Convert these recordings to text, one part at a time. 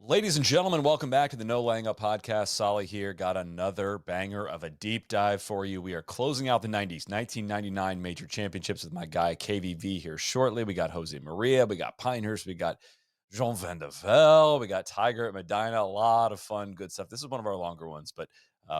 Ladies and gentlemen, welcome back to the No Laying Up podcast. Soly here. Got another banger of a deep dive for you. We are closing out the 90s, 1999 major championships with my guy KVV here shortly. We got Jose Maria, we got Pinehurst, we got Jean Van de Velde, we got Tiger at Medinah. A lot of fun, good stuff. This is one of our longer ones, but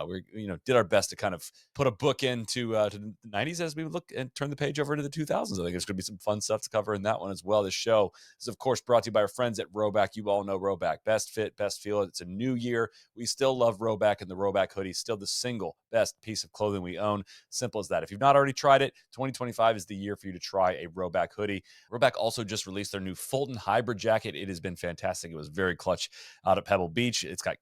we did our best to kind of put a book into to the 90s as we look and turn the page over into the 2000s. I think there's going to be some fun stuff to cover in that one as well. This show is, of course, brought to you by our friends at Rhoback. You all know Rhoback. Best fit, best feel. It's a new year. We still love Rhoback, and the Rhoback hoodie is still the single best piece of clothing we own. Simple as that. If you've not already tried it, 2025 is the year for you to try a Rhoback hoodie. Rhoback also just released their new Fulton Hybrid jacket. It has been fantastic. It was very clutch out at Pebble Beach. It's got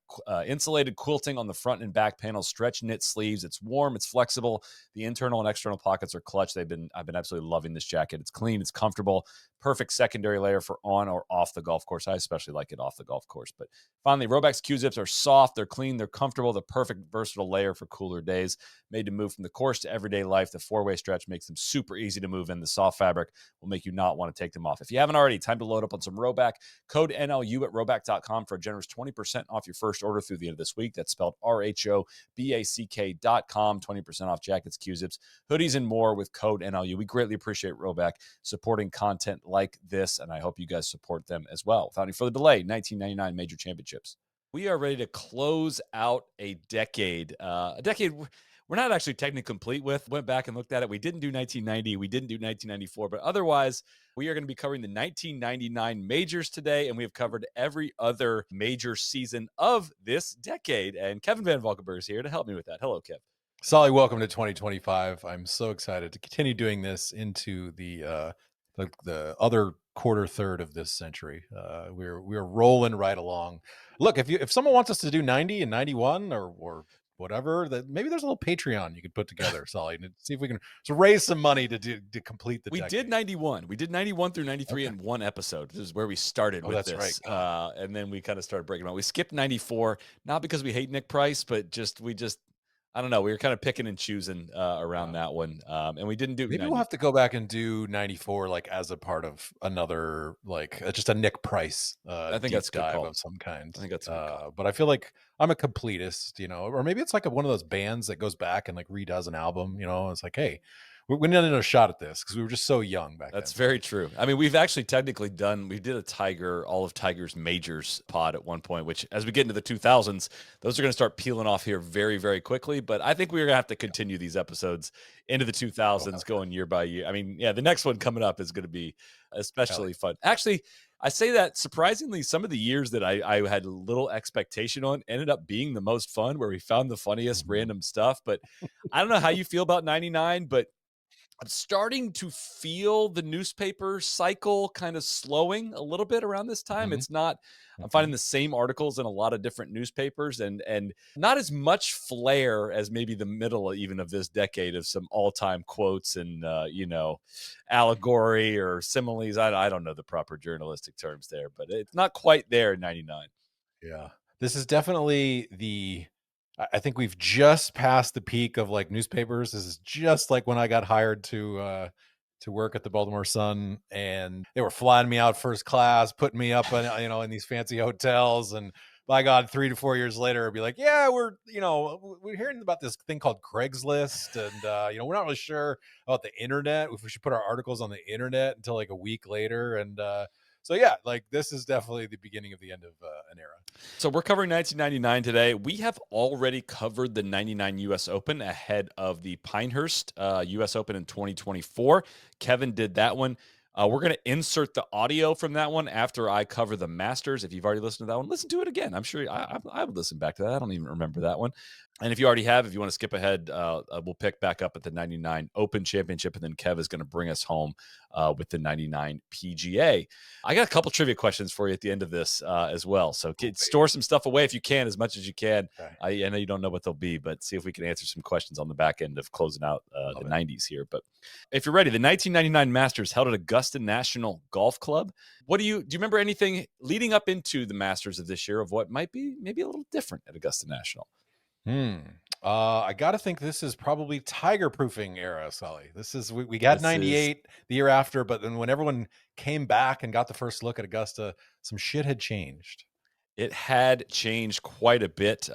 insulated quilting on the front and back panels, stretch knit sleeves. It's warm. It's flexible. The internal and external pockets are clutch. I've been absolutely loving this jacket. It's clean. It's comfortable. Perfect secondary layer for on or off the golf course. I especially like it off the golf course. But finally, Rhoback's Q-zips are soft. They're clean. They're comfortable. The perfect versatile layer for cooler days. Made to move from the course to everyday life. The four-way stretch makes them super easy to move in. The soft fabric will make you not want to take them off. If you haven't already, time to load up on some Rhoback. Code NLU at Rhoback.com for a generous 20% off your first order through the end of this week. That's spelled RHOBACK.com. 20% off jackets, Q-zips, hoodies, and more with code NLU. We greatly appreciate Rhoback supporting content like this, and I hope you guys support them as well. Without any further delay, 1999 Major Championships. We are ready to close out a decade. We're not actually technically complete with. Went back and looked at it. We didn't do 1990. We didn't do 1994. But otherwise, we are going to be covering the 1999 majors today, and we have covered every other major season of this decade. And Kevin Van Valkenburg is here to help me with that. Hello, Kev. Soly, welcome to 2025. I'm so excited to continue doing this into the other quarter third of this century. We're rolling right along. Look, if someone wants us to do 90 and 91 or whatever, that maybe there's a little Patreon you could put together, Soly, and see if we can raise some money to complete the. We decade. did 91. We did 91 through 93 Okay. in one episode. This is where we started with that's this. right. And then we kind of started breaking them out. We skipped 94, not because we hate Nick Price, but I don't know. We were kind of picking and choosing around that one. And we didn't do Maybe 90. we'll have to go back and do 94 like as a part of another just a Nick Price I think deep that's a good dive call. of some kind. I think that's a good call. But I feel like I'm a completist, or maybe it's like one of those bands that goes back and like redoes an album, It's like, hey, we need a shot at this because we were just so young back then. That's very true. I mean, we've actually technically we did all of Tiger's majors pod at one point, which as we get into the 2000s, those are going to start peeling off here very, very quickly. But I think we're going to have to continue these episodes into the 2000s going year by year. I mean, yeah, the next one coming up is going to be especially fun. Actually, I say that surprisingly, some of the years that I had little expectation on ended up being the most fun, where we found the funniest random stuff. But I don't know how you feel about 99, but I'm starting to feel the newspaper cycle kind of slowing a little bit around this time. It's not, I'm finding the same articles in a lot of different newspapers and not as much flair as maybe the middle even of this decade of some all-time quotes and, allegory or similes. I don't know the proper journalistic terms there, but it's not quite there in 99. Yeah. This is definitely I think we've just passed the peak of like newspapers. This is just like when I got hired to work at the Baltimore Sun, and they were flying me out first class, putting me up in these fancy hotels. And by God, 3 to 4 years later, it'd be like, yeah, we're hearing about this thing called Craigslist, and we're not really sure about the internet, if we should put our articles on the internet until like a week later. And so yeah, like this is definitely the beginning of the end of an era. So we're covering 1999 today. We have already covered the 99 U.S. Open ahead of the Pinehurst U.S. Open in 2024. Kevin did that one. We're going to insert the audio from that one after I cover the Masters. If you've already listened to that one, listen to it again. I'm sure I would listen back to that. I don't even remember that one. And if you already have, if you want to skip ahead, we'll pick back up at the 99 Open Championship, and then Kev is going to bring us home with the 99 PGA. I got a couple trivia questions for you at the end of this as well. So store some stuff away if you can, as much as you can. Okay. I know you don't know what they'll be, but see if we can answer some questions on the back end of closing out the 90s here. But if you're ready, the 1999 Masters held at Augusta National Golf Club. Do you remember anything leading up into the Masters of this year of what might be maybe a little different at Augusta National? I got to think this is probably Tiger proofing era, Soly. This is, we got 98 the year after, but then when everyone came back and got the first look at Augusta, some shit had changed. It had changed quite a bit.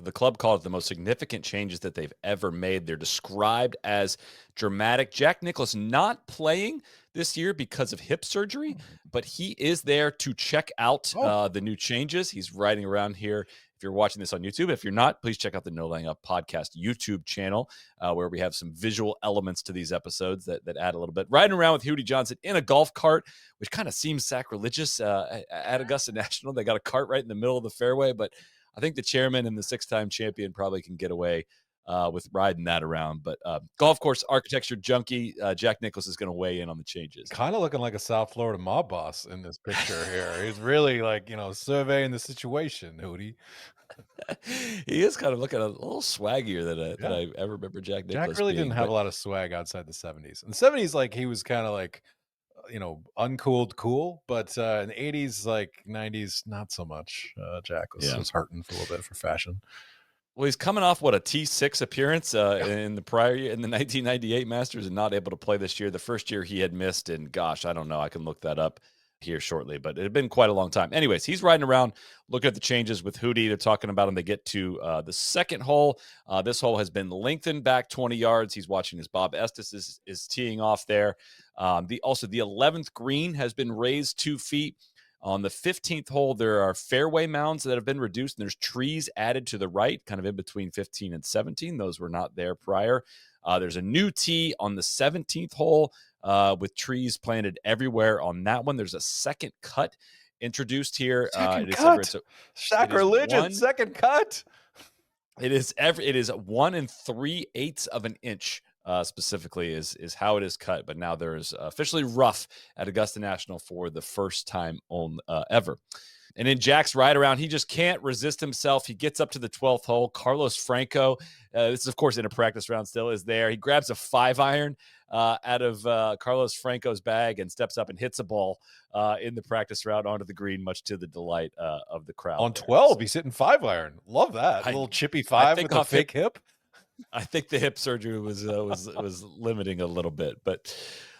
The club called it the most significant changes that they've ever made. They're described as dramatic. Jack Nicklaus not playing this year because of hip surgery, but he is there to check out Oh, the new changes. He's riding around here. If you're watching this on YouTube, if you're not, please check out the No Laying Up podcast YouTube channel, where we have some visual elements to these episodes that add a little bit. Riding around with Hootie Johnson in a golf cart, which kind of seems sacrilegious at Augusta National. They got a cart right in the middle of the fairway, but I think the chairman and the six-time champion probably can get away with riding that around. But golf course architecture junkie Jack Nicklaus is going to weigh in on the changes. kind of looking like a South Florida mob boss in this picture here. He's really like, surveying the situation, Hootie. He is kind of looking a little swaggier than I ever remember Jack Nicklaus Jack really being. didn't have a lot of swag outside the 70s. In the 70s, like he was kind of like, uncooled cool, but in the 80s, like 90s, not so much. Jack was hurting for a little bit for fashion. Well, he's coming off a T6 appearance in the prior year in the 1998 Masters and not able to play this year. The first year he had missed, and gosh, I don't know. I can look that up here shortly, but it had been quite a long time. Anyways, he's riding around, looking at the changes with Hootie. They're talking about him. They get to the second hole. This hole has been lengthened back 20 yards. He's watching as Bob Estes is teeing off there. The 11th green has been raised 2 feet. On the 15th hole, there are fairway mounds that have been reduced, and there's trees added to the right, kind of in between 15 and 17. Those were not there prior. There's a new tee on the 17th hole with trees planted everywhere on that one. There's a second cut introduced here. Second cut. Sacrilegious. Second cut. It is 1 3/8 of an inch. Specifically is how it is cut, but now there's officially rough at Augusta National for the first time ever. And in Jack's ride around, he just can't resist himself. He gets up to the 12th hole. Carlos Franco, this is of course in a practice round still, is there. He grabs a 5-iron out of Carlos Franco's bag and steps up and hits a ball in the practice round onto the green, much to the delight of the crowd. On 12, he's hitting 5-iron. Love that. A little chippy 5 with a fake hip. I think the hip surgery was limiting a little bit, but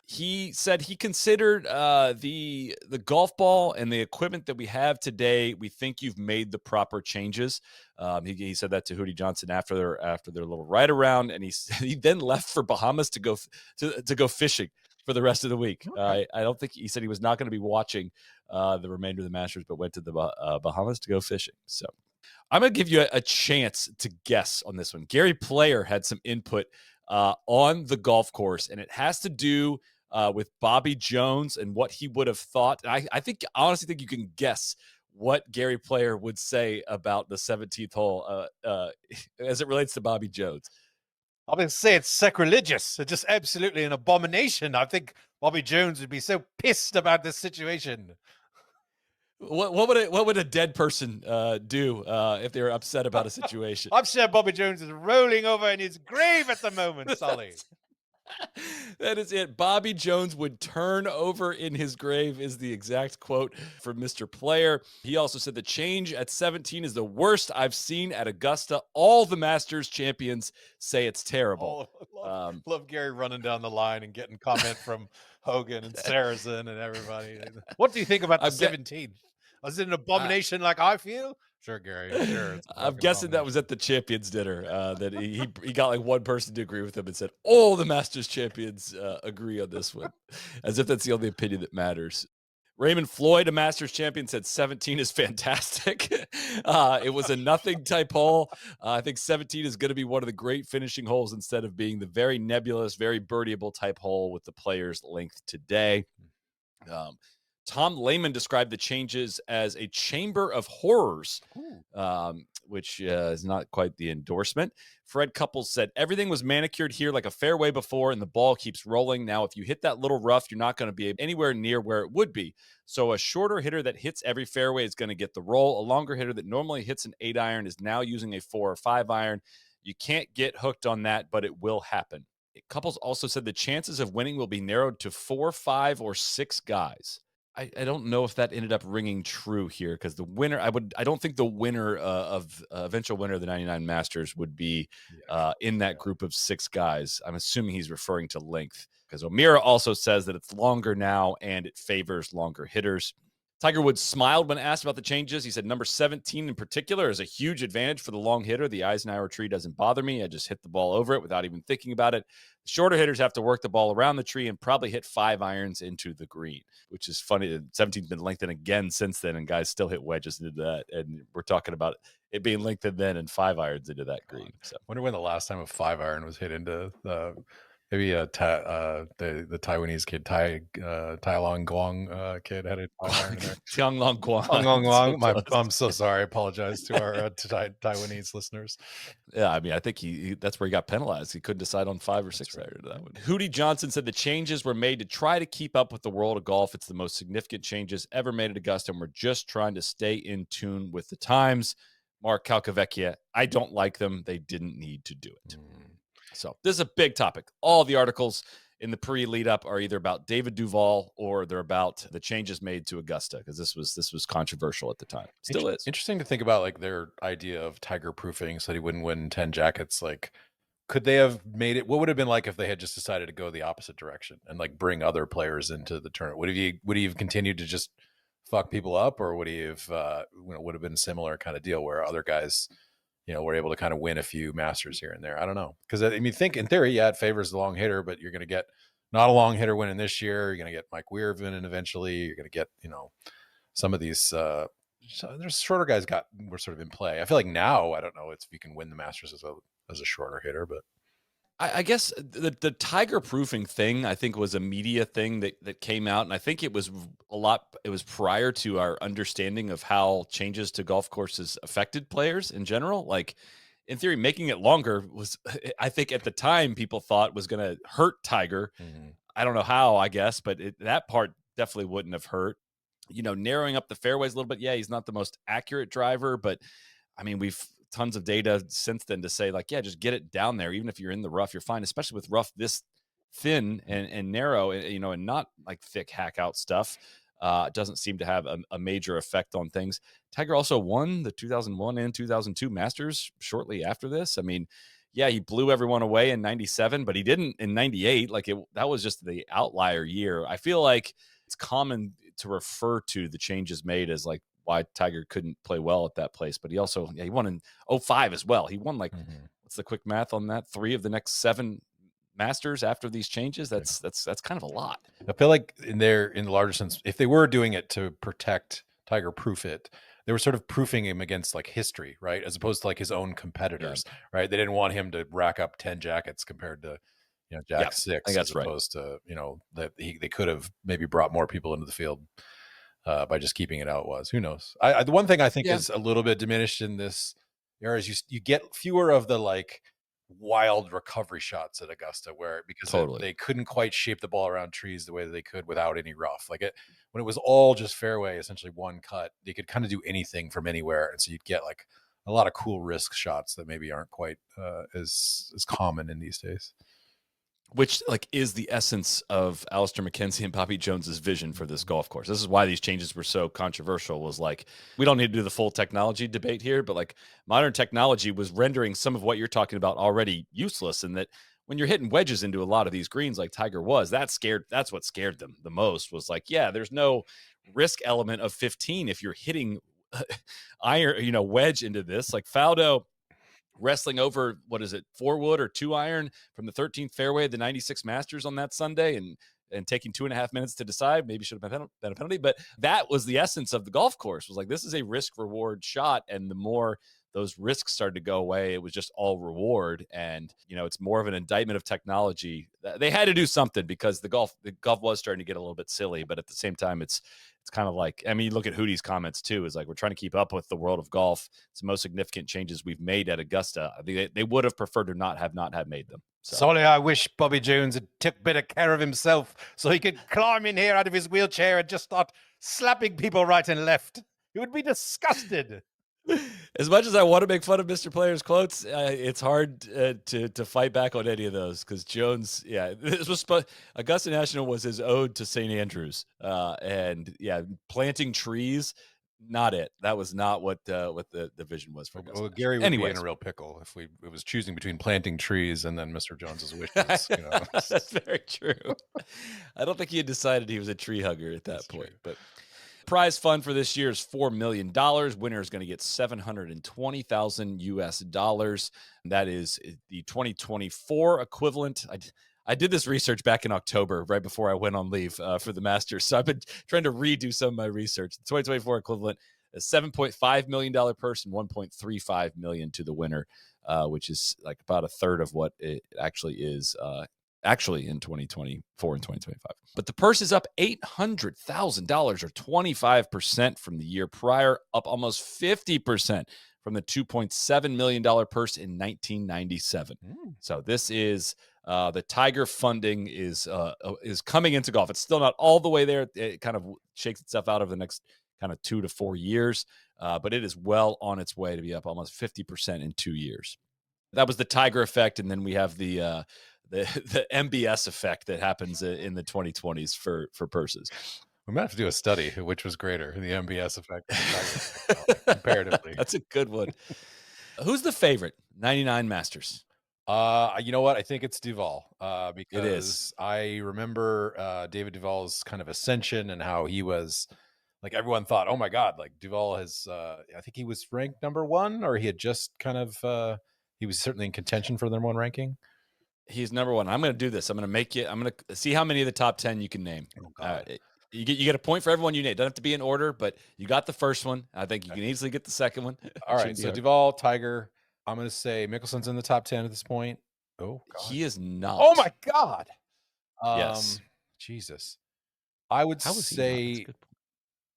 he said he considered the golf ball and the equipment that we have today. We think you've made the proper changes. He said that to Hootie Johnson after their little ride around, and he then left for Bahamas to go fishing for the rest of the week. Okay. I don't think he said he was not going to be watching the remainder of the Masters, but went to the Bahamas to go fishing. So I'm going to give you a chance to guess on this one. Gary Player had some input on the golf course, and it has to do with Bobby Jones and what he would have thought. And I honestly think you can guess what Gary Player would say about the 17th hole as it relates to Bobby Jones. I'm going to say it's sacrilegious. It's just absolutely an abomination. I think Bobby Jones would be so pissed about this situation. What would a dead person do if they were upset about a situation? I'm sure Bobby Jones is rolling over in his grave at the moment, Soly. That is it. Bobby Jones would turn over in his grave is the exact quote from Mr. Player. He also said the change at 17 is the worst I've seen at Augusta. All the Masters champions say it's terrible. Love Gary running down the line and getting comment from Hogan and Saracen and everybody. What do you think about the 17th? Was it an abomination like I feel? Sure, Gary. Sure. I'm guessing that was at the champions dinner that he got like one person to agree with him and said, all the Masters champions agree on this one, as if that's the only opinion that matters. Raymond Floyd, a Masters champion, said 17 is fantastic. It was a nothing type hole. I think 17 is going to be one of the great finishing holes instead of being the very nebulous, very birdieable type hole with the player's length today. Tom Lehman described the changes as a chamber of horrors, which is not quite the endorsement. Fred Couples said, everything was manicured here like a fairway before, and the ball keeps rolling. Now, if you hit that little rough, you're not going to be anywhere near where it would be. So a shorter hitter that hits every fairway is going to get the roll. A longer hitter that normally hits an 8-iron is now using a 4 or 5-iron. You can't get hooked on that, but it will happen. Couples also said the chances of winning will be narrowed to 4, 5, or 6 guys. I don't know if that ended up ringing true here because the winner, I don't think the winner of eventual winner of the 99 Masters would be in that group of 6 guys. I'm assuming he's referring to length because O'Meara also says that it's longer now and it favors longer hitters. Tiger Woods smiled when asked about the changes. He said, number 17 in particular is a huge advantage for the long hitter. The Eisenhower tree doesn't bother me. I just hit the ball over it without even thinking about it. The shorter hitters have to work the ball around the tree and probably hit 5 irons into the green, which is funny. 17's been lengthened again since then, and guys still hit wedges into that. And we're talking about it being lengthened then and 5 irons into that green. So wonder when the last time a 5 iron was hit into the maybe the Taiwanese kid, Tai Long Guang kid had a 5 iron in there. Tiang Long Guang. I'm so sorry. I apologize to our Taiwanese listeners. Yeah, I mean, I think he that's where he got penalized. He couldn't decide on 5 or 6 iron to that one. Hootie Johnson said the changes were made to try to keep up with the world of golf. It's the most significant changes ever made at Augusta, and we're just trying to stay in tune with the times. Mark Calcavecchia, I don't like them. They didn't need to do it. So this is a big topic. All the articles in the pre-lead up are either about David Duval or they're about the changes made to Augusta, because this was controversial at the time. Still is. Interesting to think about, like, their idea of Tiger proofing so that he wouldn't win 10 jackets. Like, could they have made it? What would it have been like if they had just decided to go the opposite direction and like bring other players into the tournament? Would he have continued to just fuck people up, or would he have would have been a similar kind of deal where other guys were able to kind of win a few Masters here and there? I don't know, because I mean, think in theory, yeah, it favors the long hitter, but you're going to get not a long hitter winning this year. You're going to get Mike Weir winning eventually. You're going to get some of these. There's shorter guys were sort of in play. I feel like now I don't know if you can win the Masters as a shorter hitter, but I guess the Tiger proofing thing, I think, was a media thing that came out, and I think it was it was prior to our understanding of how changes to golf courses affected players in general. Like, in theory, making it longer was, I think at the time, people thought was going to hurt Tiger. Mm-hmm. I don't know how, I guess, but that part definitely wouldn't have hurt. Narrowing up the fairways a little bit. Yeah, he's not the most accurate driver, but I mean, we've tons of data since then to say, like, yeah, just get it down there. Even if you're in the rough, you're fine, especially with rough this thin and narrow, and not like thick hack out stuff. It doesn't seem to have a major effect on things. Tiger also won the 2001 and 2002 Masters shortly after this. I mean, yeah, he blew everyone away in 97, but he didn't in 98. Like, that was just the outlier year. I feel like it's common to refer to the changes made as like why Tiger couldn't play well at that place. But he also, he won in 05 as well. He won like, what's the quick math on that? 3 of the next 7 Masters after these changes. That's kind of a lot. I feel like in the larger sense, if they were doing it to protect Tiger, proof it, they were sort of proofing him against like history, right? As opposed to like his own competitors, right? They didn't want him to rack up 10 jackets compared to, Jack 6. I think that's right. As opposed to, that they could have maybe brought more people into the field by just keeping it out. Who knows? The one thing I think is a little bit diminished in this era is you get fewer of the like wild recovery shots at Augusta, because they couldn't quite shape the ball around trees the way that they could without any rough. Like when it was all just fairway, essentially one cut, they could kind of do anything from anywhere, and so you'd get like a lot of cool risk shots that maybe aren't quite as common in these days. Which like is the essence of Alistair McKenzie and Bobby Jones's vision for this golf course. This is why these changes were so controversial. Was like, we don't need to do the full technology debate here, but like modern technology was rendering some of what you're talking about already useless. And that when you're hitting wedges into a lot of these greens, like Tiger was, that's what scared them the most. Was like, yeah, there's no risk element of 15 if you're hitting iron, wedge into this. Like Faldo wrestling over, 4-wood or 2-iron from the 13th fairway of the 96 Masters on that Sunday and taking 2.5 minutes to decide. Maybe should have been a penalty, but that was the essence of the golf course. Was like, this is a risk reward shot. And the more those risks started to go away, it was just all reward. And, it's more of an indictment of technology. They had to do something because the golf was starting to get a little bit silly, but at the same time, it's kind of like, I mean, you look at Hootie's comments too, is like, we're trying to keep up with the world of golf. It's the most significant changes we've made at Augusta. I think they would have preferred to not have made them. Soly, I wish Bobby Jones had took a bit of care of himself so he could climb in here out of his wheelchair and just start slapping people right and left. He would be disgusted. As much as I want to make fun of Mr. Player's quotes, it's hard to fight back on any of those, because Jones, this was Augusta National was his ode to St. Andrews, and planting trees, not it. That was not what the vision was for Augusta. Well, Gary would be in a real pickle if it was choosing between planting trees and then Mr. Jones's wishes. That's very true. I don't think he had decided he was a tree hugger at that point, but prize fund for this year is $4 million. Winner is going to get $720,000 US. That is the 2024 equivalent. I did this research back in October, right before I went on leave for the Masters. So I've been trying to redo some of my research. The 2024 equivalent is $7.5 million purse and $1.35 million to the winner, which is like about a third of what it actually is actually in 2024 and 2025. But the purse is up $800,000 or 25% from the year prior, up almost 50% from the $2.7 million purse in 1997. So this is the Tiger funding is coming into golf. It's still not all the way there. It kind of shakes itself out over the next kind of 2 to 4 years, but it is well on its way to be up almost 50% in 2 years. That was the Tiger effect, and then we have the MBS effect that happens in the 2020s for purses. We might have to do a study which was greater, the MBS effect comparatively. That's a good one. Who's the favorite 99 Masters? You know what? I think it's Duval because It is. I remember David Duval's kind of ascension and how he was like everyone thought, oh my God, like Duval has, I think he was ranked number 1 or he had just kind of, he was certainly in contention for the number 1 ranking. He's number 1. I'm going to do this. I'm going to see how many of the top 10 you can name. Oh God. You get a point for everyone you name. It doesn't have to be in order, but you got the first one. I think you can easily get the second one. All right. So Duval, Tiger. I'm going to say Mickelson's in the top 10 at this point. Oh, God. He is not. Oh my God. Yes. Jesus. I would say, good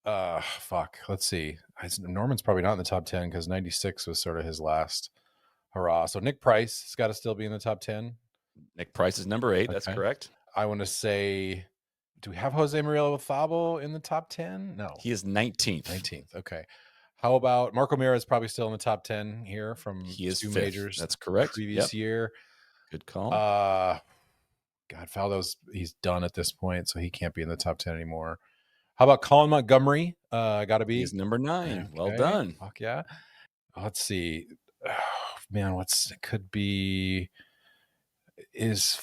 fuck. Let's see. Norman's probably not in the top 10 because 96 was sort of his last hurrah. So Nick Price has got to still be in the top 10. Nick Price is number 8. Okay. That's correct. I want to say, do we have Jose Maria Olazabal in the top 10? No. He is 19th. 19th. Okay. How about Marco Mira is probably still in the top 10 here from he is 2 fifth. majors. That's correct. Previous year. Good call. God, Faldo's he's done at this point, so he can't be in the top 10 anymore. How about Colin Montgomery? Got to be. He's number 9. Okay. Well done. Fuck yeah. Let's see. Oh, man, it could be. Is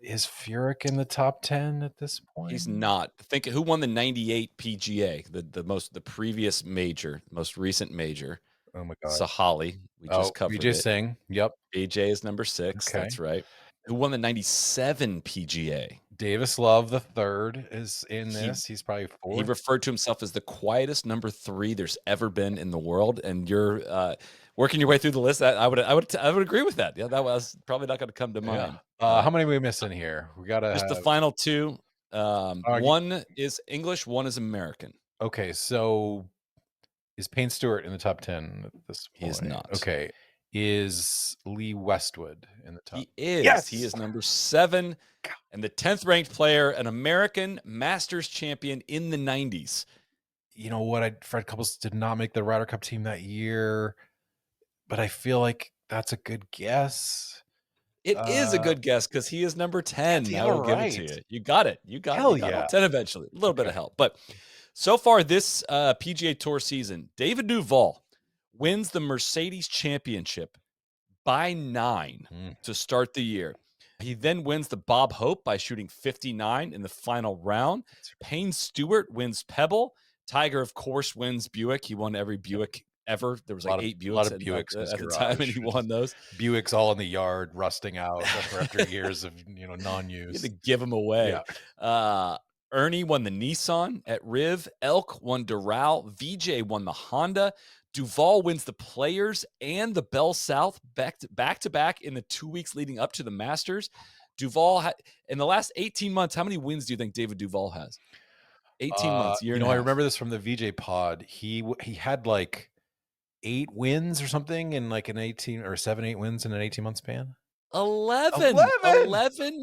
Furyk in the top 10 at this point? He's not. Think who won the 98 PGA, the previous major, most recent major. Oh my God. Sahali. We just covered BJ Singh. Yep. BJ is number 6. Okay. That's right. Who won the 97 PGA? Davis Love the third is in this. He's probably 4th. He referred to himself as the quietest number 3 there's ever been in the world, and you're working your way through the list. I would agree with that. Yeah, that was probably not going to come to mind. How many are we missing here? We got to just the final 2. One is English, one is American. Okay, so is Payne Stewart in the top 10 at this point? He is not. Okay. Is Lee Westwood in the top? He is. Yes! He is number 7 and the 10th ranked player, an American Masters champion in the 90s. You know what? Fred Couples did not make the Ryder Cup team that year, but I feel like that's a good guess. It is a good guess because he is number 10. I will give it to you. You got it. You got Hell it. You got yeah. 10 eventually. A little bit of help. But so far this PGA Tour season, David Duval wins the Mercedes Championship by 9 to start the year. He then wins the Bob Hope by shooting 59 in the final round. Payne Stewart wins Pebble. Tiger, of course, wins Buick. He won every Buick ever. There was like 8 Buicks, at the time, and he won those. Buicks all in the yard, rusting out after years of non-use. You had to give them away. Yeah. Ernie won the Nissan at Riv. Elk won Doral. VJ won the Honda. Duval wins the Players and the Bell South back to back in the 2 weeks leading up to the Masters. Duval, in the last 18 months, how many wins do you think David Duval has? 18 months, year and a half. I remember this from the VJ pod. He had like 8 wins or something in like an 18 or 7-8 wins in an 18-month span. 11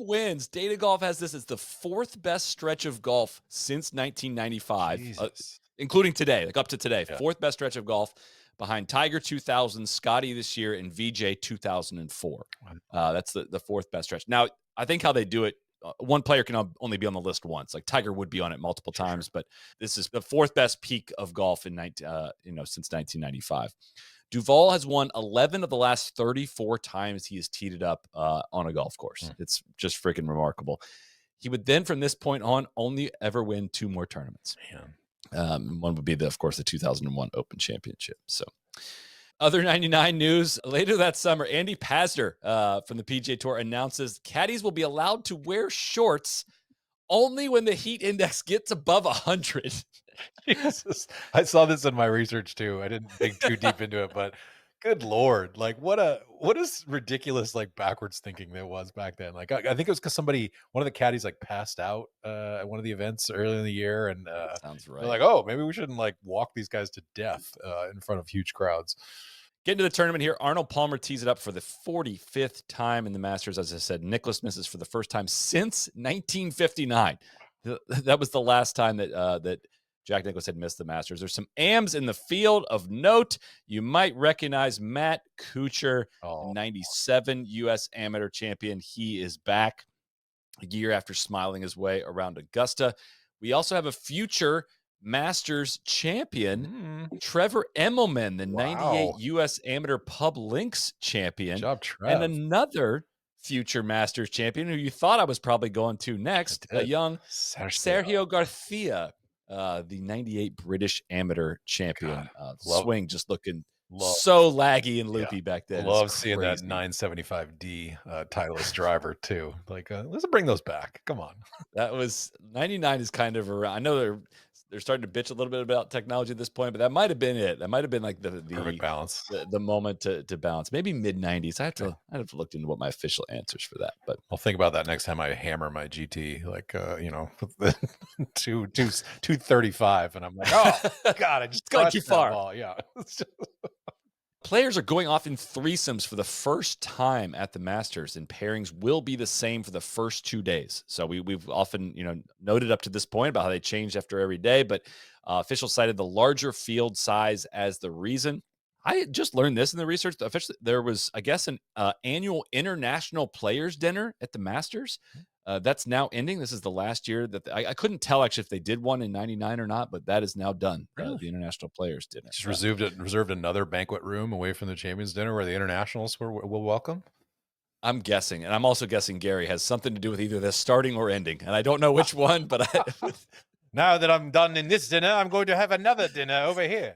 wins. Data Golf has this as the 4th best stretch of golf since 1995, including today, like up to today. Yeah. 4th best stretch of golf behind Tiger 2000, Scotty this year, and VJ 2004. That's the 4th best stretch. Now, I think how they do it, one player can only be on the list once. Like Tiger would be on it multiple times, but this is the 4th best peak of golf in since 1995. Duval has won 11 of the last 34 times he has teed it up on a golf course. It's just freaking remarkable. He would then, from this point on, only ever win 2 more tournaments. Man. One would be, of course, the 2001 Open Championship. So, other 99 news later that summer, Andy Pazder from the PGA Tour announces caddies will be allowed to wear shorts only when the heat index gets above 100. Jesus. I saw this in my research too. I didn't dig too deep into it, but good Lord. Like what is ridiculous, like backwards thinking there was back then. Like I think it was because one of the caddies like passed out at one of the events earlier in the year. And Sounds they're right. like, oh, maybe we shouldn't like walk these guys to death in front of huge crowds. Getting to the tournament here, Arnold Palmer tees it up for the 45th time in the Masters. As I said, Nicklaus misses for the first time since 1959. That was the last time that Jack Nicklaus had missed the Masters. There's some AMs in the field of note. You might recognize Matt Kuchar, the 97 U.S. Amateur champion. He is back a year after smiling his way around Augusta. We also have a future Masters champion, Trevor Immelman, the 98 U.S. Amateur Pub Links champion. Good job, Trev. And another future Masters champion who you thought I was probably going to next, a young Sergio Garcia, the 98 British Amateur champion. Swing just looking so laggy and loopy back then. Love seeing that 975D Titleist driver too. Like, let's bring those back. Come on. That was 99 is kind of around. I know they're starting to bitch a little bit about technology at this point, but that might have been it. That might have been like the perfect balance, the moment to balance. Maybe mid 90s. I'd have to look into what my official answers for that. But I'll think about that next time I hammer my GT, like 235, and I'm like, oh God, I just gone too far. Ball. Yeah. Players are going off in threesomes for the first time at the Masters, and pairings will be the same for the first 2 days. So we've often, noted up to this point about how they changed after every day, but officials cited the larger field size as the reason. I just learned this in the research. Officially, there was, I guess, an annual international players dinner at the Masters. That's now ending. This is the last year that I couldn't tell actually if they did one in 99 or not, but that is now done. Really? The international players dinner. Just reserved another banquet room away from the Champions Dinner where the internationals will welcome. I'm guessing, and I'm also guessing Gary has something to do with either this starting or ending, and I don't know which one. But now that I'm done in this dinner, I'm going to have another dinner over here.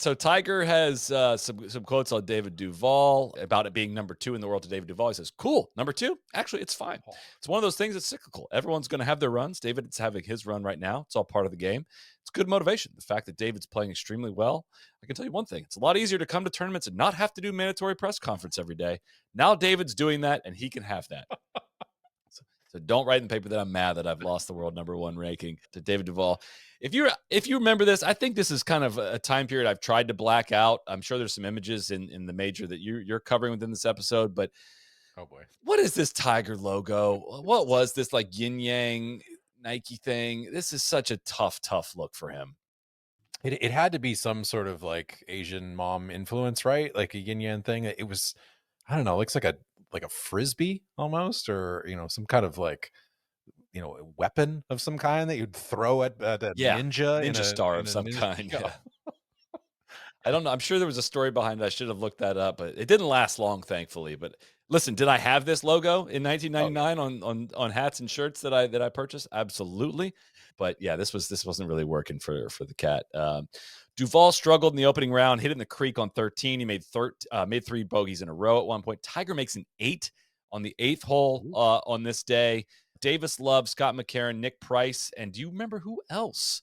So Tiger has some quotes on David Duval about it being number 2 in the world to David Duval. He says, cool, number 2? Actually, it's fine. It's one of those things that's cyclical. Everyone's going to have their runs. David's having his run right now. It's all part of the game. It's good motivation. The fact that David's playing extremely well. I can tell you one thing. It's a lot easier to come to tournaments and not have to do mandatory press conference every day. Now David's doing that, and he can have that. So don't write in the paper that I'm mad that I've lost the world number 1 ranking to David Duval. If you remember this, I think this is kind of a time period I've tried to black out. I'm sure there's some images in the major that you're covering within this episode, but oh boy, what is this Tiger logo? What was this like yin yang Nike thing? This is such a tough look for him. It had to be some sort of like Asian mom influence, right? Like a yin yang thing. It was, I don't know, looks like a frisbee almost, or some kind of like a weapon of some kind that you'd throw at a ninja star of some kind. Yeah. I don't know. I'm sure there was a story behind it. I should have looked that up, but it didn't last long, thankfully. But listen, did I have this logo in 1999 on hats and shirts that I purchased? Absolutely. But yeah, this wasn't really working for the cat. Duval struggled in the opening round, hit in the creek on 13. He made 3 bogeys in a row at one point. Tiger makes an 8 on the 8th hole on this day. Davis Love, Scott McCarron, Nick Price, and do you remember who else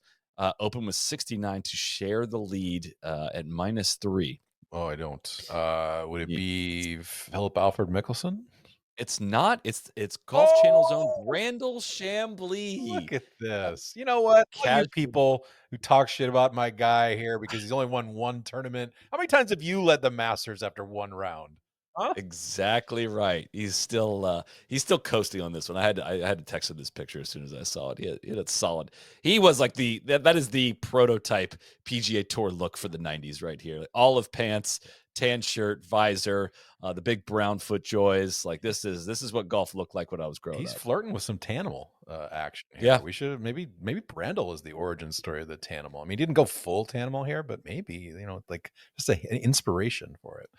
opened with 69 to share the lead at -3? Oh, I don't. Would it be Philip Alfred Mickelson? It's not. It's Golf Channel's own Brandel Chambly. Look at this. You know what? All you people who talk shit about my guy here because he's only won 1 tournament. How many times have you led the Masters after 1 round? Huh? Exactly right. He's still coasting on this one. I had to text him this picture as soon as I saw it. He had a solid. He was like that is the prototype PGA Tour look for the 90s right here. Like olive pants, tan shirt, visor, the big brown FootJoys. Like this is what golf looked like when I was growing up. He's flirting with some Tanimal action here. Yeah. We should maybe Brandel is the origin story of the Tanimal. I mean, he didn't go full Tanimal here, but maybe, like just an inspiration for it.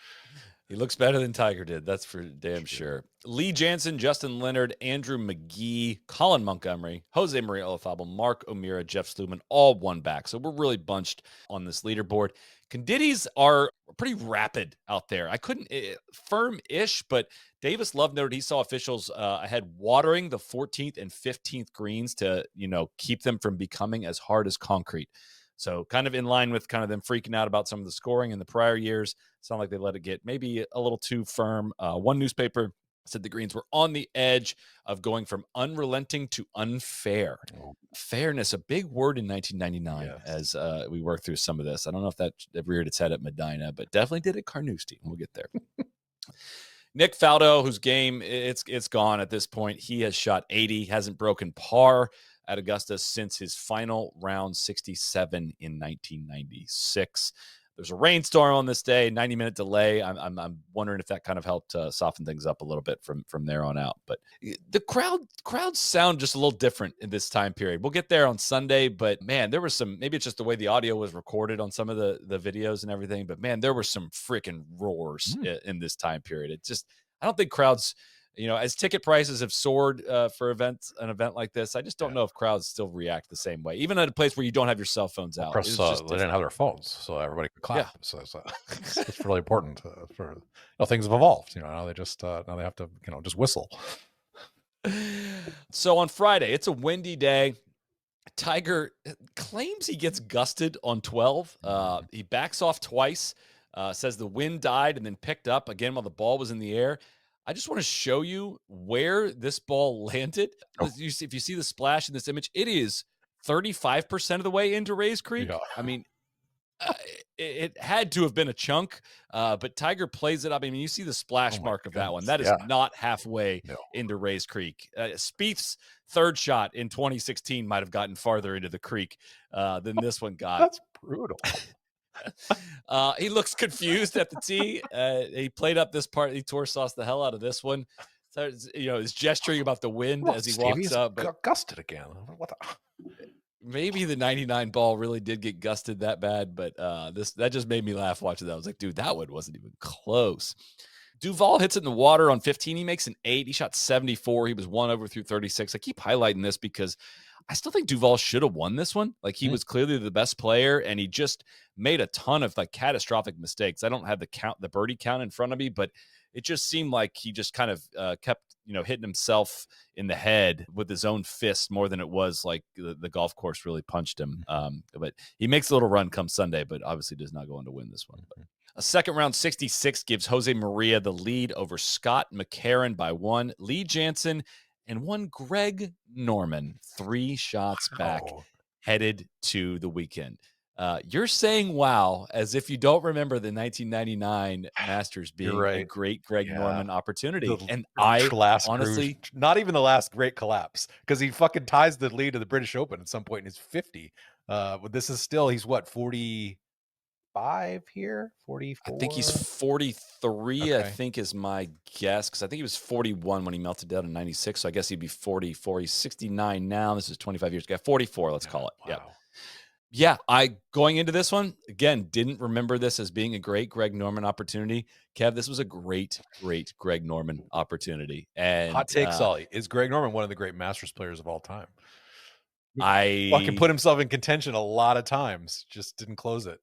He looks better than Tiger did. That's for damn sure. Lee Jansen, Justin Leonard, Andrew McGee, Colin Montgomery, Jose Maria Olazabal, Mark O'Meara, Jeff Sluman, all one back. So we're really bunched on this leaderboard. Condittis are pretty rapid out there. I couldn't firm-ish, but Davis Love noted he saw officials ahead watering the 14th and 15th greens to, keep them from becoming as hard as concrete. So kind of in line with kind of them freaking out about some of the scoring in the prior years. Sound like they let it get maybe a little too firm. One newspaper said the greens were on the edge of going from unrelenting to unfair. Fairness, a big word in 1999 as we work through some of this. I don't know if that reared its head at Medinah, but definitely did at Carnousite. We'll get there. Nick Faldo, whose game, it's gone at this point. He has shot 80, hasn't broken par at Augusta since his final round 67 in 1996. There's a rainstorm on this day, 90-minute delay. I'm wondering if that kind of helped soften things up a little bit from there on out. But the crowds sound just a little different in this time period. We'll get there on Sunday, but man, there was some, maybe it's just the way the audio was recorded on some of the videos and everything, but man, there were some freaking roars in this time period. I don't think crowds, as ticket prices have soared for an event like this, I just don't know if crowds still react the same way, even at a place where you don't have your cell phones out. They didn't have their phones, so everybody could clap. Yeah. So it's really important for things have evolved. Now they just now they have to just whistle. So on Friday, it's a windy day. Tiger claims he gets gusted on 12. He backs off twice. Says the wind died and then picked up again while the ball was in the air. I just want to show you where this ball landed. If you see the splash in this image, it is 35% of the way into Rays Creek. Yeah. I mean, it had to have been a chunk, but Tiger plays it up. I mean, you see the splash mark of that one. That is not halfway into Rays Creek. Spieth's third shot in 2016 might have gotten farther into the creek than this one got. That's brutal. He looks confused at the tee. He played up this part. He sauced the hell out of this one. So, he's gesturing about the wind as he walks up. But gusted again. What maybe the 99 ball really did get gusted that bad, but that just made me laugh watching that. I was like, dude, that one wasn't even close. Duval hits it in the water on 15. He makes an 8. He shot 74. He was 1 over through 36. I keep highlighting this because I still think Duval should have won this one. Like, he was clearly the best player, and he just made a ton of catastrophic mistakes. I don't have the birdie count in front of me, but it just seemed like he just kind of kept, hitting himself in the head with his own fist more than it was like the golf course really punched him. But he makes a little run come Sunday, but obviously does not go on to win this one. But a second round 66 gives Jose Maria the lead over Scott McCarron by 1. Lee Jansen and 1 Greg Norman, 3 shots back, headed to the weekend. You're saying wow as if you don't remember the 1999 Masters being a great Greg Norman opportunity. And I honestly, not even the last great collapse, because he fucking ties the lead to the British Open at some point in his 50. But this is still, he's what, 45 here? 44? I think he's 43, okay. I think is my guess, because I think he was 41 when he melted down in 96. So I guess he'd be 44. He's 69 now. This is 25 years ago. 44, let's call it. Wow. Yeah, going into this one, again, didn't remember this as being a great Greg Norman opportunity. Kev, this was a great Greg Norman opportunity. And hot take, Soly. Is Greg Norman one of the great Masters players of all time? I fucking put himself in contention a lot of times, just didn't close it.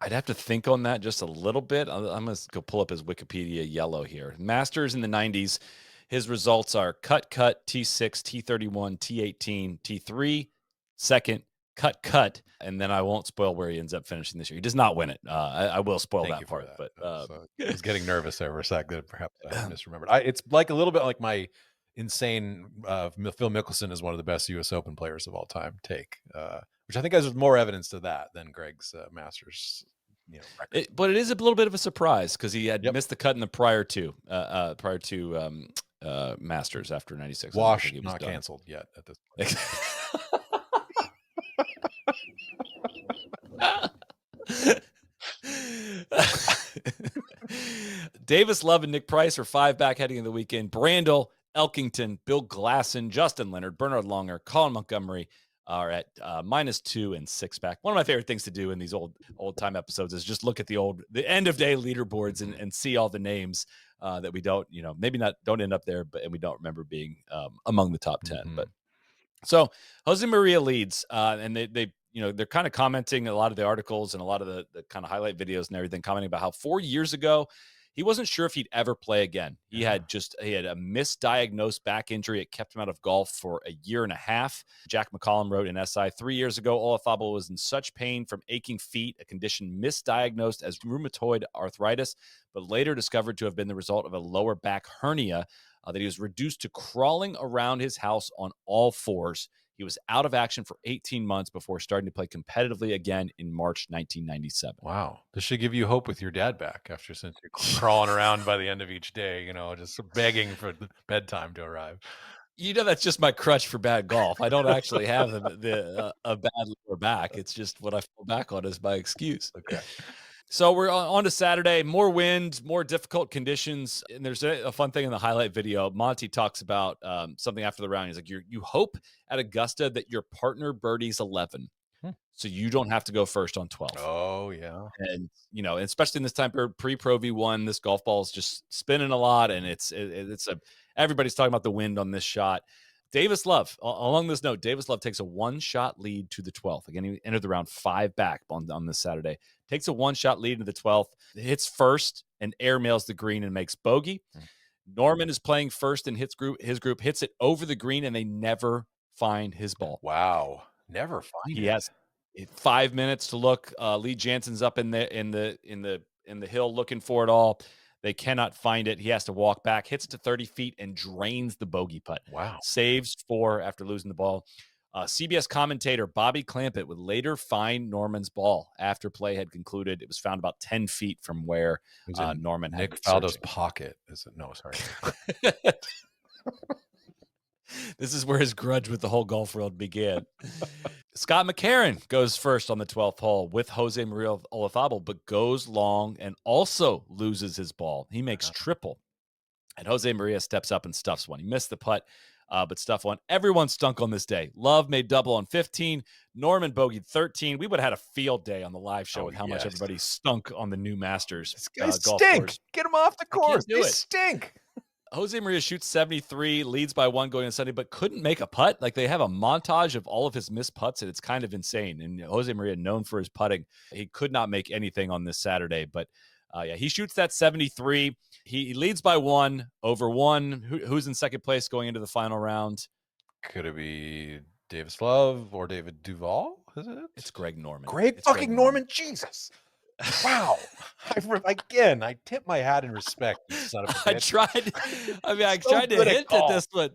I'd have to think on that just a little bit. I'm going to go pull up his Wikipedia yellow here. Masters in the 90s, his results are cut, T6, T31, T18, T3, second, cut, and then I won't spoil where he ends up finishing this year. He does not win it. I will spoil that part. But I was getting nervous there for a second. Perhaps I misremembered. It's like a little bit like my insane Phil Mickelson is one of the best U.S. Open players of all time take, which I think has more evidence to that than Greg's Masters. But it is a little bit of a surprise because he had missed the cut in the prior two Masters after 96. Washed, not canceled yet at this point. Davis Love and Nick Price are 5 back heading into the weekend. Brandel, Elkington, Bill Glasson, Justin Leonard, Bernard Longer, Colin Montgomery, are at -2 and 6 back. One of my favorite things to do in these old time episodes is just look at the end of day leaderboards and see all the names that we don't, maybe don't end up there, and we don't remember being among the top 10. But so Jose Maria leads, and they're kind of commenting a lot of the articles and a lot of the kind of highlight videos and everything, commenting about how 4 years ago he wasn't sure if he'd ever play again. He had a misdiagnosed back injury. It kept him out of golf for a year and a half. Jack McCollum wrote in SI, 3 years ago, Olazabal was in such pain from aching feet, a condition misdiagnosed as rheumatoid arthritis, but later discovered to have been the result of a lower back hernia, that he was reduced to crawling around his house on all fours. He was out of action for 18 months before starting to play competitively again in March 1997. Wow. This should give you hope with your dad back since you're crawling around by the end of each day, just begging for the bedtime to arrive. That's just my crutch for bad golf. I don't actually have a bad lower back. It's just what I fall back on as my excuse. Okay. So we're on to Saturday. More wind, more difficult conditions. And there's a fun thing in the highlight video. Monty talks about something after the round. He's like, you hope at Augusta that your partner birdies 11. So you don't have to go first on 12. Oh, yeah. And, especially in this time pre-Pro V1, this golf ball is just spinning a lot. And everybody's talking about the wind on this shot. Davis Love, along this note, Davis Love takes a one-shot lead to the 12th. Again, he entered the round 5 back on this Saturday. Takes a one-shot lead into the 12th, hits first, and airmails the green and makes bogey. Norman is playing first in his group hits it over the green, and they never find his ball. Wow. Never find it. He has 5 minutes to look. Lee Jansen's up in the hill looking for it all. They cannot find it. He has to walk back, hits it to 30 feet, and drains the bogey putt. Wow. Saves 4 after losing the ball. CBS commentator Bobby Clampett would later find Norman's ball after play had concluded. It was found about 10 feet from where Norman had Nick Faldo's pocket. Is it? No, sorry. This is where his grudge with the whole golf world began. Scott McCarron goes first on the 12th hole with Jose Maria Olazabal, but goes long and also loses his ball. He makes triple. And Jose Maria steps up and stuffs one. He missed the putt, but stuffed one. Everyone stunk on this day. Love made double on 15. Norman bogeyed 13. We would have had a field day on the live show with how much everybody stunk on the new Masters. These guys golf stink. course. Get them off the course. They stink. Jose Maria shoots 73, leads by 1 going to Sunday, but couldn't make a putt. Like, they have a montage of all of his missed putts, and it's kind of insane. And Jose Maria, known for his putting, he could not make anything on this Saturday. But he shoots that 73. He leads by 1 over 1. Who's in second place going into the final round? Could it be Davis Love or David Duval? Is it? It's Greg Norman. Greg Norman. Jesus. Wow. I tip my hat in respect, you son of a bitch. I tried to hint at this one.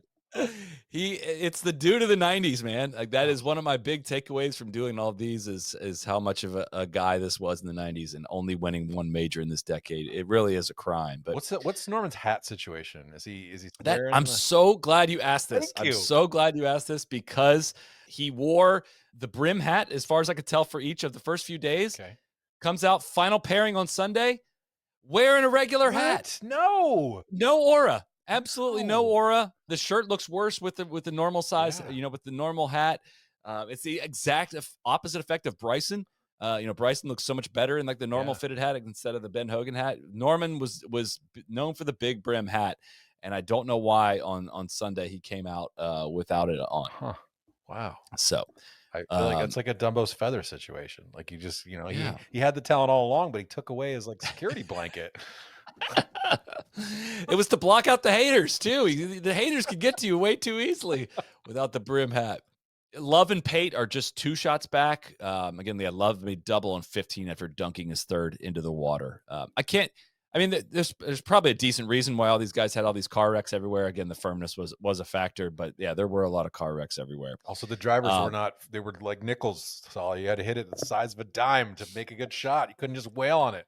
It's the dude of the 90s, man. Like, that is one of my big takeaways from doing all these is how much of a guy this was in the 90s, and only winning one major in this decade. It really is a crime. But what's Norman's hat situation? Is he so glad you asked this. I'm so glad you asked this, because he wore the brim hat, as far as I could tell, for each of the first few days. Okay. Comes out final pairing on Sunday, wearing a regular hat. No aura. Absolutely no aura. The shirt looks worse with the normal size, with the normal hat. It's the exact opposite effect of Bryson. Bryson looks so much better in like the normal fitted hat instead of the Ben Hogan hat. Norman was known for the big brim hat, and I don't know why on Sunday he came out without it on. Huh. Wow. So I feel like it's like a Dumbo's feather situation. Like, you just, he had the talent all along, but he took away his like security blanket. It was to block out the haters too. The haters could get to you way too easily without the brim hat. Love and Pate are just 2 shots back. Again, Love made double on 15 after dunking his third into the water. There's probably a decent reason why all these guys had all these car wrecks everywhere. Again, the firmness was a factor, but yeah, there were a lot of car wrecks everywhere. Also, the drivers they were like nickels. So you had to hit it the size of a dime to make a good shot. You couldn't just wail on it.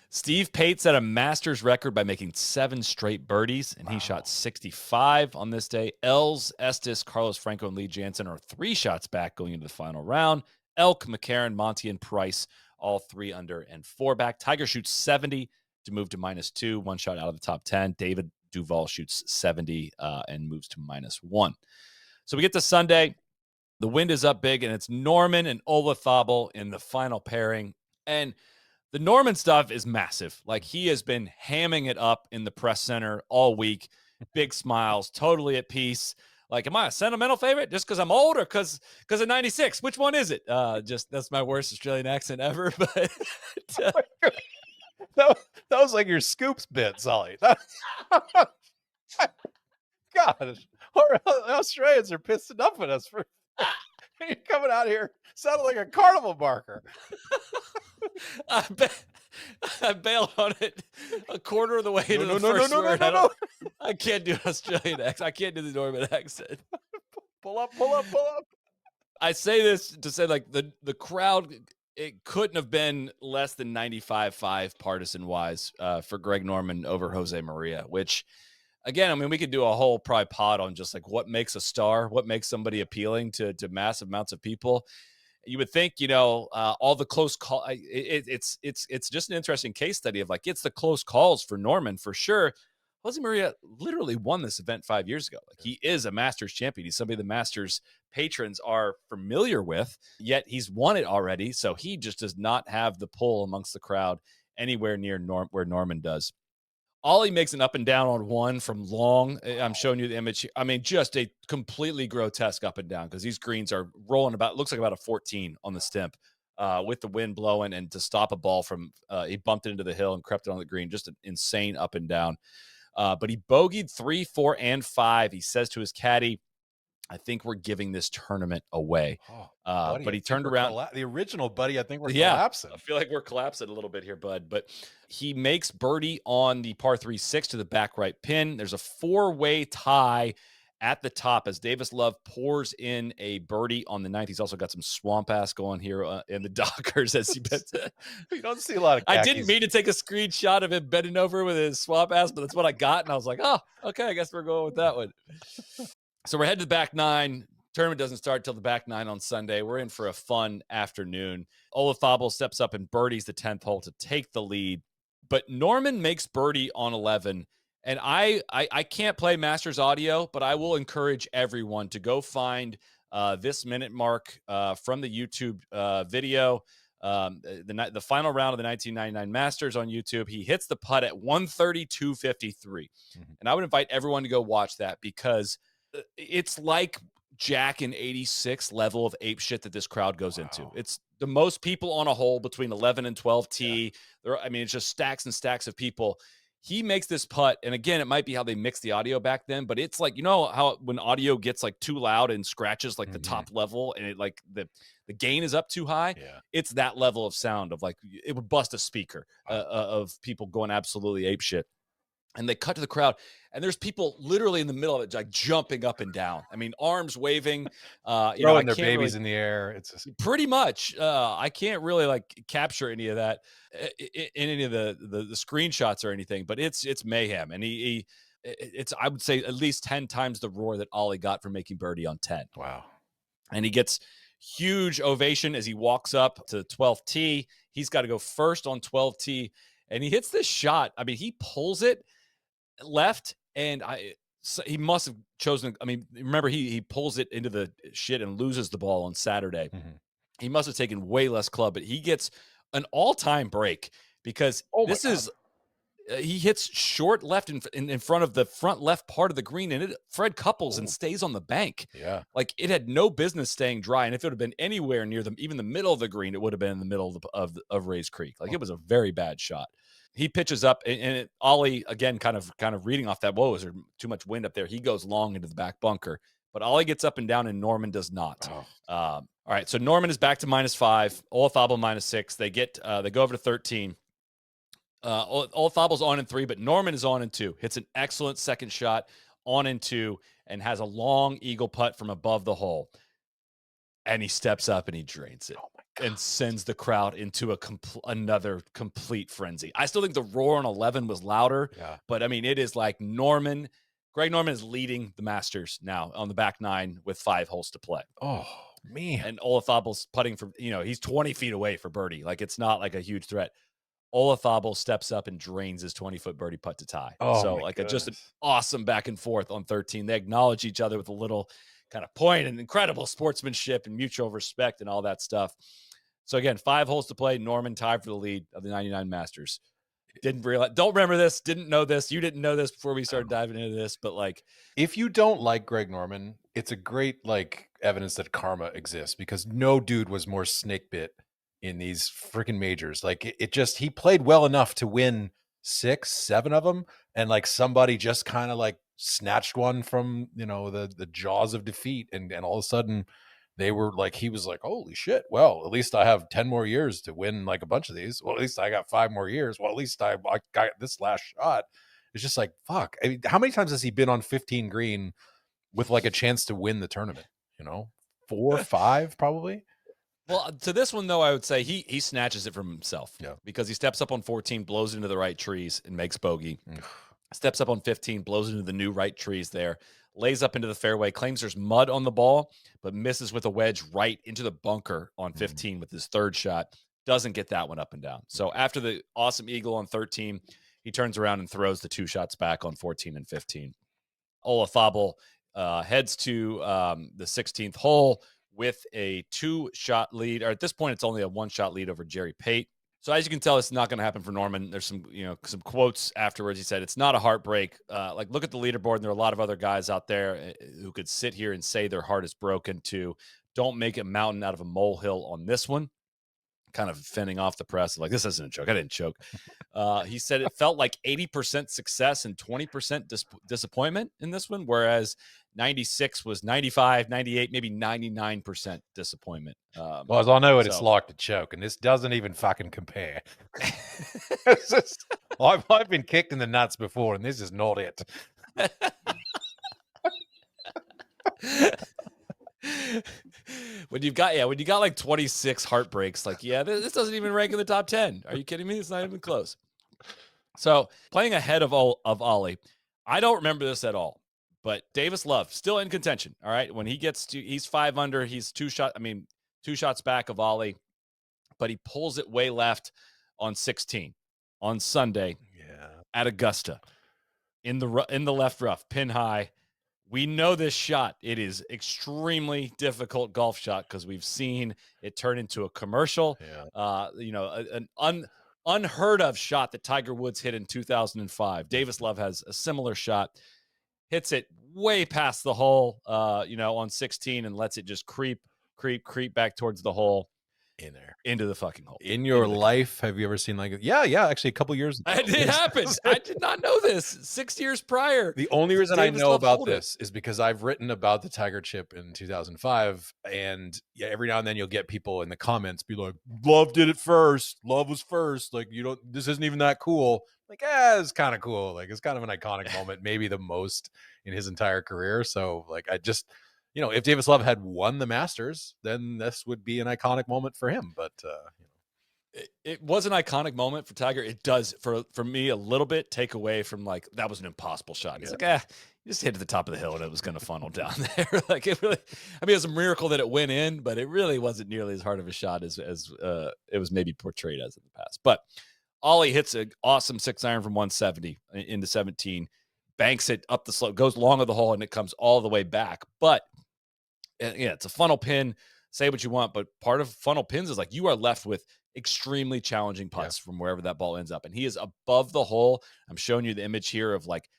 Steve Pate set a Masters record by making 7 straight birdies, and he shot 65 on this day. Els, Estes, Carlos Franco, and Lee Jansen are 3 shots back going into the final round. Elk, McCarron, Monty, and Price, all 3 under and 4 back. Tiger shoots 70 to move to -2, 1 shot out of the top 10. David Duval shoots 70 and moves to -1. So we get to Sunday. The wind is up big, and it's Norman and Olazabal in the final pairing. And the Norman stuff is massive. Like, he has been hamming it up in the press center all week. Big smiles, totally at peace. Like, am I a sentimental favorite just because I'm old or because of 96? Which one is it? Just that's my worst Australian accent ever. But that was like your scoops bit, Soly. God, Australians are pissed enough at us for you're coming out here sounding like a carnival barker. I bailed on it a quarter of the way into the first word. No. I can't do an Australian accent. I can't do the Norman accent. Pull up. I say this to say, like, the crowd, it couldn't have been less than 95-5 partisan-wise for Greg Norman over Jose Maria, which, again, I mean, we could do a whole probably pod on just like what makes a star, what makes somebody appealing to massive amounts of people. You would think, all the close call. It's just an interesting case study of like, it's the close calls for Norman for sure. Jose Maria literally won this event 5 years ago. Like, he is a Masters champion. He's somebody the Masters patrons are familiar with, yet he's won it already. So he just does not have the pull amongst the crowd anywhere near where Norman does. Ollie makes an up and down on one from long. I'm showing you the image. I mean, just a completely grotesque up and down because these greens are rolling about, looks like about a 14 on the stimp with the wind blowing, and to stop a ball from, he bumped it into the hill and crept it on the green. Just an insane up and down. But he bogeyed 3, 4, and 5. He says to his caddy, I think we're giving this tournament away. Buddy, but he turned around. The original Buddy, I think we're collapsing. I feel like we're collapsing a little bit here, bud. But he makes birdie on the par 3-6 to the back right pin. There's a 4-way tie at the top as Davis Love pours in a birdie on the 9th. He's also got some swamp ass going here in the Dockers as he bets. You don't see a lot of khakis. I didn't mean to take a screenshot of him bending over with his swamp ass, but that's what I got. And I was like, oh, okay, I guess we're going with that one. So we're headed to the back 9. Tournament doesn't start till the back 9 on Sunday. We're in for a fun afternoon. Olazabal steps up and birdies the 10th hole to take the lead. But Norman makes birdie on 11. And I can't play Masters audio, but I will encourage everyone to go find this minute mark from the YouTube video. The final round of the 1999 Masters on YouTube. He hits the putt at 132.53. Mm-hmm. And I would invite everyone to go watch that because it's like Jack in 86 level of ape shit that this crowd goes into. It's the most people on a hole between 11 and 12 tee. Yeah. I mean, it's just stacks and stacks of people. He makes this putt, and again, it might be how they mixed the audio back then, but it's like, how when audio gets like too loud and scratches like the top level, and it like the gain is up too high. Yeah. It's that level of sound of like it would bust a speaker of people going absolutely ape shit. And they cut to the crowd, and there's people literally in the middle of it, like jumping up and down. I mean, arms waving, throwing their babies in the air. It's just pretty much. I can't really like capture any of that in any of the screenshots or anything, but it's mayhem. And it's I would say at least 10 times the roar that Ollie got for making birdie on 10. Wow. And he gets huge ovation as he walks up to 12th tee. He's got to go first on 12th tee, and he hits this shot. I mean, he pulls it left, and he must have chosen. I mean, remember he pulls it into the shit and loses the ball on Saturday. Mm-hmm. He must have taken way less club, but he gets an all-time break because this is he hits short left in front of the front left part of the green, and Fred couples and stays on the bank. Yeah, like it had no business staying dry, and if it would have been anywhere near them, even the middle of the green, it would have been in the middle of Rays Creek. Like it was a very bad shot. He pitches up, and Ollie, again, kind of reading off that, whoa, is there too much wind up there? He goes long into the back bunker. But Ollie gets up and down, and Norman does not. All right, so Norman is back to -5. Olazabal -6. They go over to 13. Olazabal's on in 3, but Norman is on in 2. Hits an excellent second shot on in 2, and has a long eagle putt from above the hole. And he steps up and he drains it. And sends the crowd into another complete frenzy. I still think the roar on 11 was louder, but I mean, it is like Greg Norman is leading the Masters now on the back 9 with 5 holes to play. Oh, man. And Olazabal's putting for, he's 20 feet away for birdie. Like it's not like a huge threat. Olazabal steps up and drains his 20-foot birdie putt to tie. Oh, so like just an awesome back and forth on 13. They acknowledge each other with a little kind of point and incredible sportsmanship and mutual respect and all that stuff. So again, 5 holes to play. Norman tied for the lead of the 99 Masters. Didn't realize, don't remember this, didn't know this. You didn't know this before we started diving into this, but like, if you don't like Greg Norman, it's a great like evidence that karma exists, because no dude was more snake bit in these freaking majors. Like it just, he played well enough to win 6, 7 of them, and like somebody just kind of like snatched one from, you know, the jaws of defeat, and all of a sudden they were like, he was like, holy shit, well, at least I have 10 more years to win like a bunch of these. Well, at least I got 5 more years. Well, at least I got this last shot. It's just like, fuck. I mean, how many times has he been on 15 green with like a chance to win the tournament? You know, 4, 5 probably. well, to this one though, I would say he snatches it from himself. Yeah. Because he steps up on 14, blows into the right trees and makes bogey. Steps up on 15, blows into the new right trees there, lays up into the fairway, claims there's mud on the ball, but misses with a wedge right into the bunker on 15 with his 3rd shot. Doesn't get that one up and down. So after the awesome eagle on 13, he turns around and throws the 2 shots back on 14 and 15. Olazabal heads to the 16th hole with a 2-shot lead, or at this point, it's only a 1-shot lead over Jerry Pate. So as you can tell, it's not going to happen for Norman. There's some, some quotes afterwards. He said, it's not a heartbreak. Like, look at the leaderboard, and there are a lot of other guys out there who could sit here and say their heart is broken too. Don't make a mountain out of a molehill on this one. Kind of fending off the press. Like, this isn't a joke. I didn't choke. He said it felt like 80% success and 20% disappointment in this one, whereas 96 was 95, 98, maybe 99% disappointment. Well, as I know it, it's like to choke, and this doesn't even fucking compare. I've been kicked in the nuts before, and this is not it. When you got like 26 heartbreaks, like, this doesn't even rank in the top 10. Are you kidding me? It's not even close. So playing ahead of Ollie, I don't remember this at all, but Davis Love still in contention. All right. When he gets to, he's 5 under, he's 2 shots back of Ollie, but he pulls it way left on 16 on Sunday at Augusta in the left rough, pin high. We know this shot. It is extremely difficult golf shot because we've seen it turn into a commercial. An unheard of shot that Tiger Woods hit in 2005. Davis Love has a similar shot, hits it way past the hole, on 16, and lets it just creep back towards the hole. In there, into the fucking hole. In your life, have you ever seen like actually a couple years ago. It happened. I did not know this 6 years prior. The only reason I know about this is because I've written about the Tiger chip in 2005, and every now and then you'll get people in the comments be like, Love did it first, Love was first, like, this isn't even that cool. Like, it's kind of cool, like, it's kind of an iconic moment, maybe the most in his entire career. So like, I just, if Davis Love had won the Masters, then this would be an iconic moment for him. But it was an iconic moment for Tiger. It does for me a little bit take away from like, that was an impossible shot. It's like, you just hit to the top of the hill and it was going to funnel down there. Like, it really, it was a miracle that it went in, but it really wasn't nearly as hard of a shot as it was maybe portrayed as in the past. But Ollie hits an awesome 6-iron from 170 into 17, banks it up the slope, goes long of the hole, and it comes all the way back. But it's a funnel pin. Say what you want, but part of funnel pins is like you are left with extremely challenging putts from wherever that ball ends up. And he is above the hole. I'm showing you the image here of like,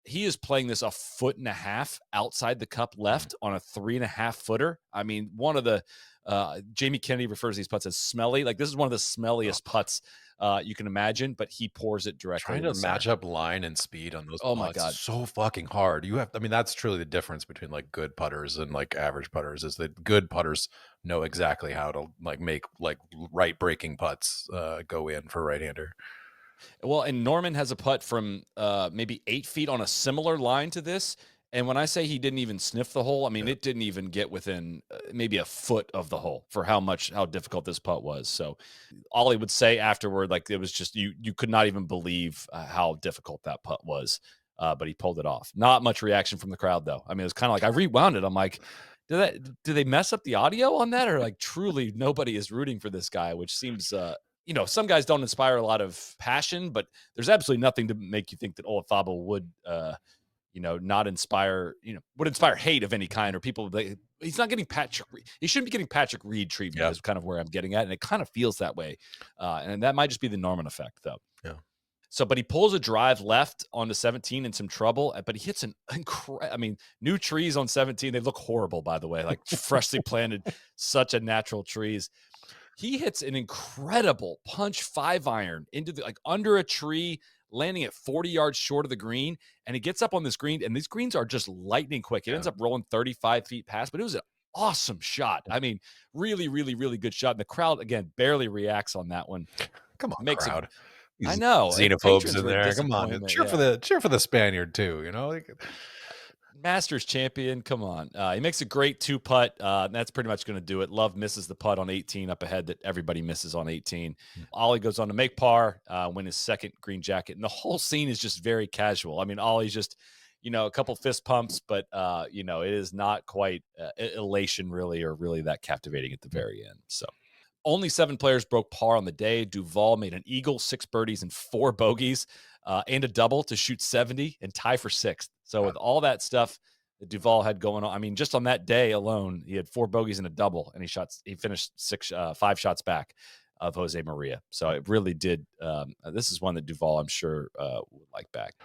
he is playing this 1.5 feet outside the cup left on a 3.5 footer. I mean, one of the, Jamie Kennedy refers to these putts as smelly. Like, this is one of the smelliest putts you can imagine, but he pours it directly. Trying to match up line and speed on those. Oh my God. So fucking hard. That's truly the difference between like good putters and like average putters, is that good putters know exactly how to like make like right breaking putts go in for a right-hander. Well, and Norman has a putt from maybe 8 feet on a similar line to this. And when I say he didn't even sniff the hole, I mean, it didn't even get within maybe a foot of the hole for how difficult this putt was. So Ollie would say afterward, like, it was just, you could not even believe how difficult that putt was. But he pulled it off. Not much reaction from the crowd though. I mean, it was kind of like, I rewound it. I'm like, do they mess up the audio on that? Or like, truly nobody is rooting for this guy, which seems, some guys don't inspire a lot of passion, but there's absolutely nothing to make you think that Olazabal would not inspire, would inspire hate of any kind, or people. He's not getting he shouldn't be getting Patrick Reed treatment. Yep. Is kind of where I'm getting at, and it kind of feels that way, and that might just be the Norman effect, though. Yeah. So, but he pulls a drive left onto 17 in some trouble, but he hits new trees on 17. They look horrible, by the way, like freshly planted, such a natural trees. He hits an incredible punch 5-iron into under a tree, landing at 40 yards short of the green. And he gets up on this green, and these greens are just lightning quick. It ends up rolling 35 feet past, but it was an awesome shot. I mean, really, really, really good shot. And the crowd, again, barely reacts on that one. Come on, crowd. I know. Xenophobes in there. Come on. Cheer for the Spaniard too, Masters champion. Come on. He makes a great 2-putt. That's pretty much going to do it. Love misses the putt on 18 up ahead that everybody misses on 18. Ollie goes on to make par, win his second green jacket. And the whole scene is just very casual. I mean, Ollie's just, a couple fist pumps, but, it is not quite elation really, or really that captivating at the very end. So. Only 7 players broke par on the day. Duval made an eagle, 6 birdies, and 4 bogeys, and a double to shoot 70 and tie for 6th. So with all that stuff that Duval had going on, I mean, just on that day alone, he had 4 bogeys and a double, and he finished 5 shots back of Jose Maria. So it really did. This is one that Duval, I'm sure, would like back.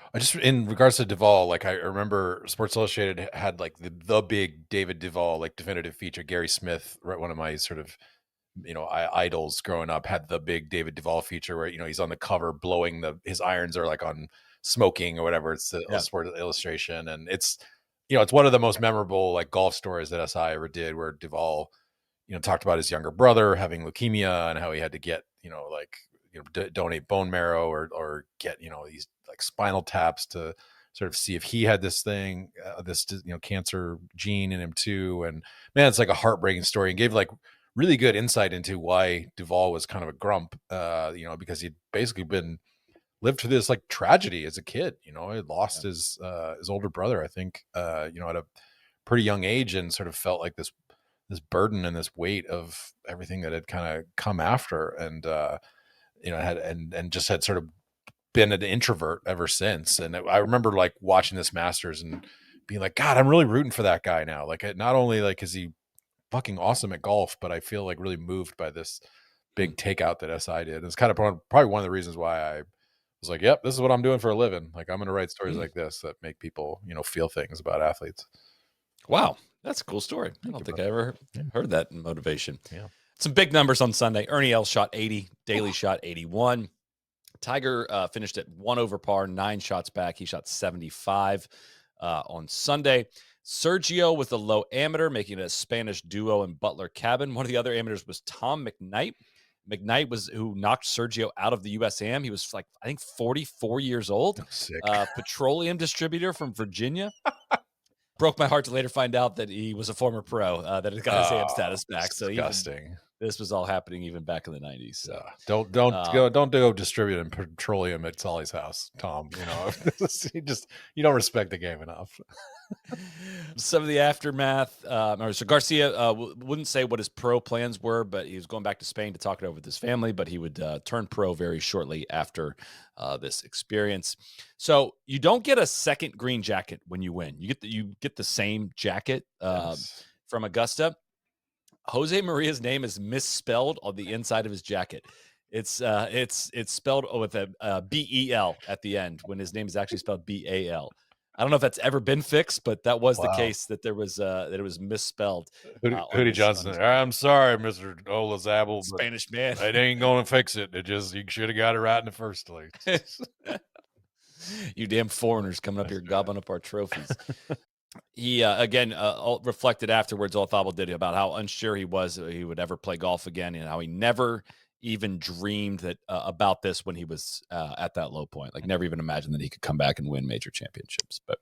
In regards to Duval, I remember Sports Illustrated had the big David Duval definitive feature. Gary Smith, one of my sort of idols growing up, had the big David Duval feature where he's on the cover blowing his irons are on smoking or whatever. It's the Sport Illustration, and it's it's one of the most memorable golf stories that SI ever did, where Duval talked about his younger brother having leukemia and how he had to get donate bone marrow or get these spinal taps to sort of see if he had this thing, this cancer gene in him too. And man, it's a heartbreaking story, and gave really good insight into why Duval was kind of a grump, because he'd basically lived through this tragedy as a kid. He lost his older brother, I think, at a pretty young age, and sort of felt like this burden and this weight of everything that had kind of come after, and had just had sort of been an introvert ever since. And I remember watching this Masters and being God, I'm really rooting for that guy now. Not only is he fucking awesome at golf, but I feel really moved by this big takeout that SI did. It's kind of probably one of the reasons why I was yep, this is what I'm doing for a living. I'm going to write stories like this that make people, feel things about athletes. Wow. That's a cool story. I don't think I ever heard that in motivation. Yeah. Some big numbers on Sunday. Ernie Els shot 80. Daly shot 81. Tiger finished at 1 over par, 9 shots back. He shot 75 on Sunday. Sergio with a low amateur, making it a Spanish duo in Butler Cabin. One of the other amateurs was Tom McKnight. McKnight was who knocked Sergio out of the USAM. He was I think 44 years old. Sick. Petroleum distributor from Virginia. Broke my heart to later find out that he was a former pro that had got his AM status back. Disgusting. So this was all happening even back in the 90s. So don't go distributing petroleum at Soly's house, Tom. You don't respect the game enough. Some of the aftermath. So Garcia wouldn't say what his pro plans were, but he was going back to Spain to talk it over with his family. But he would turn pro very shortly after this experience. So you don't get a second green jacket when you win. You get the same jacket from Augusta. Jose Maria's name is misspelled on the inside of his jacket. It's spelled with a B-E-L at the end when his name is actually spelled B-A-L. I don't know if that's ever been fixed, but that was the case, that there was that it was misspelled. Hootie Johnson. I'm sorry, Mr. Olazabal. Spanish man. It ain't going to fix it. You should have got it right in the first place. You damn foreigners coming up here gobbling up our trophies. He again reflected afterwards, Olazabal did, about how unsure he was he would ever play golf again, and how he never even dreamed that about this when he was at that low point. Never even imagined that he could come back and win major championships. But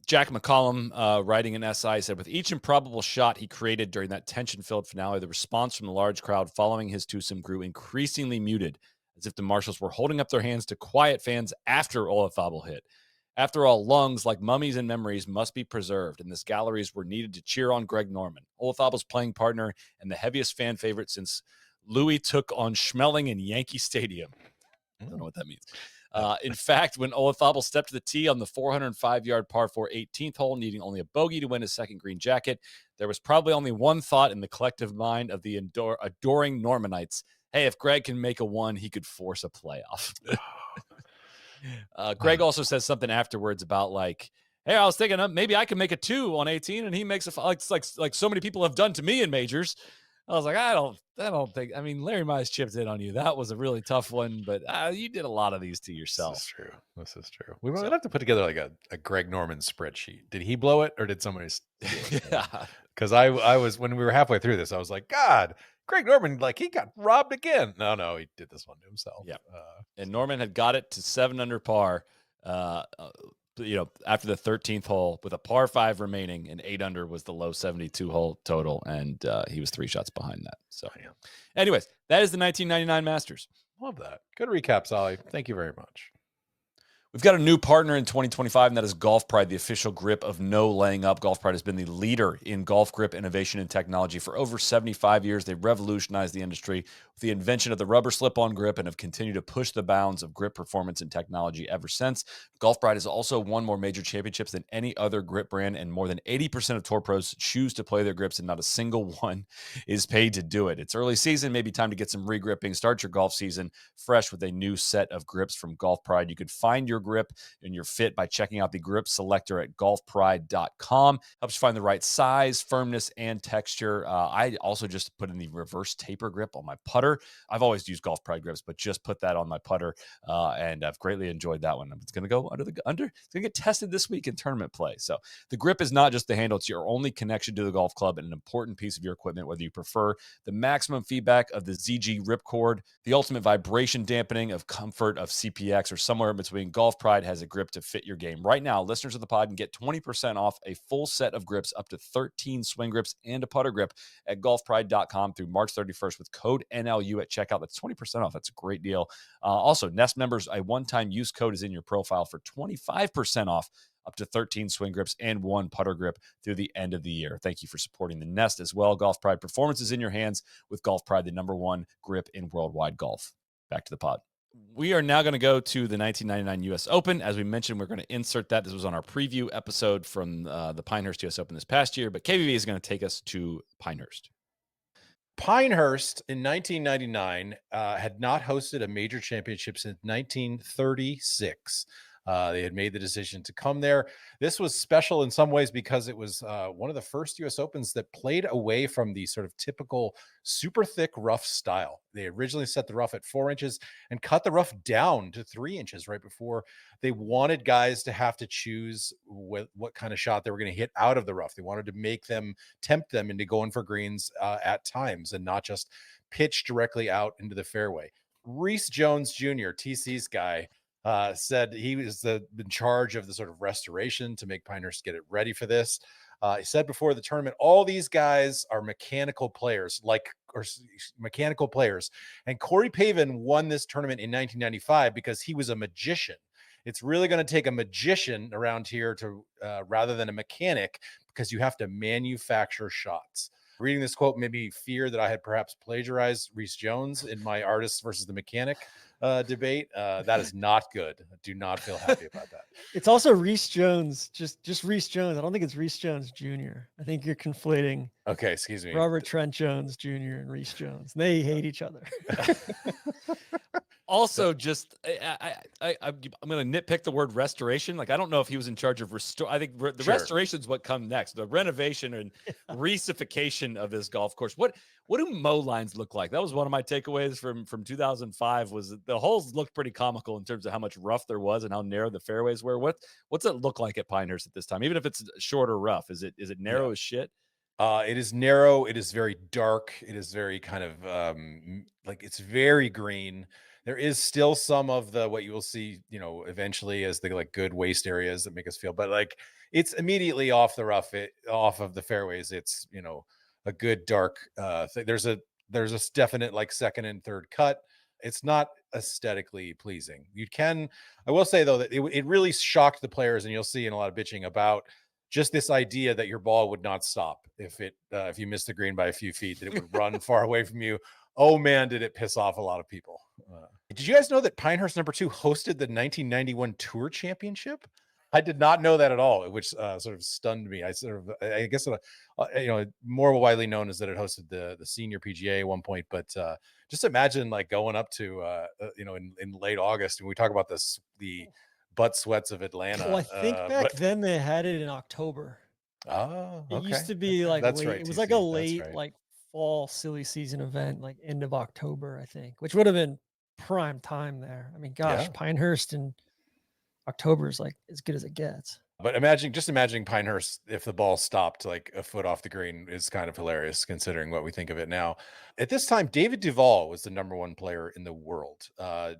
Jack McCollum, writing in SI, said, with each improbable shot he created during that tension-filled finale, the response from the large crowd following his twosome grew increasingly muted, as if the marshals were holding up their hands to quiet fans after Olazabal hit. After all, lungs, like mummies and memories, must be preserved, and this galleries were needed to cheer on Greg Norman, Olazabal's playing partner and the heaviest fan favorite since Louis took on Schmeling in Yankee Stadium. I don't know what that means. In fact, when Olazabal stepped to the tee on the 405-yard par 4 18th hole, needing only a bogey to win his second green jacket, there was probably only one thought in the collective mind of the adoring Normanites. Hey, if Greg can make a one, he could force a playoff. Greg also says something afterwards about like, hey, I was thinking maybe I can make a 2 on 18, and he makes a like so many people have done to me in majors. I was like, I don't think. I mean, Larry Mize chipped in on you. That was a really tough one, but you did a lot of these to yourself. This is true. We might have to put together like a Greg Norman spreadsheet. Did he blow it, or did somebody steal it? Yeah. Because I was, when we were halfway through this, I was like, God, Greg Norman, like, he got robbed again. No, he did this one to himself. Yeah. And Norman had got it to 7 under par. After the 13th hole with a par 5 remaining, and 8 under was the low 72 hole total, and he was 3 shots behind that. So, anyways, that is the 1999 Masters. Love that. Good recap, Soly. Thank you very much. We've got a new partner in 2025, and that is Golf Pride, the official grip of no laying up. Golf Pride has been the leader in golf grip innovation and technology for over 75 years. They revolutionized the industry with the invention of the rubber slip-on grip and have continued to push the bounds of grip performance and technology ever since. Golf Pride has also won more major championships than any other grip brand, and more than 80% of tour pros choose to play their grips, and not a single one is paid to do it. It's early season, maybe time to get some re-gripping. Start your golf season fresh with a new set of grips from Golf Pride. You could find your grip and your fit by checking out the grip selector at golfpride.com. Helps you find the right size, firmness, and texture. I also just put in the reverse taper grip on my putter. I've always used Golf Pride grips, but just put that on my putter, and I've greatly enjoyed that one. It's going to go under. It's going to get tested this week in tournament play. So the grip is not just the handle; it's your only connection to the golf club and an important piece of your equipment. Whether you prefer the maximum feedback of the ZG Ripcord, the ultimate vibration dampening of comfort of CPX, or somewhere in between, Golf Pride has a grip to fit your game. Right now, listeners of the pod can get 20% off a full set of grips, up to 13 swing grips and a putter grip at golfpride.com through March 31st with code NLU at checkout. That's 20% off. That's a great deal. Also, Nest members, a one-time use code is in your profile for 25% off up to 13 swing grips and 1 putter grip through the end of the year. Thank you for supporting the Nest as well. Golf Pride, performance is in your hands with Golf Pride, the #1 grip in worldwide golf. Back to the pod. We are now going to go to the 1999 U.S. Open. As we mentioned, we're going to insert that. This was on our preview episode from the Pinehurst U.S. Open this past year, but KVV is going to take us to Pinehurst. Pinehurst in 1999 had not hosted a major championship since 1936. They had made the decision to come there. This was special in some ways because it was one of the first U.S. Opens that played away from the sort of typical super thick rough style. They originally set the rough at 4 inches and cut the rough down to 3 inches right before. They wanted guys to have to choose what kind of shot they were going to hit out of the rough. They wanted to tempt them into going for greens at times and not just pitch directly out into the fairway. Reese Jones Jr., TC's guy, said he was in charge of the sort of restoration to make Pinehurst get it ready for this. He said before the tournament, all these guys are mechanical players, and Corey Pavin won this tournament in 1995 because he was a magician. It's really going to take a magician around here to rather than a mechanic, because you have to manufacture shots. Reading this quote made me fear that I had perhaps plagiarized Reese Jones in my artist versus the mechanic debate. That is not good. I do not feel happy about that. It's also Reese Jones, just Reese Jones. I don't think it's Reese Jones Jr. I think you're conflating. Okay, excuse me. Robert Trent Jones Jr. and Reese Jones. They hate each other. Also, just I'm going to nitpick the word restoration. Like, I don't know if he was in charge of restore. I think the restoration is what comes next. The renovation and reicification of this golf course. What do mow lines look like? That was one of my takeaways from 2005. Was that the holes looked pretty comical in terms of how much rough there was and how narrow the fairways were. What's it look like at Pinehurst at this time? Even if it's shorter rough, is it narrow as shit? It is narrow. It is very dark. It is very kind of it's very green. There is still some of what you will see, eventually as the good waste areas that make us feel, but it's immediately off the rough, off of the fairways. It's, a good dark thing. There's a definite second and third cut. It's not aesthetically pleasing. I will say though, that it really shocked the players, and you'll see in a lot of bitching about just this idea that your ball would not stop if you missed the green by a few feet, that it would run far away from you. Oh man, did it piss off a lot of people. Did you guys know that Pinehurst #2 hosted the 1991 Tour Championship? I did not know that at all, which sort of stunned me. I guess, more widely known is that it hosted the senior PGA at one point. But just imagine like going up to, in late August, and we talk about the butt sweats of Atlanta. Well, I think back then they had it in October. Oh, It okay. used to be like That's late. right. It was TC. like a That's late, right. like fall silly season event, like end of October, I think, which would have been prime time there. I mean, gosh, Yeah. Pinehurst in October is like as good as it gets. But imagining Pinehurst if the ball stopped like a foot off the green is kind of hilarious considering what we think of it now. At this time, David Duval was the #1 player in the world.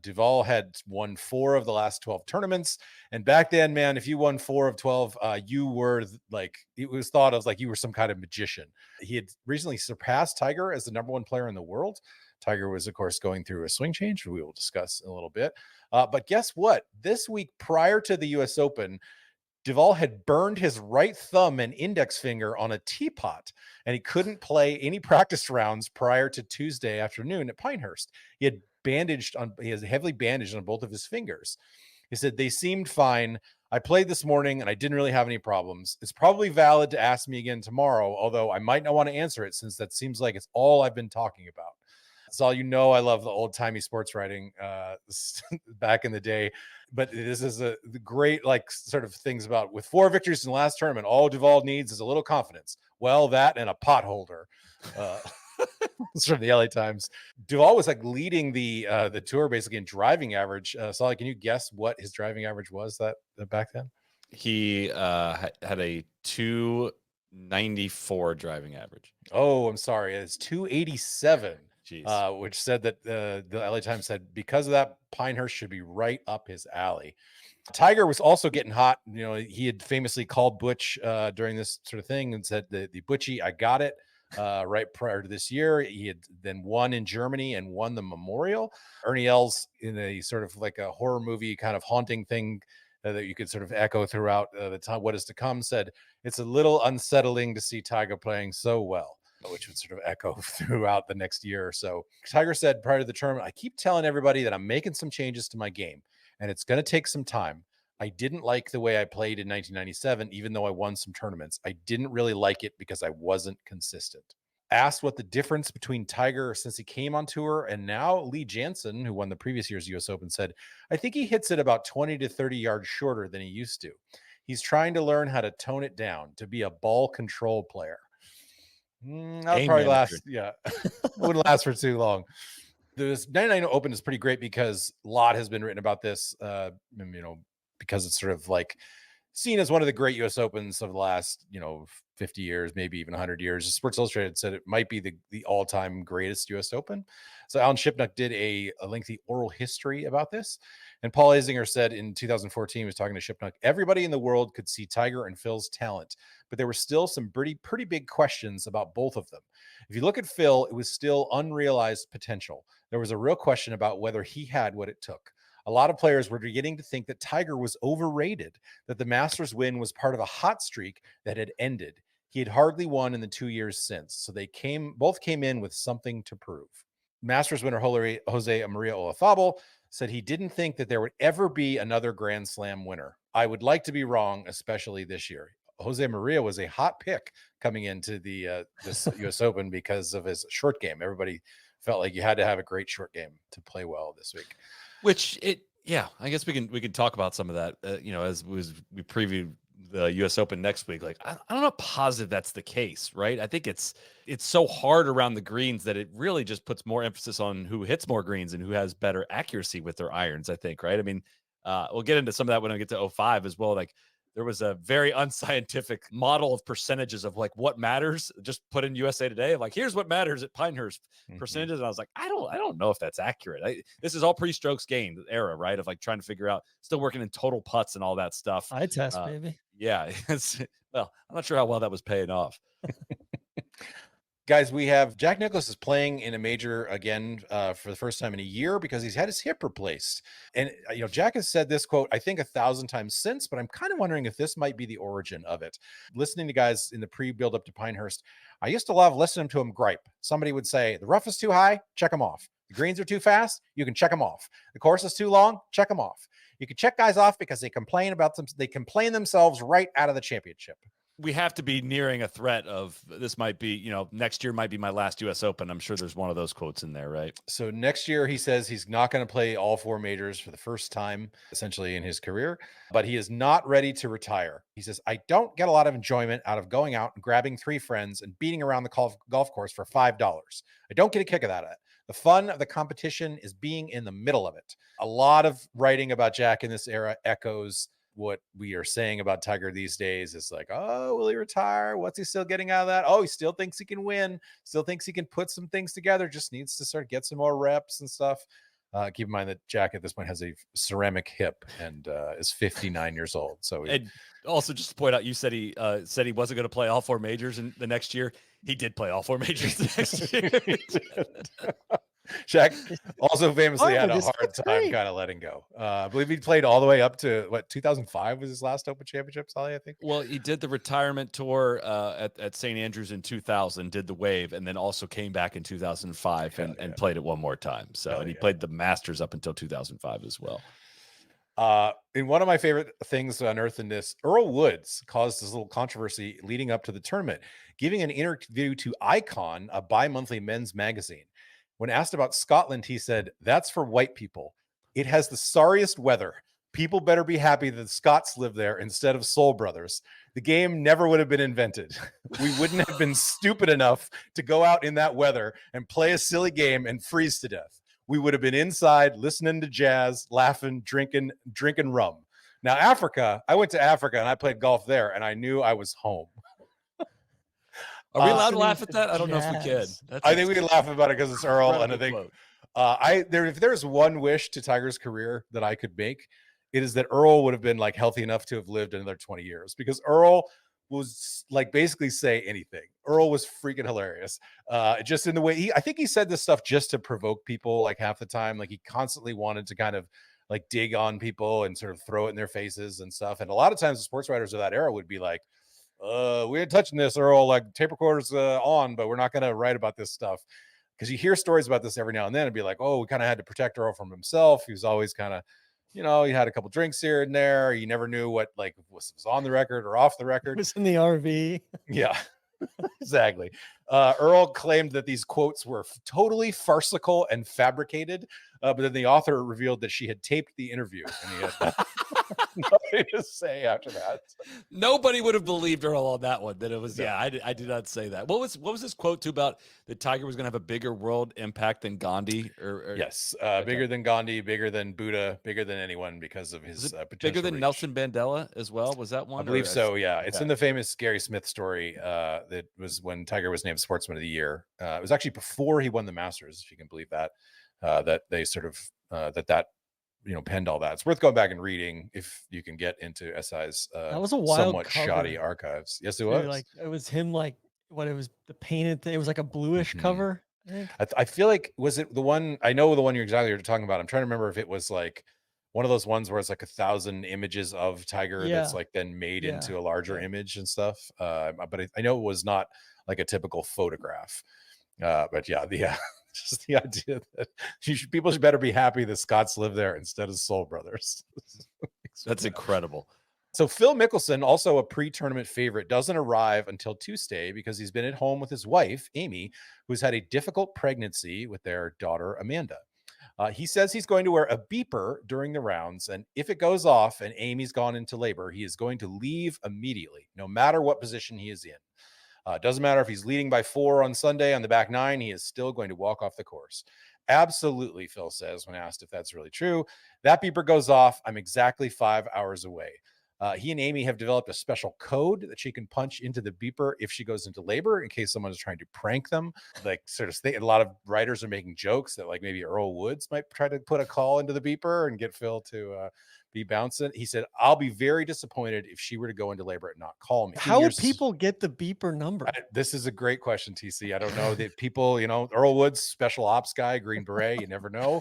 Duval had won 4 of the last 12 tournaments. And back then, man, if you won 4 of 12, you were like, it was thought of like you were some kind of magician. He had recently surpassed Tiger as the #1 player in the world. Tiger was, of course, going through a swing change, we will discuss in a little bit. But guess what? This week prior to the US Open, Duval had burned his right thumb and index finger on a teapot, and he couldn't play any practice rounds prior to Tuesday afternoon at Pinehurst. He has heavily bandaged on both of his fingers. He said, "They seemed fine. I played this morning and I didn't really have any problems. It's probably valid to ask me again tomorrow, although I might not want to answer it since that seems like it's all I've been talking about." So I love the old timey sports writing back in the day, but this is the great like sort of things about with 4 victories in the last tournament, all Duval needs is a little confidence. Well, that and a pot holder. It's from the LA Times. Duval was like leading the tour basically in driving average. Soly, can you guess what his driving average was that back then? He had a 294 driving average. Oh, I'm sorry. It's 287. Jeez. Which said that the LA Times said because of that, Pinehurst should be right up his alley. Tiger was also getting hot. He had famously called Butch during this sort of thing and said the Butchie, I got it. Right prior to this year, he had then won in Germany and won the Memorial. Ernie Els, in a sort of like a horror movie kind of haunting thing that you could sort of echo throughout the time, what is to come, said it's a little unsettling to see Tiger playing so well, which would sort of echo throughout the next year or so. Tiger said prior to the tournament, I keep telling everybody that I'm making some changes to my game, and it's going to take some time. I didn't like the way I played in 1997, even though I won some tournaments. I didn't really like it because I wasn't consistent. Asked what the difference between Tiger since he came on tour and now, Lee Jansen, who won the previous year's US Open, said, I think he hits it about 20 to 30 yards shorter than he used to. He's trying to learn how to tone it down, to be a ball control player. That'll probably last. Yeah, wouldn't last for too long. This 99 Open is pretty great because a lot has been written about this. Because it's sort of like seen as one of the great US Opens of the last, 50 years, maybe even 100 years. Sports Illustrated said it might be the all-time greatest US Open. So Alan Shipnuck did a lengthy oral history about this. And Paul Azinger said in 2014, he was talking to Shipnuck, everybody in the world could see Tiger and Phil's talent, but there were still some pretty big questions about both of them. If you look at Phil, it was still unrealized potential. There was a real question about whether he had what it took. A lot of players were beginning to think that Tiger was overrated, that the Masters win was part of a hot streak that had ended. He had hardly won in the 2 years since, so they both came in with something to prove. Masters winner Jose Maria Olazabal said he didn't think that there would ever be another Grand Slam winner. I would like to be wrong, especially this year. Jose Maria was a hot pick coming into this US Open because of his short game. Everybody felt like you had to have a great short game to play well this week. I guess we can talk about some of that, as we preview the US Open next week. Like, I'm not positive that's the case, right? I think it's so hard around the greens that it really just puts more emphasis on who hits more greens and who has better accuracy with their irons, I think, right? I mean, we'll get into some of that when I get to 05 as well. Like, there was a very unscientific model of percentages of like what matters just put in USA Today. Like, here's what matters at Pinehurst percentages. And I was like, I don't know if that's accurate. This is all pre-strokes gained era, right? Of like trying to figure out, still working in total putts and all that stuff. I test, baby. Yeah. Well, I'm not sure how well that was paying off. Guys, we have Jack Nicklaus is playing in a major again for the first time in a year because he's had his hip replaced. And, Jack has said this quote, I think 1,000 times since, but I'm kind of wondering if this might be the origin of it. Listening to guys in the pre-build up to Pinehurst, I used to love listening to him gripe. Somebody would say, the rough is too high, check him off. The greens are too fast, you can check them off. The course is too long, check them off. You can check guys off because they complain themselves right out of the championship. We have to be nearing a threat of this might be, next year might be my last US Open. I'm sure there's one of those quotes in there, right? So next year, he says he's not going to play all 4 majors for the first time, essentially, in his career, but he is not ready to retire. He says, I don't get a lot of enjoyment out of going out and grabbing 3 friends and beating around the golf course for $5. I don't get a kick of that. The fun of the competition is being in the middle of it. A lot of writing about Jack in this era echoes what we are saying about Tiger these days. Is like, oh, will he retire? What's he still getting out of that? Oh, he still thinks he can win, still thinks he can put some things together, just needs to sort of get some more reps and stuff. Keep in mind that Jack at this point has a ceramic hip and is 59 years old. So and also just to point out, you said he wasn't going to play all 4 majors in the next year. He did play all 4 majors the next year. Shaq also famously had a hard time kind of letting go. I believe he played all the way up to 2005 was his last Open Championship, Soly, I think. Well, he did the retirement tour at St. Andrews in 2000, did the wave, and then also came back in 2005 and played it one more time. So, and he played the Masters up until 2005 as well. In one of my favorite things unearthed in this, Earl Woods caused this little controversy leading up to the tournament, giving an interview to Icon, a bi-monthly men's magazine. When asked about Scotland, he said, that's for white people. It has the sorriest weather. People better be happy that the Scots live there instead of Soul Brothers. The game never would have been invented. We wouldn't have been stupid enough to go out in that weather and play a silly game and freeze to death. We would have been inside listening to jazz, laughing, drinking rum. Now, Africa, I went to Africa and I played golf there and I knew I was home. Are we allowed to laugh at that? I don't know if we can. I think we can laugh about it because it's Earl, and I think if there's one wish to Tiger's career that I could make, it is that Earl would have been like healthy enough to have lived another 20 years, because Earl was like basically say anything. Earl was freaking hilarious. Just in the way I think he said this stuff just to provoke people like half the time. Like he constantly wanted to kind of like dig on people and sort of throw it in their faces and stuff. And a lot of times the sports writers of that era would be like, we ain't touching this, Earl, like tape recorders on, but we're not going to write about this stuff. Because you hear stories about this every now and then and be like, oh, we kind of had to protect Earl from himself. He was always kind of, he had a couple drinks here and there. You never knew what like was on the record or off the record. It was in the RV. Yeah, exactly. Earl claimed that these quotes were totally farcical and fabricated, but then the author revealed that she had taped the interview and he had nothing to say after that. Nobody would have believed Earl on that one. That it was, I did not say that. What was this quote too about that Tiger was going to have a bigger world impact than Gandhi? Yes, bigger than Gandhi, bigger than Buddha, bigger than anyone because of his potential. Bigger than reach. Nelson Mandela as well. Was that one? I believe so. Yeah, it's in the famous Gary Smith story. That was when Tiger was named Sportsman of the Year. It was actually before he won the Masters, if you can believe that. That they sort of that penned all that. It's worth going back and reading if you can get into SI's that was a wild somewhat cover. Shoddy archives. Yes, it was. Like it was him, like what it was, the painted thing. It was like a bluish cover. I think. I feel like, was it the one? I know the one you're talking about. I'm trying to remember if it was like one of those ones where it's like 1,000 images of Tiger that's like then made into a larger image and stuff. But I know it was not like a typical photograph. But just the idea that people should better be happy the Scots live there instead of Soul Brothers. That's incredible. So Phil Mickelson, also a pre-tournament favorite, doesn't arrive until Tuesday because he's been at home with his wife, Amy, who's had a difficult pregnancy with their daughter, Amanda. He says he's going to wear a beeper during the rounds, and if it goes off and Amy's gone into labor, he is going to leave immediately, no matter what position he is in. Doesn't matter if he's leading by 4 on Sunday on the back 9, he is still going to walk off the course. Absolutely, Phil says when asked if that's really true. That beeper goes off, I'm exactly 5 hours away. He and Amy have developed a special code that she can punch into the beeper if she goes into labor in case someone is trying to prank them. Like sort of a lot of writers are making jokes that like maybe Earl Woods might try to put a call into the beeper and get Phil to be bouncing. He said, I'll be very disappointed if she were to go into labor and not call me. How would people get the beeper number? This is a great question, TC. I don't know that people, Earl Woods, special ops guy, Green Beret, you never know.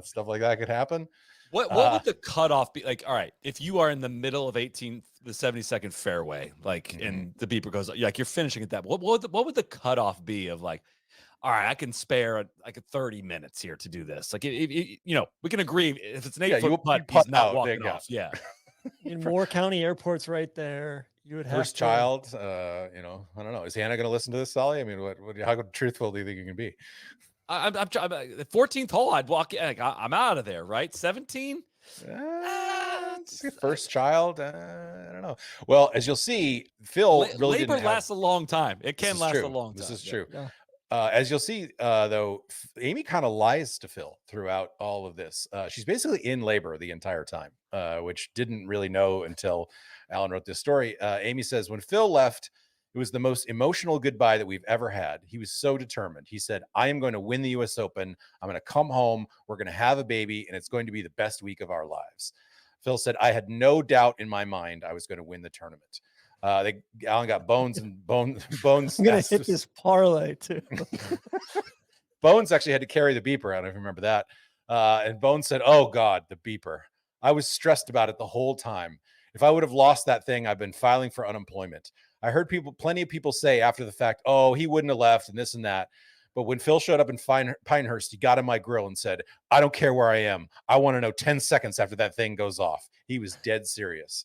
Stuff like that could happen. What would the cutoff be? Like, all right, if you are in the middle of the 72nd fairway, like, and the beeper goes, like you're finishing at that, what would the cutoff be of like, all right, I can spare like a 30 minutes here to do this. Like, you know, we can agree if it's an 8-foot putt, he's not walking off. Yeah. In Moore County Airport's right there. You would have First to, child, you know, I don't know. Is Hannah going to listen to this, Soly? I mean, how truthful do you think you can be? I'm the 14th hole, I'd walk in. Like, I'm out of there, right? 17? First child, I don't know. Well, as you'll see, Phil really labor didn't lasts a long time. It can last a long time. This is true. Yeah. As you'll see, though, Amy kind of lies to Phil throughout all of this. She's basically in labor the entire time, which didn't really know until Alan wrote this story. Amy says, when Phil left, it was the most emotional goodbye that we've ever had. He was so determined. He said, I am going to win the U.S. Open. I'm going to come home. We're going to have a baby, and it's going to be the best week of our lives. Phil said, I had no doubt in my mind I was going to win the tournament. Alan got Bones. I'm gonna hit this parlay too. Bones actually had to carry the beeper. I don't know if you remember that. And Bones said, oh God, the beeper. I was stressed about it the whole time. If I would have lost that thing, I've been filing for unemployment. I heard plenty of people say after the fact, oh, he wouldn't have left and this and that. But when Phil showed up in Pinehurst, he got in my grill and said, I don't care where I am. I want to know 10 seconds after that thing goes off. He was dead serious.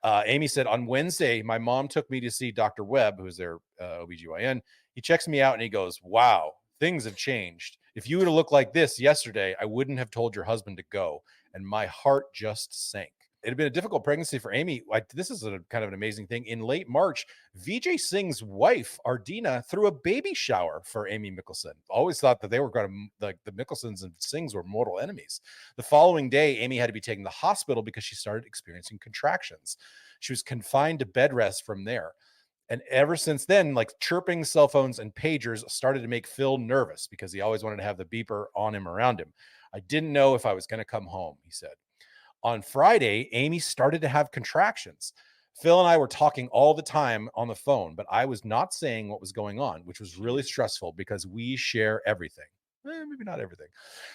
Amy said, on Wednesday, my mom took me to see Dr. Webb, who's their OBGYN. He checks me out and he goes, wow, things have changed. If you would have looked like this yesterday, I wouldn't have told your husband to go. And my heart just sank. It had been a difficult pregnancy for Amy. This is a kind of an amazing thing. In late March, Vijay Singh's wife, Ardina, threw a baby shower for Amy Mickelson. Always thought that they were going to, like, the Mickelsons and Singhs were mortal enemies. The following day, Amy had to be taken to the hospital because she started experiencing contractions. She was confined to bed rest from there. And ever since then, like, chirping cell phones and pagers started to make Phil nervous because he always wanted to have the beeper on him, around him. I didn't know if I was going to come home, he said. On Friday, Amy started to have contractions. Phil and I were talking all the time on the phone, but I was not saying what was going on, which was really stressful because we share everything. Maybe not everything.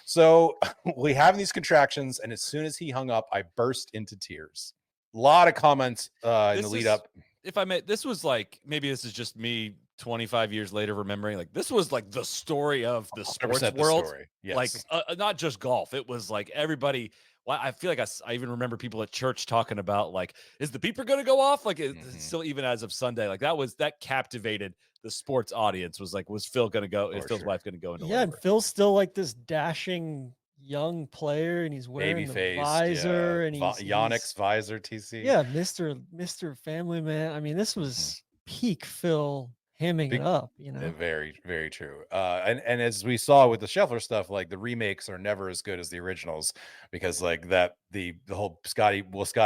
So we have these contractions, and as soon as he hung up, I burst into tears. A lot of comments in the lead up. If I may, this was like, maybe this is just me 25 years later remembering, like, this was like the story of the sports world. Yes. Like, not just golf. It was like everybody. Well, I feel like I even remember people at church talking about, like, is the beeper going to go off? Like, still, even as of Sunday, like, that captivated the sports audience. Was like, was Phil going to go? Is Phil's wife going to go into labor? And Phil's still like this dashing young player, and he's wearing the visor, and Yonex visor TC. Yeah, Mr. Family Man. I mean, this was peak Phil hamming it up, you know. Very, very true. And as we saw with the Scheffler stuff, like, the remakes are never as good as the originals, because like that the whole Scotty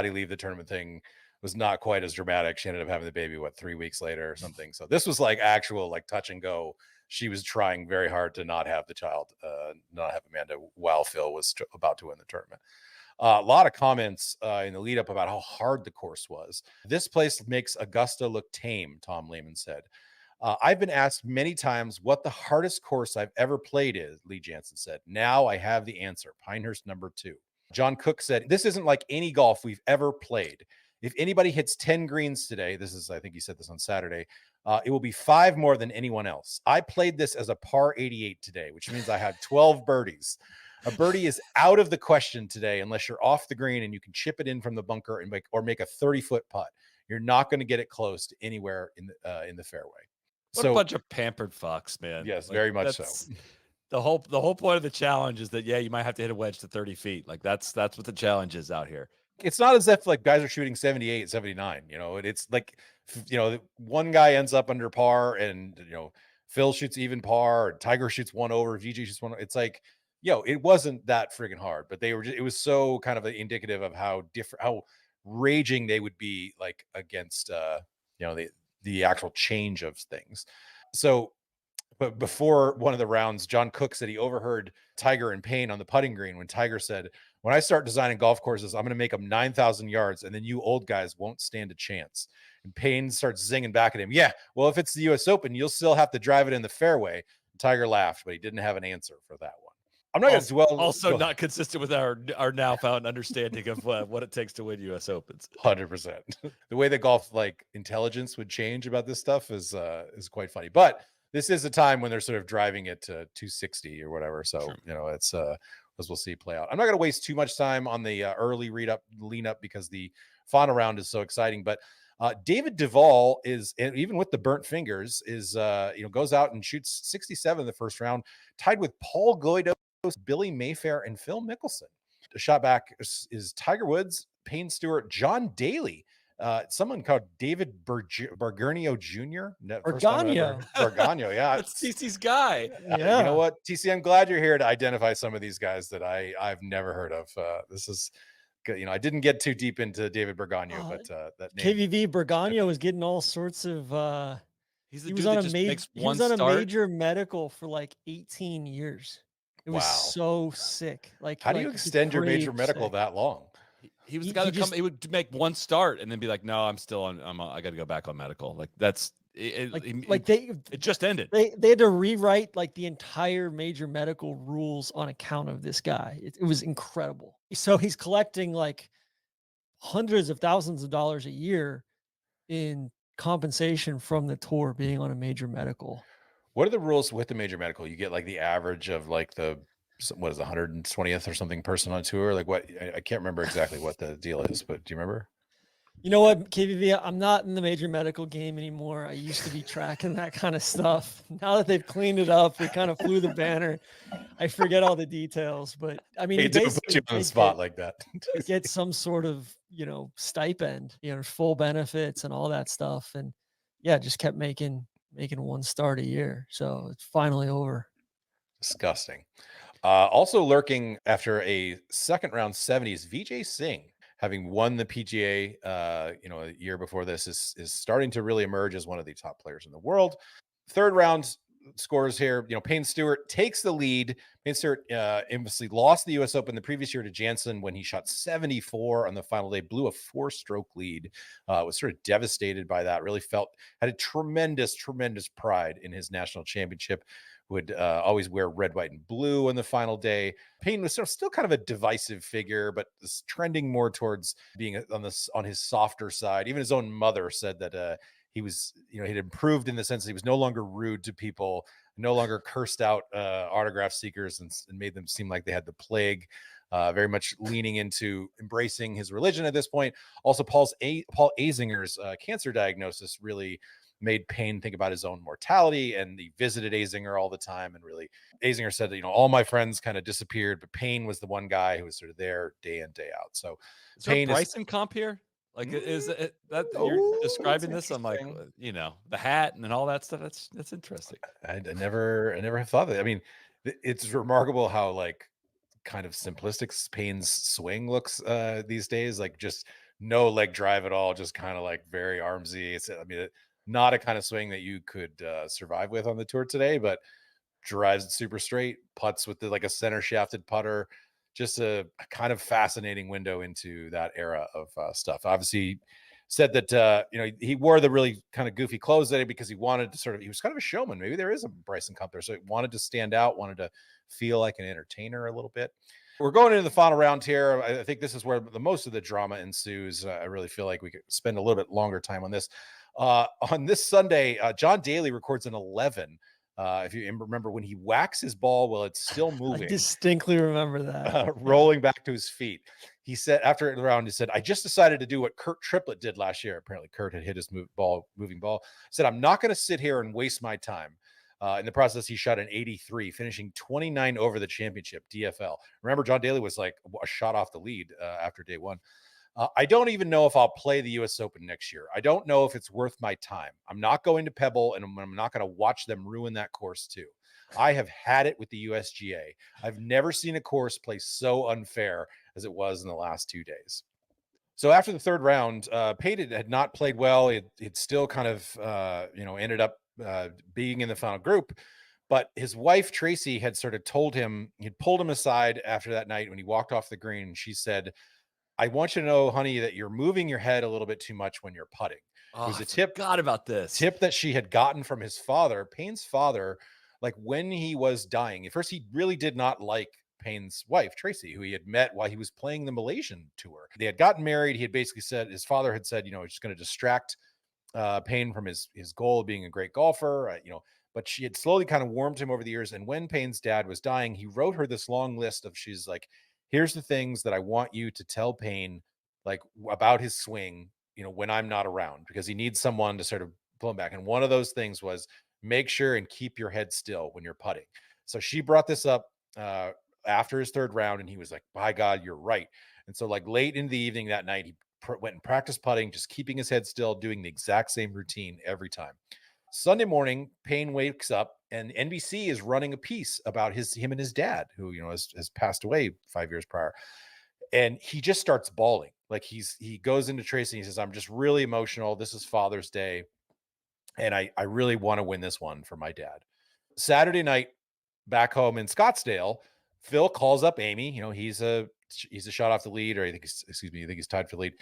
leave the tournament thing was not quite as dramatic. She ended up having the baby 3 weeks later or something. So this was like actual, like, touch and go. She was trying very hard to not have the child, not have Amanda, while Phil was about to win the tournament. A lot of comments in the lead up about how hard the course was. This place makes Augusta look tame, Tom Lehman said. I've been asked many times what the hardest course I've ever played is, Lee Jansen said. Now I have the answer. Pinehurst number 2. John Cook said, this isn't like any golf we've ever played. If anybody hits 10 greens today, I think he said this on Saturday, it will be 5 more than anyone else. I played this as a par 88 today, which means I had 12 birdies. A birdie is out of the question today unless you're off the green and you can chip it in from the bunker and make a 30-foot putt. You're not going to get it close to anywhere in the fairway. What a bunch of pampered fucks, man. Yes, like, very much so. The whole point of the challenge is that, you might have to hit a wedge to 30 feet. Like, that's what the challenge is out here. It's not as if, like, guys are shooting 78, 79, you know. It's like, you know, one guy ends up under par, and, you know, Phil shoots even par, and Tiger shoots one over, VG shoots one. It's like, it wasn't that friggin' hard, but it was so kind of indicative of how raging they would be, like, against, the actual change of things. So, but before one of the rounds, John Cook said he overheard Tiger and Payne on the putting green when Tiger said, when I start designing golf courses, I'm going to make them 9,000 yards, and then you old guys won't stand a chance. And Payne starts zinging back at him. Yeah, well, if it's the U.S. Open, you'll still have to drive it in the fairway. And Tiger laughed, but he didn't have an answer for that one. I'm not going to dwell. Also not consistent with our now found understanding of what it takes to win U.S. Opens. 100%. The way that golf, like, intelligence would change about this stuff is quite funny. But this is a time when they're sort of driving it to 260 or whatever. So, Sure. you know, it's as we'll see play out. I'm not going to waste too much time on the early lean up because the final round is so exciting. But David Duval is, and even with the burnt fingers, is goes out and shoots 67 in the first round, tied with Paul Goydos, Billy Mayfair, and Phil Mickelson. The shot back is Tiger Woods, Payne Stewart, John Daly. Someone called David Bargernio Jr. Bargano, yeah. That's TC's guy. Yeah. You know what, TC, I'm glad you're here to identify some of these guys that I've never heard of. This is good. You know, I didn't get too deep into David Bargano, but that name. KVV Bargano was getting all sorts of He's the he dude was that on a just major makes he one was on a start. major medical for like 18 years. It was Wow. so sick. Like, how do you extend your major medical sick. that long? He was He- the guy he that come. just- He would make one start and then be like, "No, I'm still on. I got to go back on medical." Like that's it just ended. They had to rewrite like the entire major medical rules on account of this guy. It was incredible. So he's collecting like hundreds of thousands of dollars a year in compensation from the tour being on a major medical. What are the rules with the major medical? You get like the average of like what is the 120th or something person on tour? Like what? I can't remember exactly what the deal is, but do you remember? You know what, KVV, I'm not in the major medical game anymore. I used to be tracking that kind of stuff. Now that they've cleaned it up, they kind of flew the banner. I forget all the details, but I mean, Hey, you don't put you on the spot like that. get some sort of, stipend, full benefits and all that stuff. And yeah, just kept making one start a year. So it's finally over. Disgusting. Also lurking after a second round 70s, Vijay Singh, having won the PGA, a year before this, is starting to really emerge as one of the top players in the world. Third round scores here. Payne Stewart takes the lead. Payne Stewart infamously lost the U.S. Open the previous year to Jansen when he shot 74 on the final day, blew a 4-stroke lead. Was sort of devastated by that. Really had a tremendous pride in his national championship. Would always wear red, white, and blue on the final day. Payne was still kind of a divisive figure, but is trending more towards being on his softer side. Even his own mother said that he was, he'd improved in the sense that he was no longer rude to people, no longer cursed out autograph seekers and made them seem like they had the plague. Very much leaning into embracing his religion at this point. Also, Paul Azinger's cancer diagnosis really made Payne think about his own mortality, and he visited Azinger all the time. And really, Azinger said that, all my friends kind of disappeared, but Payne was the one guy who was sort of there day in, day out. So is there a Bryson comp here? Like, is it that you're describing this? I'm like, the hat and all that stuff. That's interesting. I never have thought of it. I mean, it's remarkable how like kind of simplistic Payne's swing looks these days. Like just no leg drive at all, just kind of like very armsy. Not a kind of swing that you could survive with on the tour today, but drives it super straight, putts with like a center shafted putter. Just a kind of fascinating window into that era of stuff. Obviously said that, he wore the really kind of goofy clothes today because he wanted to he was kind of a showman. Maybe there is a Bryson Cup there. So he wanted to stand out, wanted to feel like an entertainer a little bit. We're going into the final round here. I think this is where the most of the drama ensues. I really feel like we could spend a little bit longer time on this. On this Sunday, John Daly records an 11. If you remember when he whacks his ball while it's still moving. I distinctly remember that. Rolling back to his feet. He said after the round, I just decided to do what Kurt Triplett did last year. Apparently Kurt had hit his moving ball. Said, I'm not going to sit here and waste my time. In the process, he shot an 83, finishing 29 over the championship, DFL. Remember, John Daly was like a shot off the lead after day one. I don't even know if I'll play the U.S. Open next year. I don't know if it's worth my time. I'm not going to Pebble, and I'm not going to watch them ruin that course too. I have had it with the USGA. I've never seen a course play so unfair as it was in the last 2 days. So after the third round, Payne had not played well. It still kind of, ended up being in the final group. But his wife, Tracy, had sort of told him, he'd pulled him aside after that night when he walked off the green. And she said, I want you to know, honey, that you're moving your head a little bit too much when you're putting. Oh, it was I a tip. Forgot about this tip that she had gotten from his father, Payne's father, like when he was dying. At first, he really did not like Payne's wife, Tracy, who he had met while he was playing the Malaysian tour. They had gotten married. He had basically said, his father had said, he's just going to distract Payne from his goal of being a great golfer. but she had slowly kind of warmed to him over the years. And when Payne's dad was dying, he wrote her this long list of, she's like, here's the things that I want you to tell Payne, like about his swing, you know, when I'm not around, because he needs someone to sort of pull him back. And one of those things was make sure and keep your head still when you're putting. So she brought this up after his third round, and he was like, by God, you're right. And so like late in the evening that night, he went and practiced putting, just keeping his head still, doing the exact same routine every time. Sunday morning, Payne wakes up and NBC is running a piece about him and his dad, who, you know, has passed away 5 years prior. And he just starts bawling. Like he goes into Tracy and he says, I'm just really emotional. This is Father's Day. And I really want to win this one for my dad. Saturday night, back home in Scottsdale, Phil calls up Amy. You know, he's a shot off the lead, or I think he's tied for the lead.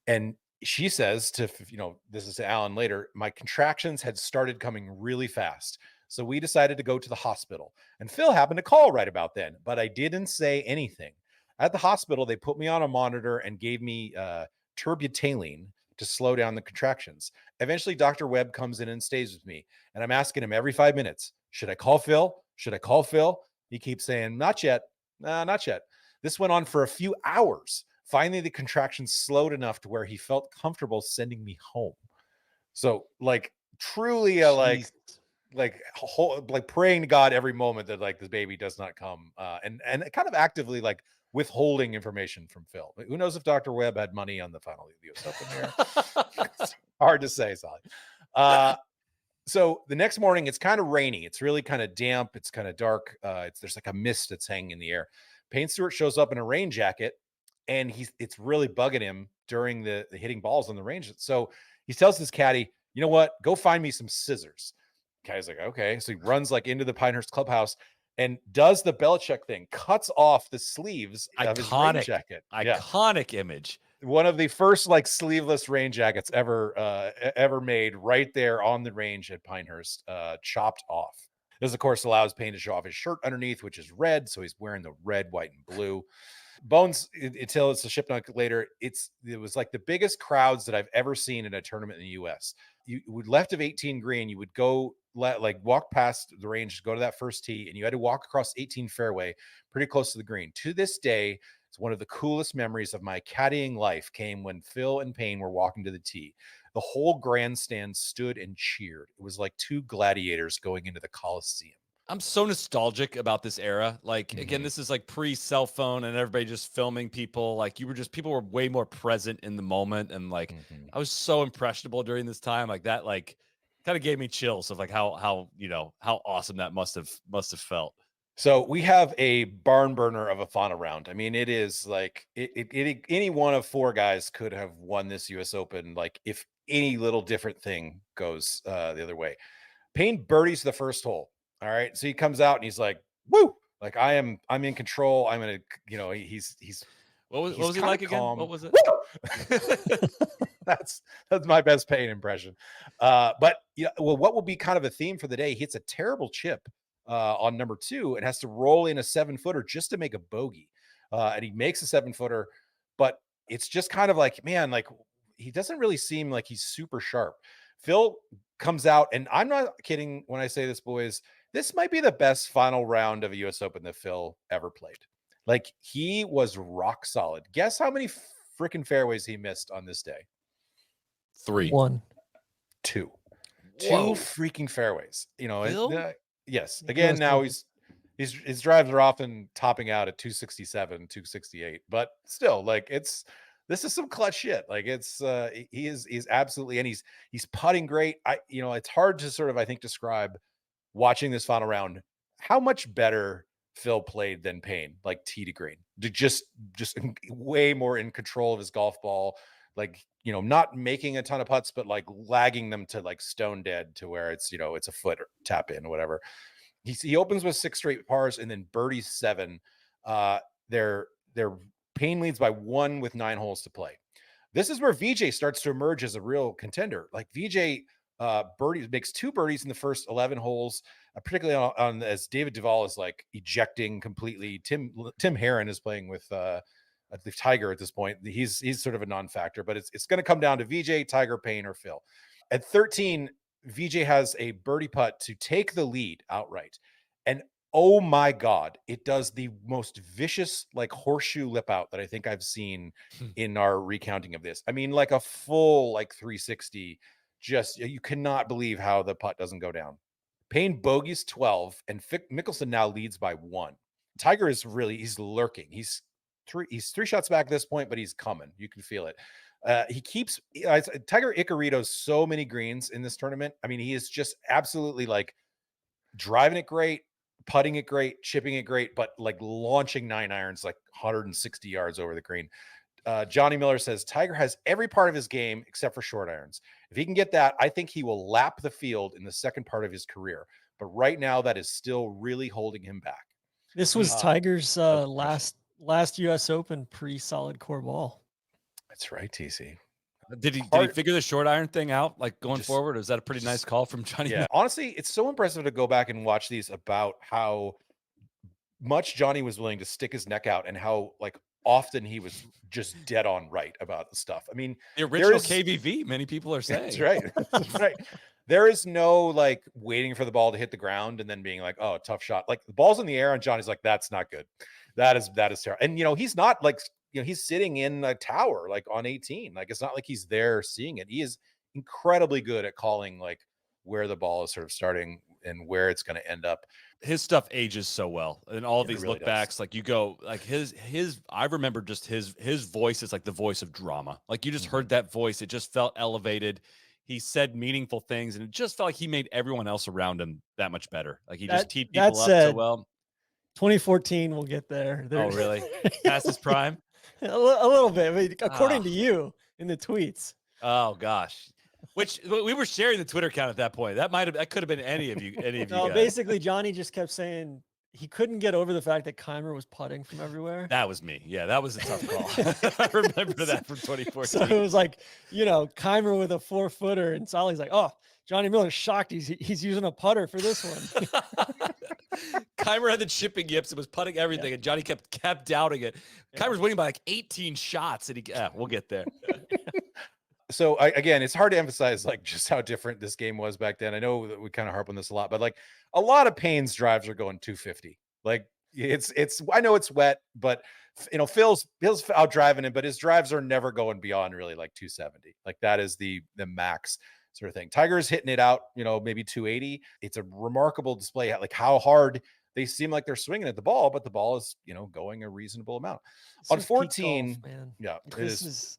And she says to, you know, this is to Alan later, my contractions had started coming really fast. So we decided to go to the hospital. And Phil happened to call right about then, but I didn't say anything. At the hospital, they put me on a monitor and gave me terbutaline to slow down the contractions. Eventually, Dr. Webb comes in and stays with me. And I'm asking him every 5 minutes, should I call Phil? Should I call Phil? He keeps saying, not yet. Nah, not yet. This went on for a few hours. Finally, the contractions slowed enough to where he felt comfortable sending me home. So, like, truly a like praying to God every moment that like this baby does not come, and kind of actively like withholding information from Phil. Who knows if Dr. Webb had money on the final of the US Open here? It's hard to say, Soly. So the next morning, it's kind of rainy. It's really kind of damp. It's kind of dark. There's like a mist that's hanging in the air. Payne Stewart shows up in a rain jacket, and it's really bugging him during the hitting balls on the range. So he tells his caddy, you know what? Go find me some scissors. Caddy's like, okay. So he runs like into the Pinehurst clubhouse and does the Belichick thing, cuts off the sleeves of his rain jacket. Iconic image. One of the first like sleeveless rain jackets ever made, right there on the range at Pinehurst, chopped off. This, of course, allows Payne to show off his shirt underneath, which is red. So he's wearing the red, white, and blue. Bones, until it's a ship note later, it was like the biggest crowds that I've ever seen in a tournament in the U.S. You would left of 18 green, you would go walk past the range, go to that first tee, and you had to walk across 18 fairway, pretty close to the green. To this day, it's one of the coolest memories of my caddying life came when Phil and Payne were walking to the tee. The whole grandstand stood and cheered. It was like two gladiators going into the Coliseum. I'm so nostalgic about this era. Like, again, this is like pre-cell phone and everybody just filming people. Like, people were way more present in the moment. And like, I was so impressionable during this time. Like that, like kind of gave me chills of like how awesome that must have felt. So we have a barn burner of a final round. I mean, it is like any one of four guys could have won this US Open. Like if any little different thing goes the other way. Payne birdies the first hole. All right. So he comes out and he's like, woo, like I'm in control. I'm going to, he's what was he like again? Calm. What was it? That's my best Payne impression. But what will be kind of a theme for the day? He hits a terrible chip on number 2 and has to roll in a 7-footer just to make a bogey. And he makes a 7-footer, but it's just kind of like, man, like he doesn't really seem like he's super sharp. Phil comes out, and I'm not kidding when I say this, boys. This might be the best final round of a US Open that Phil ever played. Like he was rock solid. Guess how many freaking fairways he missed on this day? 3. 1. 2. Whoa. 2 freaking fairways. Yes. He Again, now goes his drives are often topping out at 267, 268, but still, like this is some clutch shit. Like he's absolutely, and he's putting great. It's hard to sort of, I think, describe watching this final round how much better Phil played than Payne, like tee to green, just way more in control of his golf ball, like, not making a ton of putts, but like lagging them to like stone dead to where it's, it's a foot or tap in or whatever. He opens with 6 straight pars and then birdies 7. Their Payne leads by 1 with 9 holes to play. This is where VJ starts to emerge as a real contender. Like VJ makes 2 birdies in the first 11 holes, particularly on as David Duval is like ejecting completely. Tim Herron is playing with the Tiger at this point. He's sort of a non-factor, but it's going to come down to VJ, Tiger, Payne, or Phil. At 13, VJ has a birdie putt to take the lead outright. And oh my God, it does the most vicious, like horseshoe lip out that I think I've seen in our recounting of this. I mean, like a full, like 360. Just, you cannot believe how the putt doesn't go down. Payne bogeys 12, and Mickelson now leads by 1. Tiger is really, he's lurking. He's three shots back at this point, but he's coming. You can feel it. He keeps Tiger Icaritos so many greens in this tournament. I mean, he is just absolutely like driving it great, putting it great, chipping it great, but like launching 9 irons like 160 yards over the green. Johnny Miller says Tiger has every part of his game except for short irons. If he can get that, I think he will lap the field in the second part of his career. But right now, that is still really holding him back. This was Tiger's last U.S. Open pre-solid core ball. That's right, TC. Did he figure the short iron thing out, like going forward? Or is that a pretty nice call from Johnny? Yeah, honestly, it's so impressive to go back and watch these about how much Johnny was willing to stick his neck out and how like often he was just dead on right about the stuff. I mean, the original KVV, many people are saying. That's right. That's right. There is no like waiting for the ball to hit the ground and then being like, oh, tough shot. Like the ball's in the air and Johnny's like, that's not good. That is terrible. And he's not like, he's sitting in a tower like on 18. Like it's not like he's there seeing it. He is incredibly good at calling like where the ball is sort of starting and where it's going to end up. His stuff ages so well, and all these really look backs, like you go, like his. I remember just his voice is like the voice of drama. Like you just heard that voice; it just felt elevated. He said meaningful things, and it just felt like he made everyone else around him that much better. Like he just teed people up so well. 2014, we'll get there. Oh, really? Past his prime? A little bit. I mean, according to you in the tweets. Oh gosh. Which we were sharing the Twitter account at that point. That could have been any of you. No, basically Johnny just kept saying he couldn't get over the fact that Keimer was putting from everywhere. That was me. Yeah, that was a tough call. I remember that from 2014. So it was like, Keimer with a 4-footer, and Soly's like, oh, Johnny Miller's shocked he's using a putter for this one. Keimer had the chipping yips and was putting everything, and Johnny kept doubting it. Keimer's winning by like 18 shots, and we'll get there. So again, it's hard to emphasize like just how different this game was back then. I know that we kind of harp on this a lot, but like a lot of Payne's drives are going 250. Like it's I know it's wet, but Phil's out driving him, but his drives are never going beyond really like 270. Like that is the max sort of thing. Tiger's hitting it out, maybe 280. It's a remarkable display, like how hard they seem like they're swinging at the ball, but the ball is, going a reasonable amount. On 14, golf, man. Yeah, This is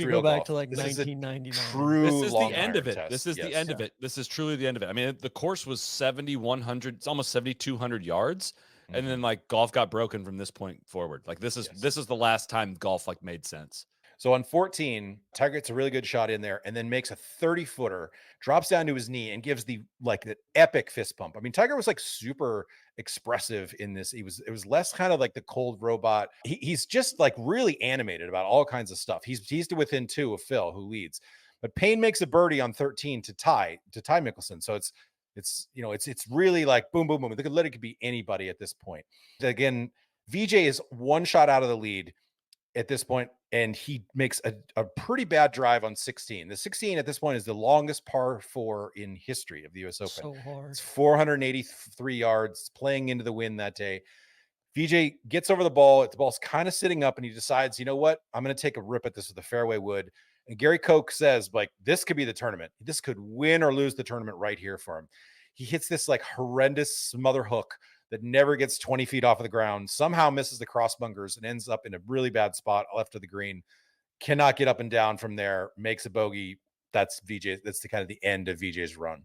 real golf. Go back to like 1999. True. This is the end of it. This is the end of it. This is truly the end of it. I mean, the course was 7,100. It's almost 7,200 yards, and then like golf got broken from this point forward. Like this is the last time golf like made sense. So on 14, Tiger gets a really good shot in there and then makes a 30-footer, drops down to his knee and gives the epic fist pump. I mean, Tiger was like super expressive in this. It was less kind of like the cold robot. He's just like really animated about all kinds of stuff. He's to within 2 of Phil, who leads. But Payne makes a birdie on 13 to tie Mickelson. So it's really like boom, boom, boom. They could let it be anybody at this point. Again, VJ is 1 shot out of the lead at this point, and he makes a pretty bad drive on 16. The 16 at this point is the longest par 4 in history of the US Open. So hard. It's 483 yards, playing into the wind that day. VJ gets over the ball. The ball's kind of sitting up, and he decides, you know what? I'm going to take a rip at this with a fairway wood. And Gary Koch says, like, this could be the tournament. This could win or lose the tournament right here for him. He hits this like horrendous smother hook that never gets 20 feet off of the ground, somehow misses the crossbunkers and ends up in a really bad spot left of the green. Cannot get up and down from there, makes a bogey. That's VJ. That's the kind of the end of VJ's run.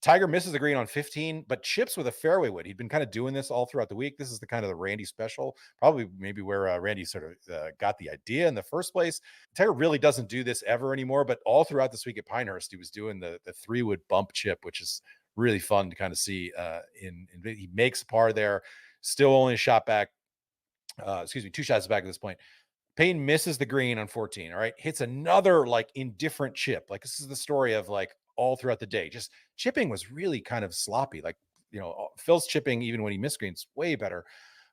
Tiger misses the green on 15, but chips with a fairway wood. He'd been kind of doing this all throughout the week. This is the kind of the Randy special, probably maybe where Randy sort of got the idea in the first place. Tiger really doesn't do this ever anymore, but all throughout this week at Pinehurst, he was doing the 3-wood bump chip, which is really fun to kind of see. He makes a par there, still only a shot back. 2 shots back at this point. Payne misses the green on 14. All right, hits another like indifferent chip. Like this is the story of like all throughout the day. Just chipping was really kind of sloppy. Like Phil's chipping even when he missed greens way better.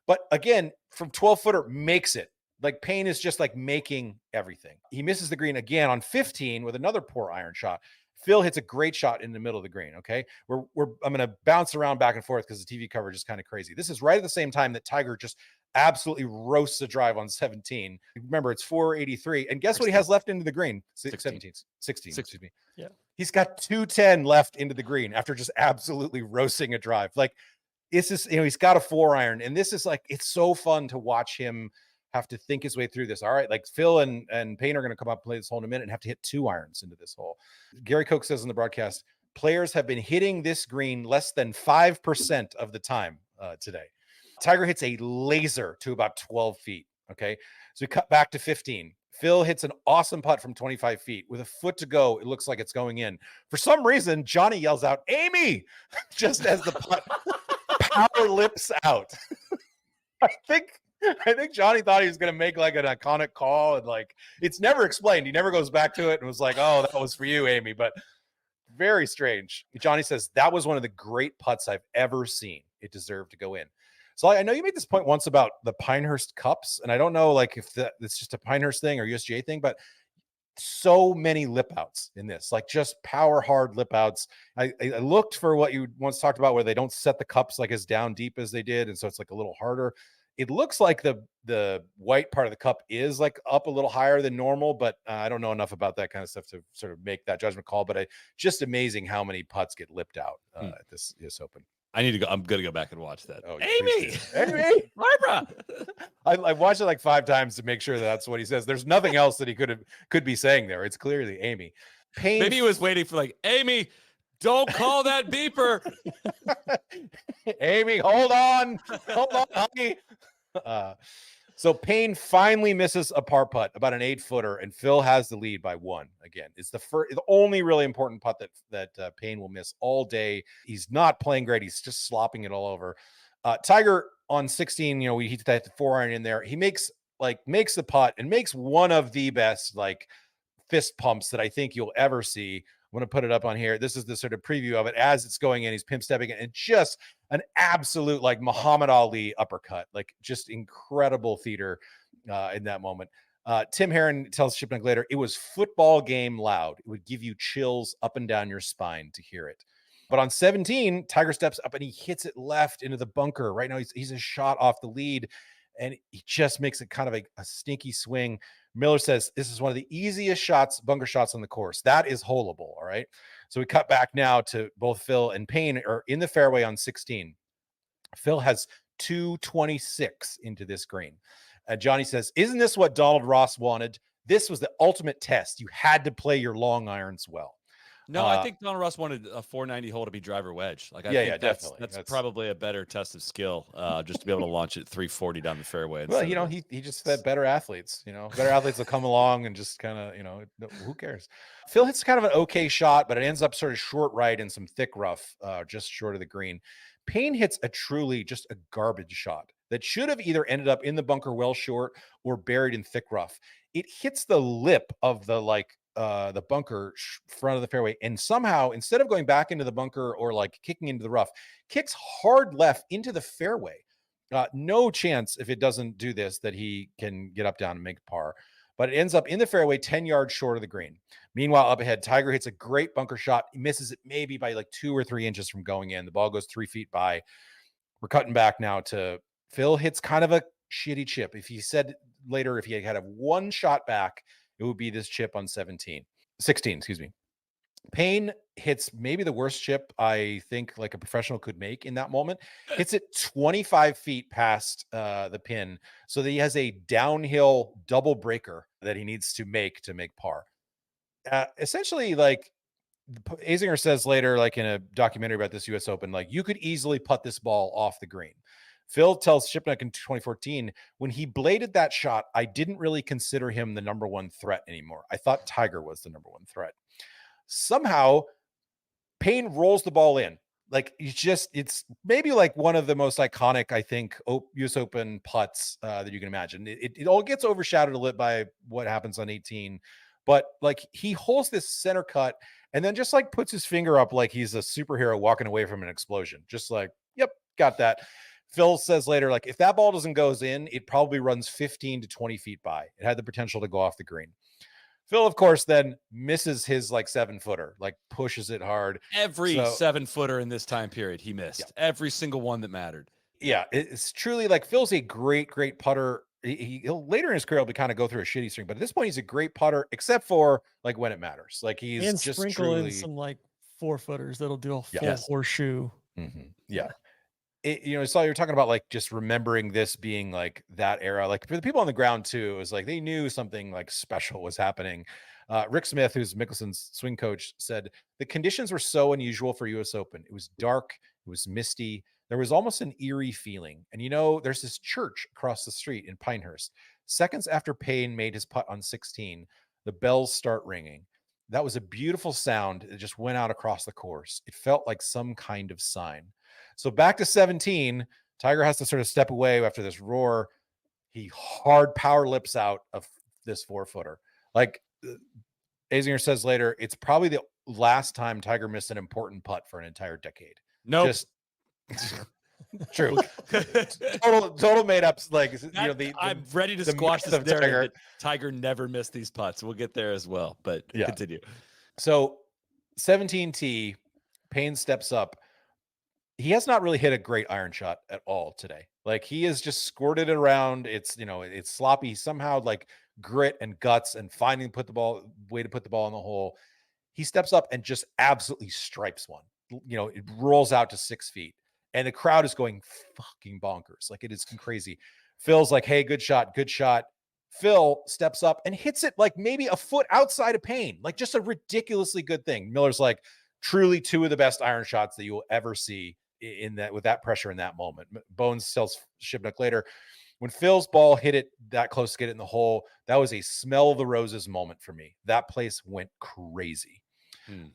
But again, from 12-footer makes it. Like Payne is just like making everything. He misses the green again on 15 with another poor iron shot. Phil hits a great shot in the middle of the green. Okay. I'm going to bounce around back and forth because the TV coverage is kind of crazy. This is right at the same time that Tiger just absolutely roasts a drive on 17. Remember, it's 483. And guess 16. what he has left into the green? 16. 16, excuse me. Yeah. He's got 210 left into the green after just absolutely roasting a drive. Like, it's just, he's got a 4-iron. And this is like, it's so fun to watch him have to think his way through this. All right, like Phil and Payne are going to come up and play this hole in a minute and have to hit 2 irons into this hole. Gary Koch says in the broadcast, players have been hitting this green less than 5% of the time today. Tiger hits a laser to about 12 feet. Okay, so we cut back to 15. Phil hits an awesome putt from 25 feet with a foot to go. It looks like it's going in. For some reason, Johnny yells out, "Amy," just as the putt power lips out. I think Johnny thought he was going to make like an iconic call, and like it's never explained. He never goes back to it and was like, "Oh, that was for you, Amy." But very strange. Johnny says that was one of the great putts I've ever seen. It deserved to go in. So I know you made this point once about the Pinehurst Cups, and I don't know like if it's just a Pinehurst thing or USGA thing, but so many lip outs in this, like just power hard lip outs. I looked for what you once talked about where they don't set the cups like as down deep as they did, and so it's like a little harder. It looks like the white part of the cup is like up a little higher than normal, but I don't know enough about that kind of stuff to sort of make that judgment call. But just amazing how many putts get lipped out at this Open. I need to go. I'm going to go back and watch that. Oh, Amy, Amy, Barbara. I watched it like 5 times to make sure that's what he says. There's nothing else that he could be saying there. It's clearly Amy. Payne, maybe he was waiting for like, Amy, don't call that beeper. Amy, hold on, honey. So Payne finally misses a par putt, about an 8-footer, and Phil has the lead by 1. Again, it's the only really important putt that Payne will miss all day. He's not playing great. He's just slopping it all over. Tiger on 16, he hit that 4-iron in there. He makes the putt and makes one of the best like fist pumps that I think you'll ever see. I'm going to put it up on here. This is the sort of preview of it as it's going in. He's pimp stepping it, and just an absolute like Muhammad Ali uppercut, like just incredible theater in that moment. Tim Herron tells Shipnuck later, it was football game loud. It would give you chills up and down your spine to hear it. But on 17, Tiger steps up and he hits it left into the bunker. Right now, he's a shot off the lead, and he just makes it kind of a sneaky swing. Miller says this is one of the easiest bunker shots on the course. That is holeable. All right. So we cut back now to both Phil and Payne are in the fairway on 16. Phil has 226 into this green. Johnny says, isn't this what Donald Ross wanted? This was the ultimate test. You had to play your long irons well. No, I think Donald Ross wanted a 490 hole to be driver wedge. Like, I think definitely. That's probably a better test of skill, just to be able to launch it 340 down the fairway. Well, he just said better athletes. Better athletes will come along and just kind of, who cares? Phil hits kind of an okay shot, but it ends up sort of short right in some thick rough, just short of the green. Payne hits a truly just a garbage shot that should have either ended up in the bunker well short or buried in thick rough. It hits the lip of the bunker front of the fairway, and somehow instead of going back into the bunker or like kicking into the rough, kicks hard left into the fairway. No chance if it doesn't do this that he can get up, down, and make par, but it ends up in the fairway 10 yards short of the green. Meanwhile, up ahead, Tiger hits a great bunker shot. He misses it maybe by like 2 or 3 inches from going in. The ball goes 3 feet by. We're cutting back now to Phil hits kind of a shitty chip. If he said later, if he had one shot back, it would be this chip on 16, excuse me. Payne hits maybe the worst chip I think like a professional could make in that moment. Hits it 25 feet past the pin, so that he has a downhill double breaker that he needs to make par. Essentially, like Azinger says later, like in a documentary about this U.S. Open, like you could easily putt this ball off the green. Phil tells Shipnuck in 2014, when he bladed that shot, I didn't really consider him the number one threat anymore. I thought Tiger was the number one threat. Somehow, Payne rolls the ball in. Like, it's maybe like one of the most iconic, I think, US Open putts that you can imagine. It all gets overshadowed a little by what happens on 18. But like he holds this center cut and then just like puts his finger up like he's a superhero walking away from an explosion. Just like, yep, got that. Phil says later, like, if that ball doesn't goes in, it probably runs 15 to 20 feet by. It had the potential to go off the green. Phil, of course, then misses his like 7-footer, like pushes it hard. Every So- 7-footer in this time period, he missed. Every single one that mattered. Yeah, it's truly like Phil's a great putter. He'll later in his career, he'll be kind of go through a shitty string, but at this point, he's a great putter, except for like when it matters. Like he's and just sprinkle in truly, some like 4-footers that'll do a full Yes. horseshoe. yeah. So you're talking about like just remembering this being like that era. Like for the people on the ground too, it was like they knew something like special was happening. Rick Smith, who's Mickelson's swing coach, said the conditions were so unusual for US Open. It was dark, it was misty. There was almost an eerie feeling. And there's this church across the street in Pinehurst. Seconds after Payne made his putt on 16, the bells start ringing. That was a beautiful sound. It just went out across the course. It felt like some kind of sign. So back to 17, Tiger has to sort of step away after this roar. He hard power lips out of this 4-footer. Like Azinger says later, it's probably the last time Tiger missed an important putt for an entire decade. Nope. Just true. total made up. Like I'm ready to squash this narrative that Tiger never missed these putts. We'll get there as well, but continue. So 17T, Payne steps up. He has not really hit a great iron shot at all today. Like he has just squirted it around. It's it's sloppy. Somehow like grit and guts and finding way to put the ball in the hole. He steps up and just absolutely stripes one. It rolls out to 6 feet. And the crowd is going fucking bonkers. Like it is crazy. Phil's like, hey, good shot, good shot. Phil steps up and hits it like maybe a foot outside of Payne. Like just a ridiculously good thing. Miller's like, truly 2 of the best iron shots that you will ever see in that with that pressure in that moment. Bones tells Shibnuck later, when Phil's ball hit it that close to get it in the hole, that was a smell of the roses moment for me. That place went crazy.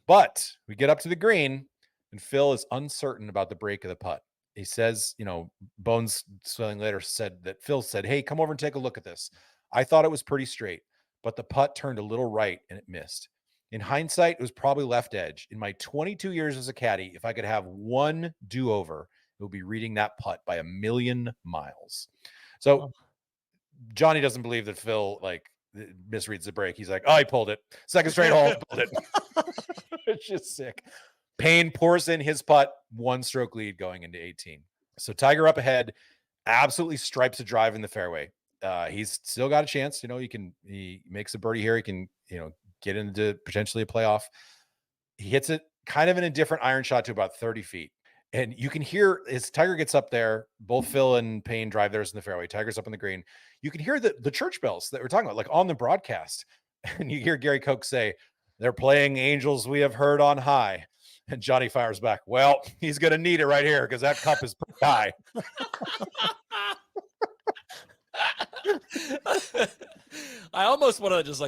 But we get up to the green and Phil is uncertain about the break of the putt. He says, Bones swelling later said that Phil said, hey, come over and take a look at this. I thought it was pretty straight, but the putt turned a little right and it missed. In hindsight, it was probably left edge. In my 22 years as a caddy, if I could have one do-over, it would be reading that putt by 1,000,000 miles. So Johnny doesn't believe that Phil misreads the break. He's like, oh, he pulled it. Second straight hole, pulled it. It's just sick. Payne pours in his putt, 1-stroke lead going into 18. So Tiger up ahead, absolutely stripes a drive in the fairway. He's still got a chance. He makes a birdie here. He can, get into potentially a playoff. He hits it kind of in a different iron shot to about 30 feet. And you can hear as Tiger gets up there, both Phil and Payne drive theirs in the fairway. Tiger's up on the green. You can hear the church bells that we're talking about, like on the broadcast. And you hear Gary Koch say, they're playing Angels We Have Heard on High. And Johnny fires back, well, he's going to need it right here because that cup is pretty high. I almost want to just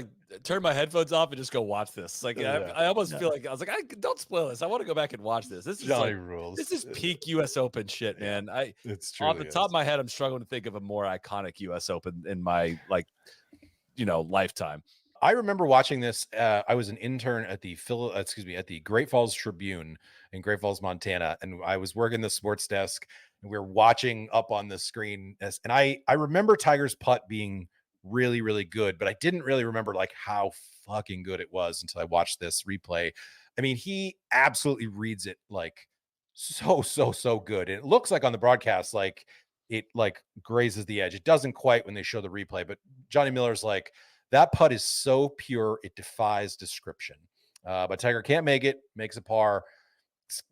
turn my headphones off and just go watch this. I almost feel like I was like, don't spoil this. I want to go back and watch this. This is Johnny rules. This is peak US Open shit, man. It's true. Off the top of my head, I'm struggling to think of a more iconic US Open in my lifetime. I remember watching this. I was an intern at the Great Falls Tribune in Great Falls, Montana, and I was working the sports desk, and we were watching up on the screen. And I remember Tiger's putt being really, really good, but I didn't really remember how fucking good it was until I watched this replay. I mean, he absolutely reads it so good, and it looks like on the broadcast it grazes the edge. It doesn't quite when they show the replay, but Johnny Miller's like, that putt is so pure, it defies description. But Tiger can't make it, makes a par. It's,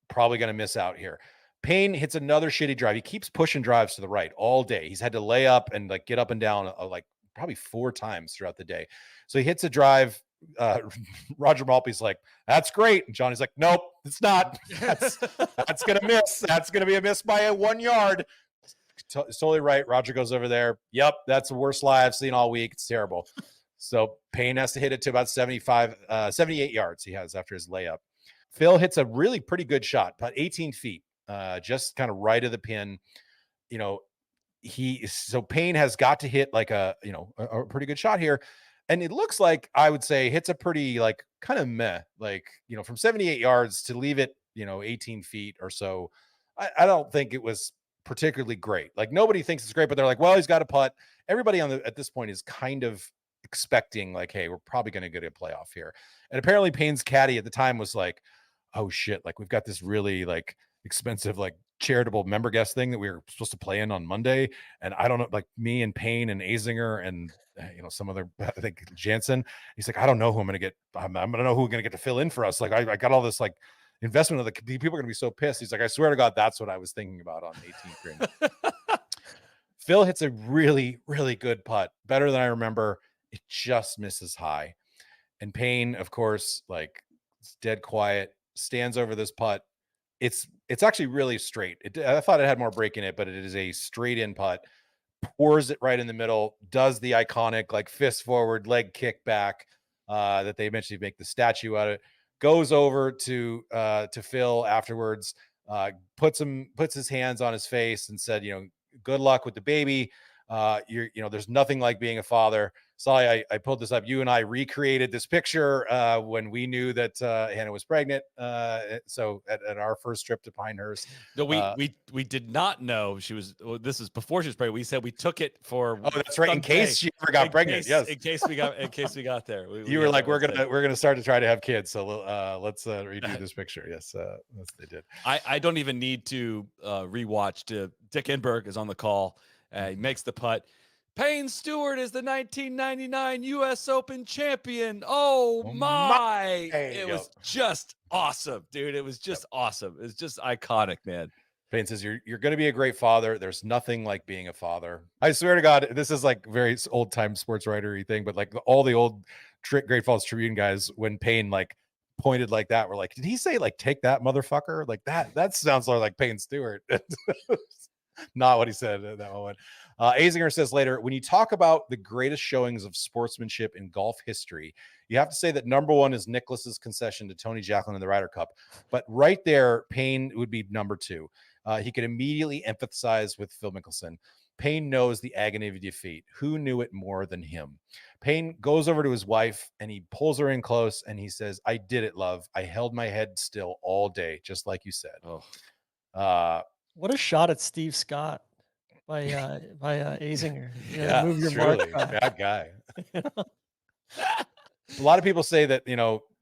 probably going to miss out here. Payne hits another shitty drive. He keeps pushing drives to the right all day. He's had to lay up and get up and down probably 4 times throughout the day. So he hits a drive. Roger Maltby's like, that's great. And Johnny's like, nope, it's not. That's going to miss. That's going to be a miss by 1 yard. Totally right. Roger goes over there. Yep, that's the worst lie I've seen all week. It's terrible. So Payne has to hit it to about 78 yards he has after his layup. Phil hits a really pretty good shot, about 18 feet, just kind of right of the pin. So Payne has got to hit a pretty good shot here. And it looks like, I would say, hits a pretty kind of meh, from 78 yards to leave it, 18 feet or so. I don't think it was particularly great. Nobody thinks it's great, but they're like, well, he's got a putt. Everybody at this point is kind of expecting like, hey, we're probably going to get a playoff here. And apparently Payne's caddy at the time was like, oh shit, like we've got this really like expensive like charitable member guest thing that we were supposed to play in on Monday, and I don't know, like me and Payne and Azinger and some other, I think Jansen, he's like, I don't know who I'm gonna get. I'm gonna know who we're gonna get to fill in for us. Like I got all this like investment of the people are gonna be so pissed. He's like, I swear to God, that's what I was thinking about on 18th green. Phil hits a really, really good putt, better than I remember. It just misses high. And Payne, of course, like it's dead quiet, stands over this putt. It's actually really straight. I thought it had more break in it, but it is a straight in putt. Pours it right in the middle, does the iconic like fist forward, leg kick back that they eventually make the statue out of it. Goes over to Phil afterwards, puts his hands on his face and said, good luck with the baby. There's nothing like being a father. Sorry, I pulled this up. You and I recreated this picture when we knew that Hannah was pregnant. So at our first trip to Pinehurst. No, we did not know she was. Well, this is before she was pregnant. We said we took it for. Oh, that's right. In case she ever got pregnant. Yes. In case we got there. You were like, we're gonna start to try to have kids. So let's redo this picture. Yes, they did. I don't even need to rewatch. Dick Enberg is on the call. He makes the putt. Payne Stewart is the 1999 U.S. Open champion. Oh my. It was just awesome, dude. It was just awesome. It's just iconic, man. Payne says, you're going to be a great father. There's nothing like being a father. I swear to God, this is like very old time sports writery thing, but like all the old Great Falls Tribune guys, when Payne like pointed like that, were like, did he say like, take that motherfucker? Like that sounds like Payne Stewart. Not what he said at that moment. Azinger says later, when you talk about the greatest showings of sportsmanship in golf history, you have to say that number one is Nicklaus's concession to Tony Jacklin in the Ryder Cup. But right there, Payne would be number two. He could immediately empathize with Phil Mickelson. Payne knows the agony of defeat. Who knew it more than him? Payne goes over to his wife and he pulls her in close and he says, I did it, love. I held my head still all day, just like you said. What a shot at Steve Scott by Azinger. Yeah, move your mark. Bad guy. A lot of people say that,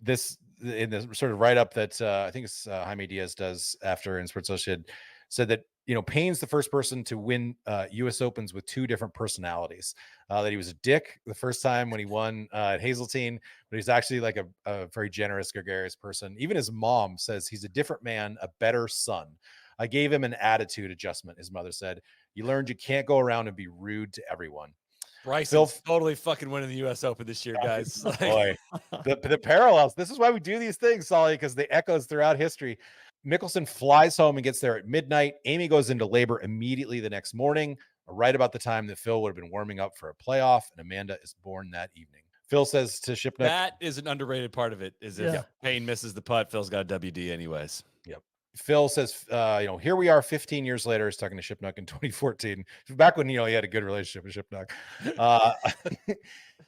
this in the sort of write-up that I think it's Jaime Diaz does after in Sports Illustrated, said that, Payne's the first person to win U.S. Opens with two different personalities. That he was a dick the first time when he won at Hazeltine, but he's actually like a very generous, gregarious person. Even his mom says he's a different man, a better son. I gave him an attitude adjustment, his mother said. You learned you can't go around and be rude to everyone. Bryson's totally fucking winning the U.S. Open this year, guys. Boy, the parallels. This is why we do these things, Soly, because the echoes throughout history. Mickelson flies home and gets there at midnight. Amy goes into labor immediately the next morning, right about the time that Phil would have been warming up for a playoff, and Amanda is born that evening. Phil says to Shipnuck, that is an underrated part of it, is if Payne misses the putt, Phil's got a WD anyways. Yep. Phil says, here we are 15 years later. He's talking to Shipnuck in 2014, back when, he had a good relationship with Shipnuck.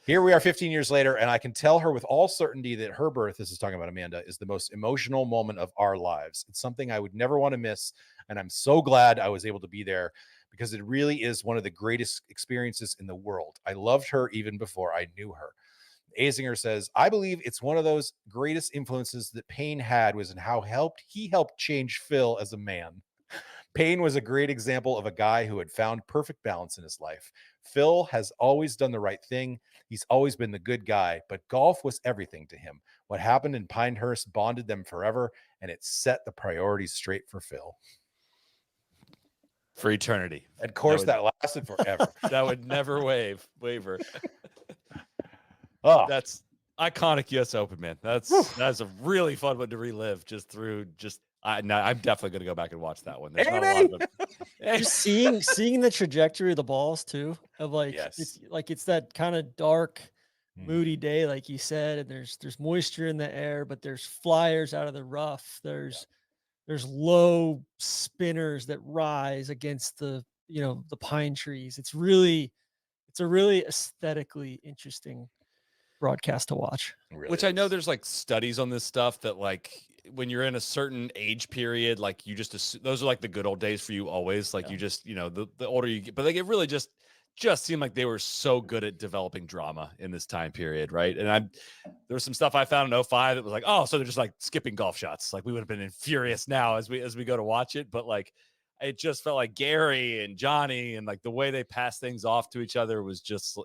Here we are 15 years later, and I can tell her with all certainty that her birth, this is talking about Amanda, is the most emotional moment of our lives. It's something I would never want to miss, and I'm so glad I was able to be there because it really is one of the greatest experiences in the world. I loved her even before I knew her. Azinger says, I believe it's one of those greatest influences that Payne had was in how he helped change Phil as a man. Payne was a great example of a guy who had found perfect balance in his life. Phil has always done the right thing. He's always been the good guy, but golf was everything to him. What happened in Pinehurst bonded them forever, and it set the priorities straight for Phil. For eternity. Of course, that lasted forever. That would never waver. Oh, that's iconic U.S. Open, man. That's a really fun one to relive I'm definitely going to go back and watch that one. There's not a lot of them. Just seeing the trajectory of the balls too, of it's that kind of dark, moody day, like you said, and there's moisture in the air, but there's flyers out of the rough. There's low spinners that rise against the pine trees. It's a really aesthetically interesting broadcast to watch. Really Which I know there's like studies on this stuff that like when you're in a certain age period, like you just those are like the good old days for you always. Like you just, the older you get, but like it really just just seemed like they were so good at developing drama in this time period, right? And there was some stuff I found in 05 that was like, oh, so they're just like skipping golf shots. Like we would have been furious now as we go to watch it, but like it just felt like Gary and Johnny and like the way they passed things off to each other was just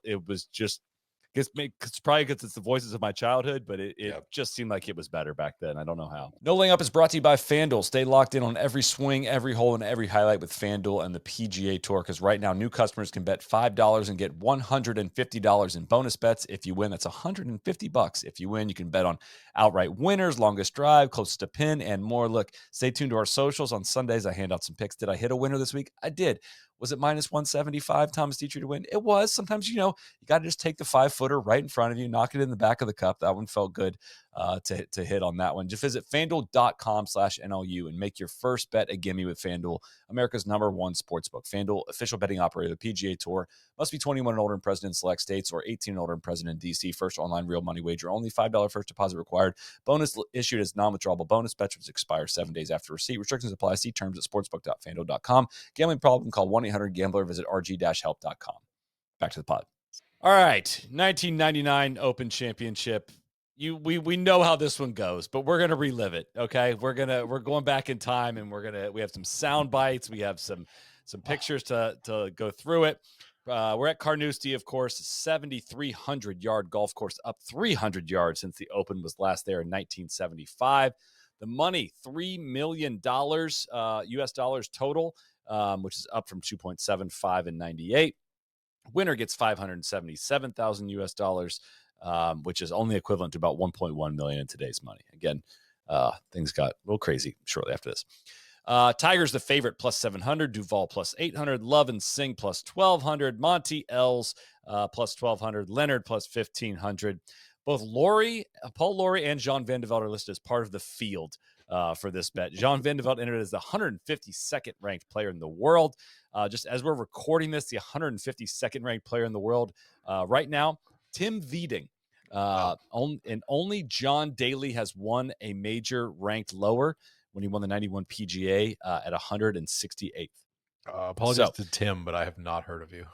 it's probably because it's the voices of my childhood, but it just seemed like it was better back then. I don't know how. No Laying Up is brought to you by FanDuel. Stay locked in on every swing, every hole, and every highlight with FanDuel and the PGA Tour, because right now new customers can bet $5 and get $150 in bonus bets. If you win, that's $150. If you win, you can bet on outright winners, longest drive, closest to pin, and more. Look, stay tuned to our socials. On Sundays, I hand out some picks. Did I hit a winner this week? I did. Was it minus 175, Thomas Dietrich to win? It was. Sometimes, you got to just take the 5-footer right in front of you, knock it in the back of the cup. That one felt good to hit on that one. Just visit FanDuel.com/NLU and make your first bet a gimme with FanDuel, America's #1 sportsbook. FanDuel, official betting operator of the PGA Tour. Must be 21 and older and present in select states, or 18 and older and present in D.C. First online real money wager. Only $5 first deposit required. Bonus issued as non-withdrawable bonus bets, which expire 7 days after receipt. Restrictions apply. See terms at sportsbook.fanduel.com. Gambling problem? Call 1-800-GAMBLER. Visit rg-help.com. Back to the pod. All right, 1999 Open Championship. We know how this one goes, but we're gonna relive it. Okay, we're going back in time, and we have some sound bites. We have some pictures to go through it. We're at Carnousite, of course, 7,300 yard golf course, up 300 yards since the Open was last there in 1975. The money, $3 million US dollars total, which is up from 2.75 in 98. Winner gets 577,000 US dollars, which is only equivalent to about 1.1 million in today's money. Again, things got a little crazy shortly after this. Tiger's the favorite, plus 700. Duval, plus 800. Love and Singh, plus 1,200. Monty Els, plus 1,200. Leonard, plus 1,500. Both Paul Lawrie and Jean Van de Velde are listed as part of the field for this bet. Jean Van de Velde entered as the 152nd ranked player in the world. Just as we're recording this, the 152nd ranked player in the world right now, Tim Wieding. And only John Daly has won a major ranked lower when he won the 91 PGA at 168th. Apologies to Tim, but I have not heard of you.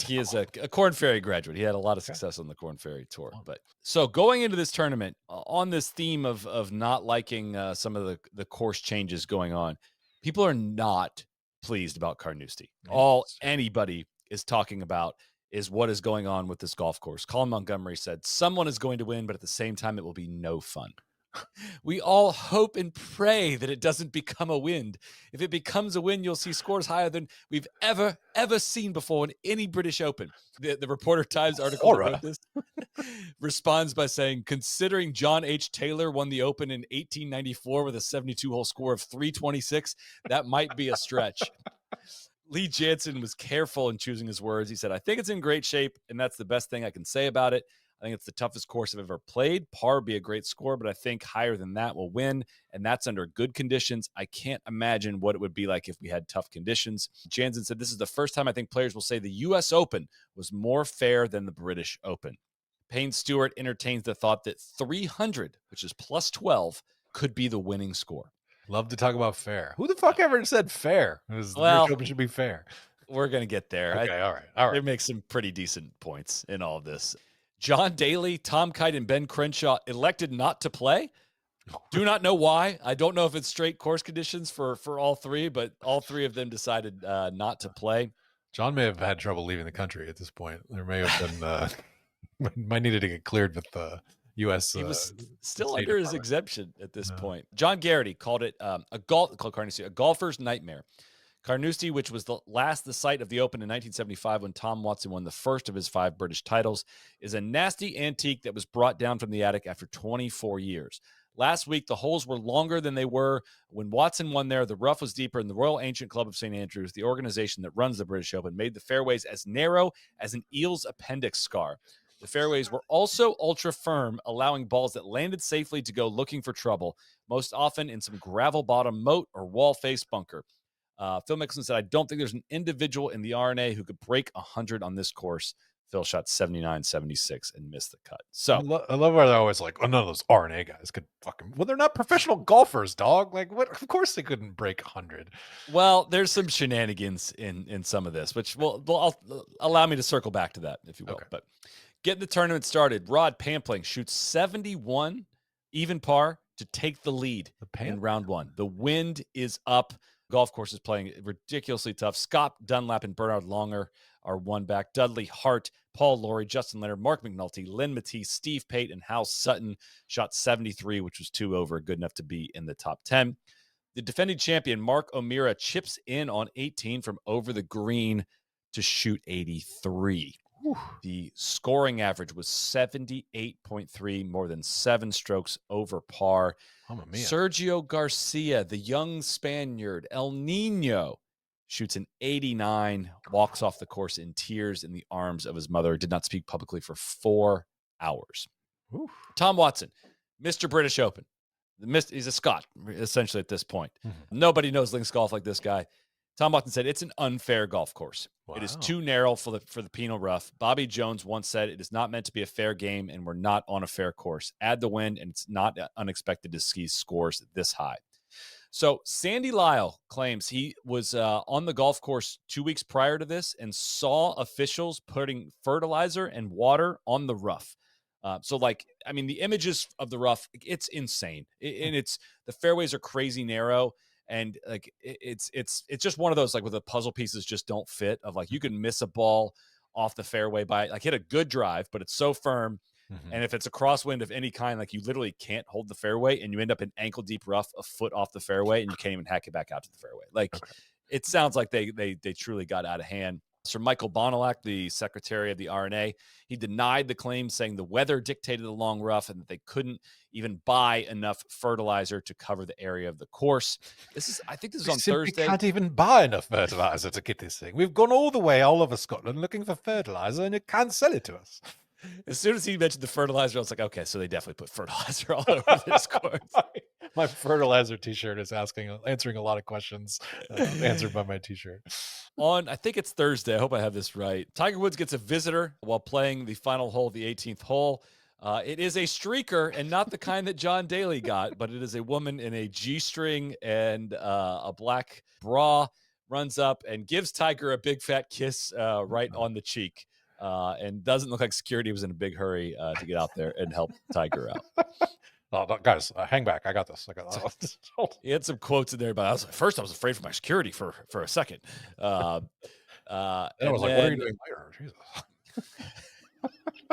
He is a Korn Ferry graduate. He had a lot of success on the Korn Ferry tour. But so going into this tournament, on this theme of not liking some of the course changes going on, people are not pleased about Carnousite. All anybody is talking about is what is going on with this golf course. Colin Montgomery said, someone is going to win, but at the same time, it will be no fun. We all hope and pray that it doesn't become a win. If it becomes a win, you'll see scores higher than we've ever seen before in any British Open. The Reporter Times article that wrote this responds by saying, considering John H. Taylor won the Open in 1894 with a 72-hole score of 326, that might be a stretch. Lee Jansen was careful in choosing his words. He said, I think it's in great shape, and that's the best thing I can say about it. I think it's the toughest course I've ever played. Par would be a great score, but I think higher than that will win, and that's under good conditions. I can't imagine what it would be like if we had tough conditions. Jansen said, this is the first time I think players will say the U.S. Open was more fair than the British Open. Payne Stewart entertains the thought that 300, which is plus 12, could be the winning score. Love to talk about fair. Who the fuck ever said fair? The British Open should be fair. We're going to get there. Okay, all right. They make some pretty decent points in all of this. John Daly, Tom Kite, and Ben Crenshaw elected not to play. Do not know why. I don't know if it's straight course conditions for all three, but all three of them decided not to play. John may have had trouble leaving the country at this point. There may have been might needed to get cleared with the U.S. He was still under his exemption at this point. John Garrity called it called Carnousite a golfer's nightmare. Carnousite, which was the site of the Open in 1975 when Tom Watson won the first of his 5 British titles, is a nasty antique that was brought down from the attic after 24 years. Last week, the holes were longer than they were when Watson won there. The rough was deeper, and the Royal Ancient Club of St. Andrews, the organization that runs the British Open, made the fairways as narrow as an eel's appendix scar. The fairways were also ultra firm, allowing balls that landed safely to go looking for trouble, most often in some gravel bottom moat or wall face bunker. Phil Mickelson said, I don't think there's an individual in the RNA who could break 100 on this course. Phil shot 79, 76 and missed the cut. I, So I love where they're always like, oh, none of those R&A guys could fucking. Well, they're not professional golfers, dog. Like, what? Of course they couldn't break 100. well, there's some shenanigans in some of this, which will allow me to circle back to that, if you will. Okay. But getting the tournament started, Rod Pampling shoots 71 even par to take the lead in round one. The wind is up. Golf course is playing ridiculously tough. Scott Dunlap and Bernard Longer are one back. Dudley Hart, Paul Lawrie, Justin Leonard, Mark McNulty, Lynn Matisse, Steve Pate, and Hal Sutton shot 73, which was 2 over, good enough to be in the top 10. The defending champion, Mark O'Meara, chips in on 18 from over the green to shoot 83. Whew. The scoring average was 78.3, more than 7 strokes over par. Mamma mia. Sergio Garcia, the young Spaniard, El Nino, shoots an 89, walks off the course in tears in the arms of his mother, did not speak publicly for 4 hours. Oof. Tom Watson, Mr. British Open. He's a Scot, essentially, at this point. Mm-hmm. Nobody knows links golf like this guy. Tom Watson said, it's an unfair golf course. Wow. It is too narrow for the penal rough. Bobby Jones once said, it is not meant to be a fair game, and we're not on a fair course. Add the wind, and it's not unexpected to see scores this high. So Sandy Lyle claims he was on the golf course 2 weeks prior to this and saw officials putting fertilizer and water on the rough. The images of the rough, it's insane. And the fairways are crazy narrow. And like, it's just one of those, like, where the puzzle pieces just don't fit, of like, you can miss a ball off the fairway by, like, hit a good drive, but it's so firm. Mm-hmm. And if it's a crosswind of any kind, like, you literally can't hold the fairway, and you end up in ankle deep rough a foot off the fairway, and you can't even hack it back out to the fairway. Like, Okay. It sounds like they truly got out of hand. Sir Michael Bonalack, the secretary of the R&A, he denied the claim, saying the weather dictated the long rough and that they couldn't even buy enough fertilizer to cover the area of the course. I think this is on Thursday. We can't even buy enough fertilizer to get this thing. We've gone all the way all over Scotland looking for fertilizer, and you can't sell it to us. As soon as he mentioned the fertilizer, I was like, okay, so they definitely put fertilizer all over this course. My fertilizer T-shirt is answering a lot of questions answered by my T-shirt. I think it's Thursday. I hope I have this right. Tiger Woods gets a visitor while playing the final hole, the 18th hole. It is a streaker, and not the kind that John Daly got, but it is a woman in a G-string and a black bra, runs up and gives Tiger a big fat kiss right on the cheek. And doesn't look like security was in a big hurry to get out there and help Tiger out. Oh, guys, hang back. I got this. He had some quotes in there, but first I was afraid for my security for a second. And I was like, what are you doing later?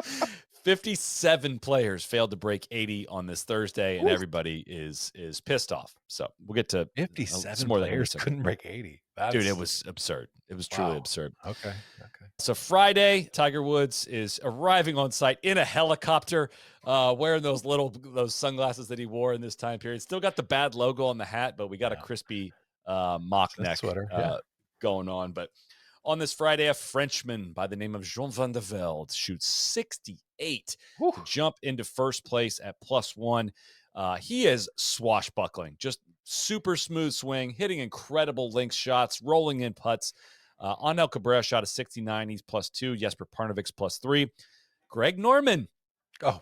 Jesus. 57 players failed to break 80 on this Thursday, and everybody is pissed off. So we'll get to 57 more players couldn't break 80. Dude, it was absurd. It was truly absurd. Okay. So Friday, Tiger Woods is arriving on site in a helicopter, wearing those sunglasses that he wore in this time period. Still got the bad logo on the hat, but we got a crispy mock neck sweater, going on. But on this Friday, a Frenchman by the name of Jean van der Velde shoots 68 to jump into first place at +1. He is swashbuckling, just super smooth swing, hitting incredible links shots, rolling in putts. Angel Cabrera shot a 69. He's +2. Jesper Parnevik's +3. Greg Norman,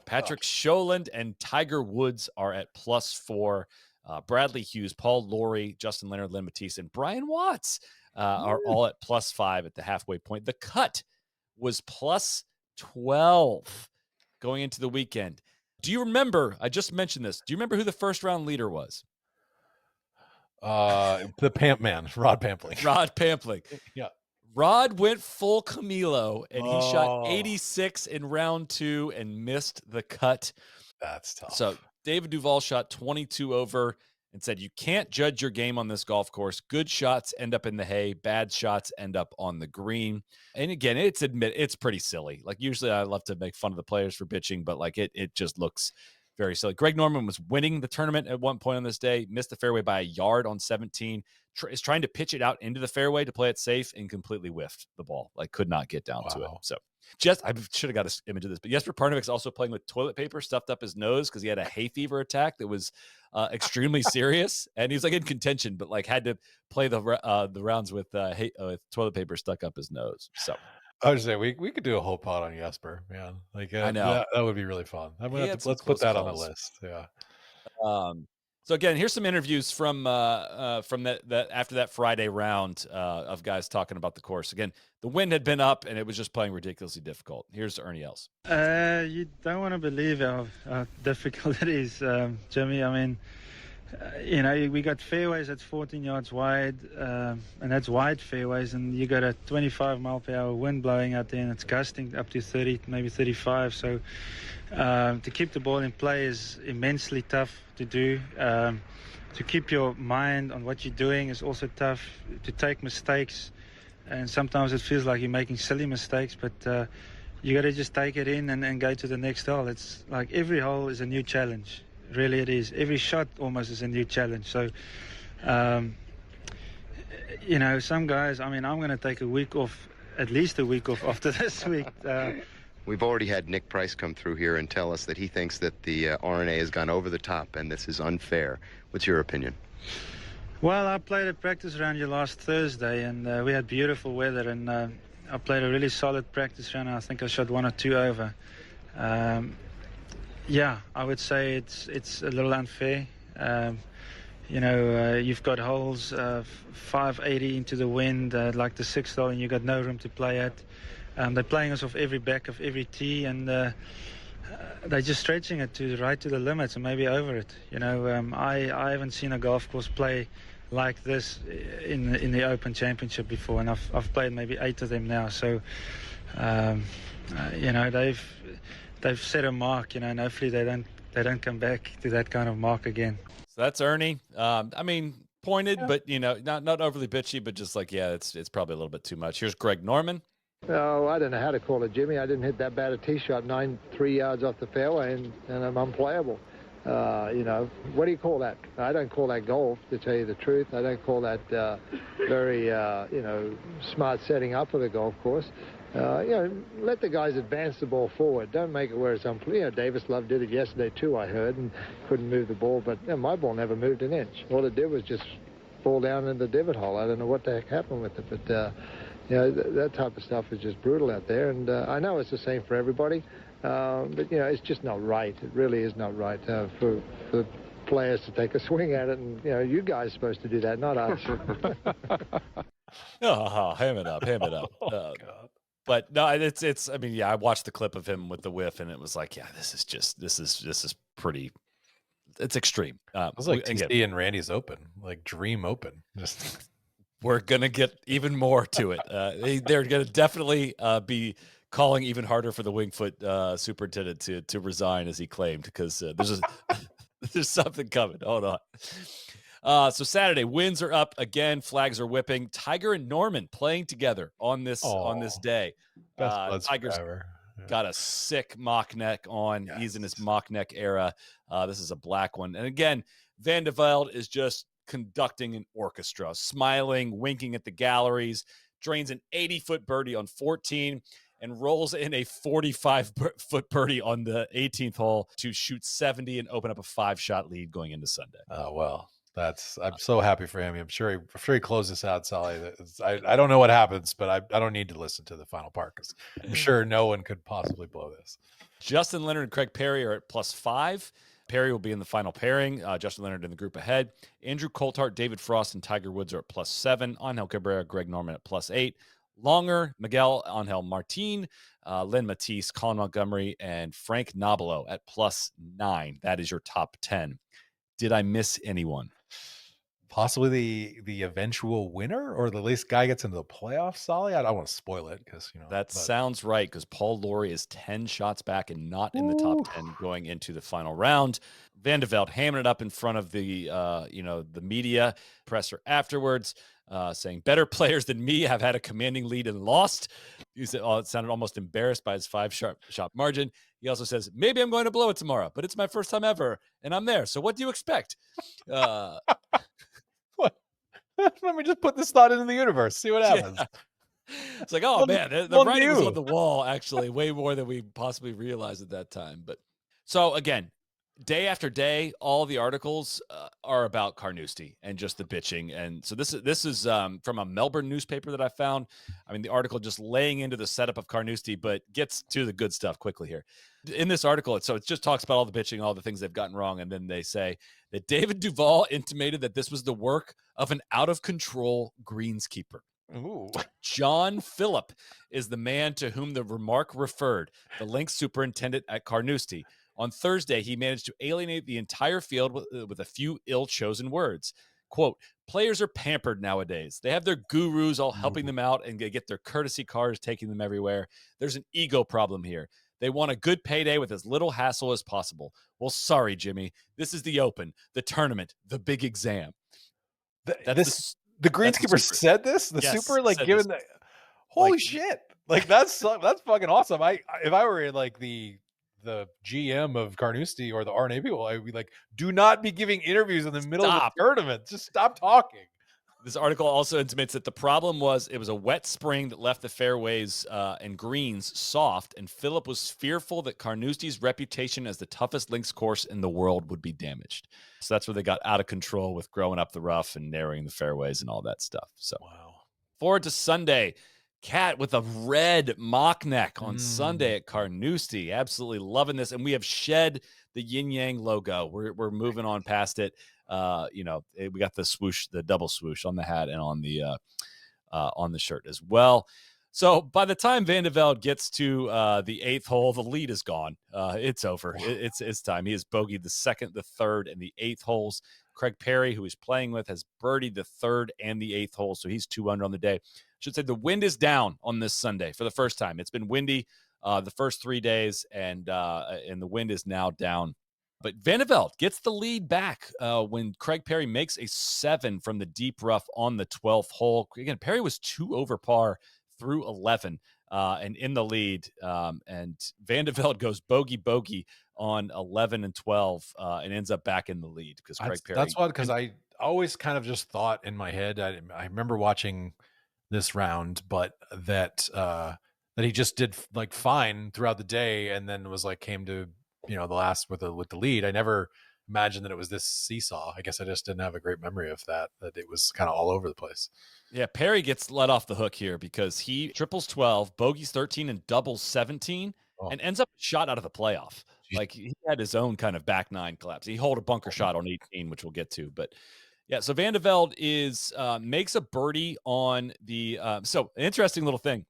Patrick Scholand, and Tiger Woods are at +4. Bradley Hughes, Paul Lawrie, Justin Leonard, Lynn Matisse, and Brian Watts are all at +5 at the halfway point. The cut was +12 going into the weekend. Do you remember? I just mentioned this. Do you remember who the first round leader was? The Pamp Man, Rod Pampling. Rod Pampling. Yeah. Rod went full Camilo, and he shot 86 in round 2 and missed the cut. That's tough. So David Duval shot 22 over and said, you can't judge your game on this golf course. Good shots end up in the hay. Bad shots end up on the green. And again, it's pretty silly. Like, usually I love to make fun of the players for bitching, but like it just looks very silly. Greg Norman was winning the tournament at one point on this day, missed the fairway by a yard on 17, is trying to pitch it out into the fairway to play it safe, and completely whiffed the ball. Like, could not get down to it. So I should have got an image of this, but Jesper Parnevik's also playing with toilet paper stuffed up his nose because he had a hay fever attack that was extremely serious, and he was like in contention, but like had to play the rounds with toilet paper stuck up his nose. So I would say we could do a whole pod on Jesper, man. Like I know. that would be really fun. I'm He gonna had some let's put close that on the calls. list. Yeah. So again, here's some interviews from that after that Friday round of guys talking about the course. Again, the wind had been up and it was just playing ridiculously difficult. Here's Ernie Els. You don't want to believe how difficult it is, Jimmy. I mean, we got fairways that's 14 yards wide, and that's wide fairways, and you got a 25 mile per hour wind blowing out there, and it's gusting up to 30, maybe 35. So to keep the ball in play is immensely tough to do. To keep your mind on what you're doing is also tough. To take mistakes, and sometimes it feels like you're making silly mistakes, but you got to just take it in and go to the next hole. It's like every hole is a new challenge. Really it is. Every shot almost is a new challenge. So, some guys, I mean, I'm going to take a week off, at least a week off after this week. We've already had Nick Price come through here and tell us that he thinks that the RNA has gone over the top and this is unfair. What's your opinion? Well, I played a practice round here last Thursday, and we had beautiful weather, and I played a really solid practice round, and I think I shot 1 or 2 over. Yeah, I would say it's a little unfair. You've got holes 580 into the wind, like the 6th hole, and you've got no room to play at. They're playing us off every back of every tee, and they're just stretching it right to the limits and maybe over it. I haven't seen a golf course play like this in the Open Championship before, and I've played maybe 8 of them now. So, they've set a mark, and hopefully they don't come back to that kind of mark again. So that's Ernie. I mean, pointed, but not overly bitchy, but just like, yeah, it's probably a little bit too much. Here's Greg Norman. Oh, I don't know how to call it, Jimmy. I didn't hit that bad a tee shot, 3 yards off the fairway, and I'm unplayable. What do you call that? I don't call that golf, to tell you the truth. I don't call that very, smart setting up for the golf course. Let the guys advance the ball forward. Don't make it where it's unclear. Davis Love did it yesterday too, I heard, and couldn't move the ball. But my ball never moved an inch. All it did was just fall down in the divot hole. I don't know what the heck happened with it, but that type of stuff is just brutal out there. And I know it's the same for everybody, but it's just not right. It really is not right for players to take a swing at it. And you guys are supposed to do that, not us. Ham it up. Oh, God. But no, it's. I mean, yeah, I watched the clip of him with the whiff, and it was like, yeah, this is pretty. It's extreme. It was like TC and Randy's Open, like Dream Open. Just we're gonna get even more to it. They're gonna definitely be calling even harder for the Wingfoot superintendent to resign, as he claimed, because there's something coming. Hold on. So Saturday, winds are up again, flags are whipping. Tiger and Norman playing together on this day. Tiger's got a sick mock neck on. Yes. He's in his mock neck era. This is a black one. And again, Van de Velde is just conducting an orchestra, smiling, winking at the galleries, drains an 80-foot birdie on 14, and rolls in a 45-foot birdie on the 18th hole to shoot 70 and open up a 5-shot lead going into Sunday. Oh, well. I'm so happy for him. I'm sure he closes this out, Soly. I don't know what happens, but I don't need to listen to the final part because I'm sure no one could possibly blow this. Justin Leonard and Craig Perry are at +5. Perry will be in the final pairing. Justin Leonard in the group ahead. Andrew Coulthard, David Frost, and Tiger Woods are at +7. Angel Cabrera, Greg Norman at +8. Longer, Miguel Angel Martin, Lynn Matisse, Colin Montgomery, and Frank Nobilo at +9. That is your top 10. Did I miss anyone? Possibly the eventual winner, or the least guy gets into the playoffs, Soly? I don't want to spoil it because sounds right, because Paul Lawrie is 10 shots back and not in the top 10 going into the final round. Van de Velde hammering it up in front of the the media presser afterwards, saying better players than me have had a commanding lead and lost. He said, it sounded almost embarrassed by his 5-shot margin. He also says, maybe I'm going to blow it tomorrow, but it's my first time ever, and I'm there. So what do you expect? Let me just put this thought into the universe. See what happens. Yeah. It's like, man, the writing was on the wall, actually, way more than we possibly realized at that time. But so again, day after day, all the articles are about Carnoustie and just the bitching. And so this is from a Melbourne newspaper that I found. I mean, the article just laying into the setup of Carnoustie, but gets to the good stuff quickly here. In this article, it just talks about all the bitching, all the things they've gotten wrong. And then they say that David Duval intimated that this was the work of an out-of-control greenskeeper. Ooh. John Phillip is the man to whom the remark referred, the links superintendent at Carnoustie. On Thursday, he managed to alienate the entire field with a few ill-chosen words. Quote, players are pampered nowadays. They have their gurus all helping them out, and they get their courtesy cars taking them everywhere. There's an ego problem here. They want a good payday with as little hassle as possible. Well, sorry, Jimmy. This is the Open, the tournament, the big exam. The greenskeeper said this? The super, like, given the holy shit. Like, that's fucking awesome. If I were in, like, the GM of Carnoustie or the RNA people, I would be like, do not be giving interviews in the middle of the tournament. Just stop talking. This article also intimates that the problem was it was a wet spring that left the fairways and greens soft, and Phillip was fearful that Carnoustie's reputation as the toughest links course in the world would be damaged. So that's where they got out of control with growing up the rough and narrowing the fairways and all that stuff. So forward to Sunday. Cat with a red mock neck on Sunday at Carnoustie. Absolutely loving this. And we have shed the yin yang logo. We're moving on past it. We got the swoosh, the double swoosh on the hat and on the shirt as well. So by the time Van de Velde gets to the 8th hole, the lead is gone. It's over. It's time. He has bogeyed the 2nd, the 3rd, and the 8th holes. Craig Perry, who he's playing with, has birdied the 3rd and the 8th hole, so he's 2 under on the day. Should say the wind is down on this Sunday for the first time. It's been windy the first 3 days, and the wind is now down. But Van de Velde gets the lead back when Craig Perry makes a 7 from the deep rough on the 12th hole. Again, Perry was 2 over par through 11 and in the lead. And Van de Velde goes bogey on 11 and 12 and ends up back in the lead because Craig Perry. That's why, because I always kind of just thought in my head, I remember watching this round, but that he just did like fine throughout the day, and then was like came to the last with the lead. I never imagined that it was this seesaw. I guess I just didn't have a great memory of that it was kind of all over the place. Yeah, Perry gets let off the hook here because he triples 12, bogeys 13, and doubles 17, and ends up shot out of the playoff. Jeez. Like he had his own kind of back nine collapse. He holed a bunker shot on 18, which we'll get to, but. Yeah, so Van de Velde makes a birdie on the so an interesting little thing.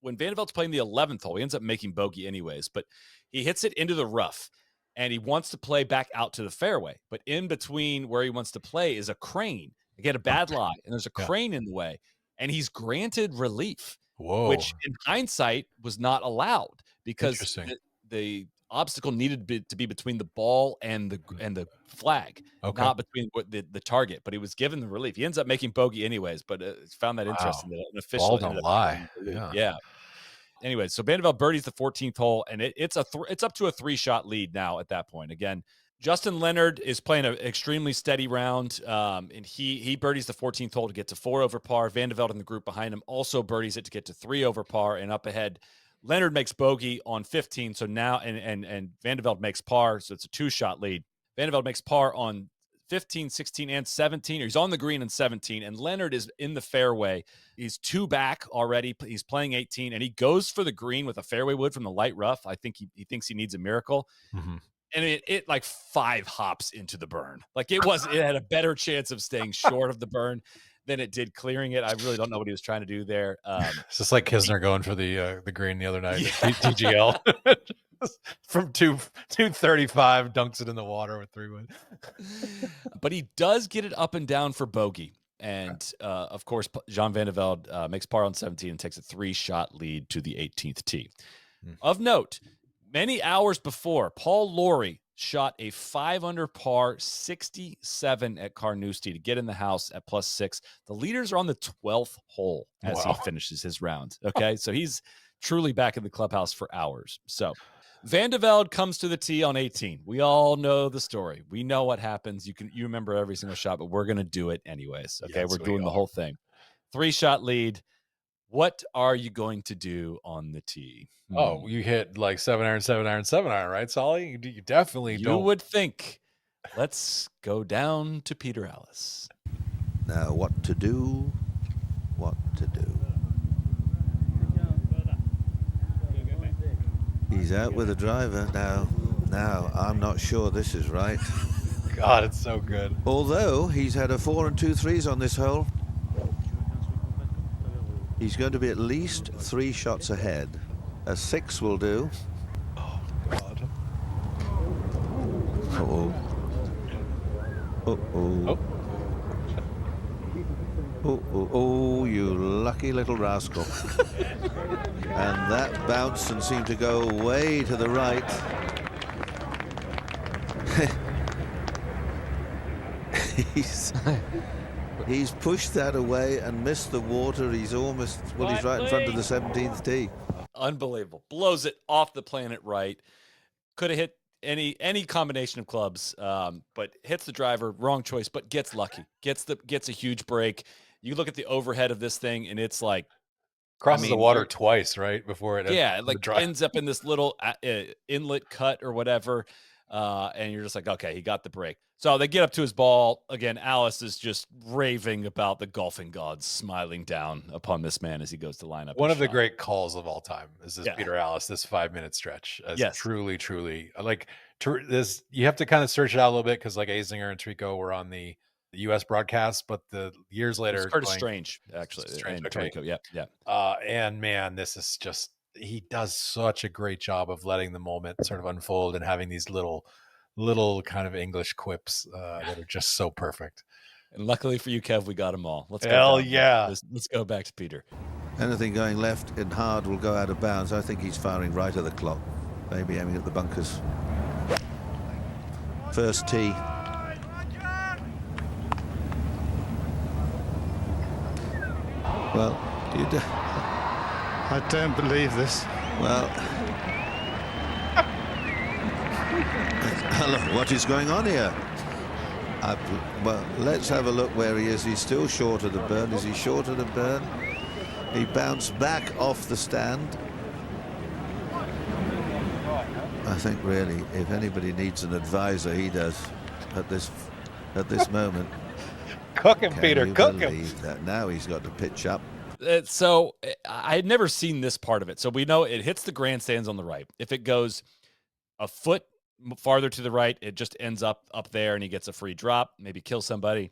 When Van de Velde's playing the 11th hole, he ends up making bogey anyways, but he hits it into the rough, and he wants to play back out to the fairway. But in between where he wants to play is a crane. They get a bad lie, and there's a crane in the way, and he's granted relief, which in hindsight was not allowed because the obstacle needed to be between the ball and the flag, not between the target. But he was given the relief. He ends up making bogey anyways, but found that interesting. That an official ball don't lie. Yeah. Anyway, so Van de Velde birdies the 14th hole, and it's up to a 3-shot lead now at that point. Again, Justin Leonard is playing an extremely steady round, and he birdies the 14th hole to get to 4 over par. Van de Velde in the group behind him also birdies it to get to 3 over par, and up ahead. Leonard makes bogey on 15, so now and Van de Velde makes par, so it's a 2-shot lead. Van de Velde makes par on 15, 16, and 17. He's on the green in 17, and Leonard is in the fairway. He's 2 back already. He's playing 18, and he goes for the green with a fairway wood from the light rough. I think he thinks he needs a miracle. Mm-hmm. And it like 5 hops into the burn. Like it had a better chance of staying short of the burn than it did clearing it. I really don't know what he was trying to do there. It's just like Kisner going for the green the other night at TGL. From 235, dunks it in the water with 3 wood. But he does get it up and down for bogey. And of course, Jean Van de Velde makes par on 17 and takes a 3-shot lead to the 18th tee. Of note, many hours before, Paul Lawrie shot a 5 under par 67 at Carnoustie to get in the house at +6. The leaders are on the 12th hole as he finishes his round. Okay, so he's truly back in the clubhouse for hours. So Van de Velde comes to the tee on 18. We all know the story. We know what happens. You remember every single shot, but we're going to do it anyways. Okay, we're doing the whole thing. 3-shot lead. What are you going to do on the tee? Oh, you hit like 7-iron, 7-iron, 7-iron, right, Soly? You definitely You don't. would think. Let's go down to Peter Allis. Now, what to do? What to do? He's out with a driver now. Now, I'm not sure this is right. God, it's so good. Although he's had a 4 and 2-3s on this hole. He's going to be at least 3 shots ahead. A 6 will do. Oh, God. Uh-oh. Uh-oh. Oh, you lucky little rascal. And that bounced and seemed to go way to the right. He's pushed that away and missed the water. He's almost, well, he's right in front of the 17th tee. Unbelievable. Blows it off the planet right. Could have hit any combination of clubs, but hits the driver, wrong choice, but gets lucky. Gets a huge break. You look at the overhead of this thing, and it's like crosses the water twice, right? Before it ends up in this little inlet cut or whatever, and you're just like, okay, he got the break. So they get up to his ball again. Alice is just raving about the golfing gods smiling down upon this man as he goes to line up. One of the great calls of all time is this Peter Allis, this 5-minute stretch. Yes. Truly like this. You have to kind of search it out a little bit because like Azinger and Trico were on the U.S. broadcast, but the years later, it's Curtis Strange actually. Strange, okay. Trico, yeah. And man, this is just, he does such a great job of letting the moment sort of unfold and having these little kind of English quips that are just so perfect. And luckily for you, Kev, we got them all. Let's go. Hell yeah. Let's go back to Peter. Anything going left in hard will go out of bounds. I think he's firing right at the clock, maybe aiming at the bunkers. First tee. Well, I don't believe this. Well, hello, what is going on here? Well, let's have a look where he is. He's still short of the burn. Is he short of the burn? He bounced back off the stand. I think really, if anybody needs an advisor, he does at this moment. Cook him, Peter. Cook him. That now he's got to pitch up. So I had never seen this part of it. So we know it hits the grandstands on the right. If it goes a foot farther to the right, it just ends up there and he gets a free drop, maybe kill somebody.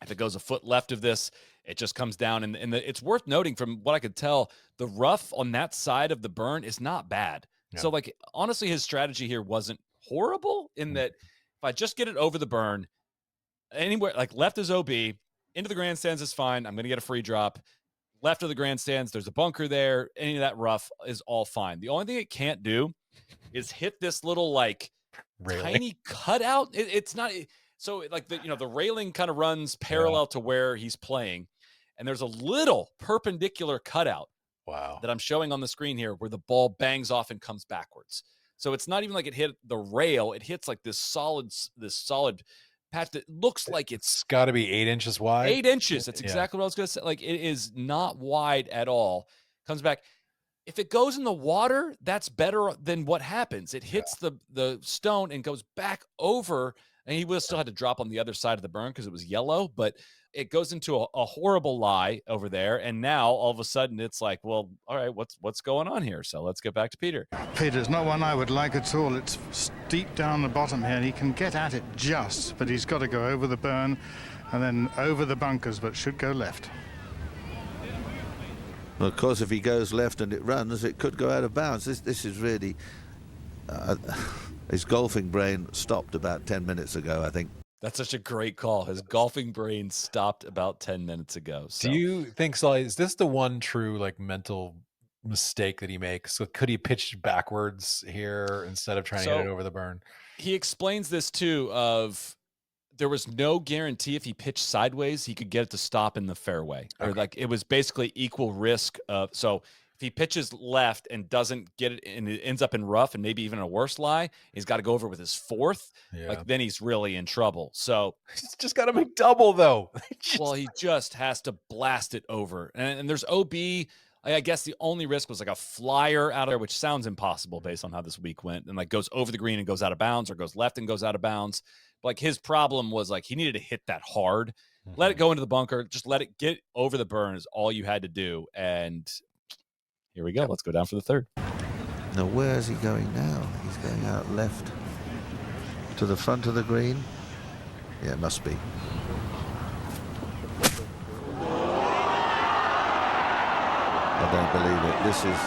If it goes a foot left of this, it just comes down. And it's worth noting, from what I could tell, the rough on that side of the burn is not bad. Yeah. So like, honestly, his strategy here wasn't horrible in that if I just get it over the burn, anywhere like left is OB, into the grandstands is fine. I'm going to get a free drop. Left of the grandstands, there's a bunker there. Any of that rough is all fine. The only thing it can't do is hit this little like tiny cutout. It's not so like the railing kind of runs parallel to where he's playing, and there's a little perpendicular cutout. Wow. That I'm showing on the screen here, where the ball bangs off and comes backwards. So it's not even like it hit the rail. It hits like this solid patch that looks like it's got to be 8 inches wide. 8 inches. That's exactly what I was going to say. Like, it is not wide at all. Comes back. If it goes in the water, that's better than what happens. It hits the stone and goes back over, and he would still had to drop on the other side of the burn because it was yellow, but it goes into a horrible lie over there. And now all of a sudden it's like, well, all right, what's going on here? So let's get back to Peter. Peter's not one I would like at all. It's steep down the bottom here, and he can get at it just, but he's got to go over the burn and then over the bunkers, but should go left. Well, of course, if he goes left and it runs, it could go out of bounds. This is really... his golfing brain stopped about 10 minutes ago, I think. That's such a great call. His golfing brain stopped about 10 minutes ago. So. Do you think, Soly, is this the one true like mental mistake that he makes? So could he pitch backwards here instead of trying to hit it over the burn? He explains this too, of there was no guarantee if he pitched sideways, he could get it to stop in the fairway. Okay. Or like it was basically equal risk of, so if he pitches left and doesn't get it and it ends up in rough and maybe even a worse lie, he's got to go over with his fourth. Yeah. Like then he's really in trouble. So He's just got to make double though. well, he just has to blast it over. And there's OB. I guess the only risk was like a flyer out of there, which sounds impossible based on how this week went. And like goes over the green and goes out of bounds, or goes left and goes out of bounds. But like his problem was like he needed to hit that hard. Let it go into the bunker. Just let it get over the burn is all you had to do. And here we go. Let's go down for the third. Now, where is he going now? He's going out left to the front of the green. Yeah, it must be. I don't believe it. This is...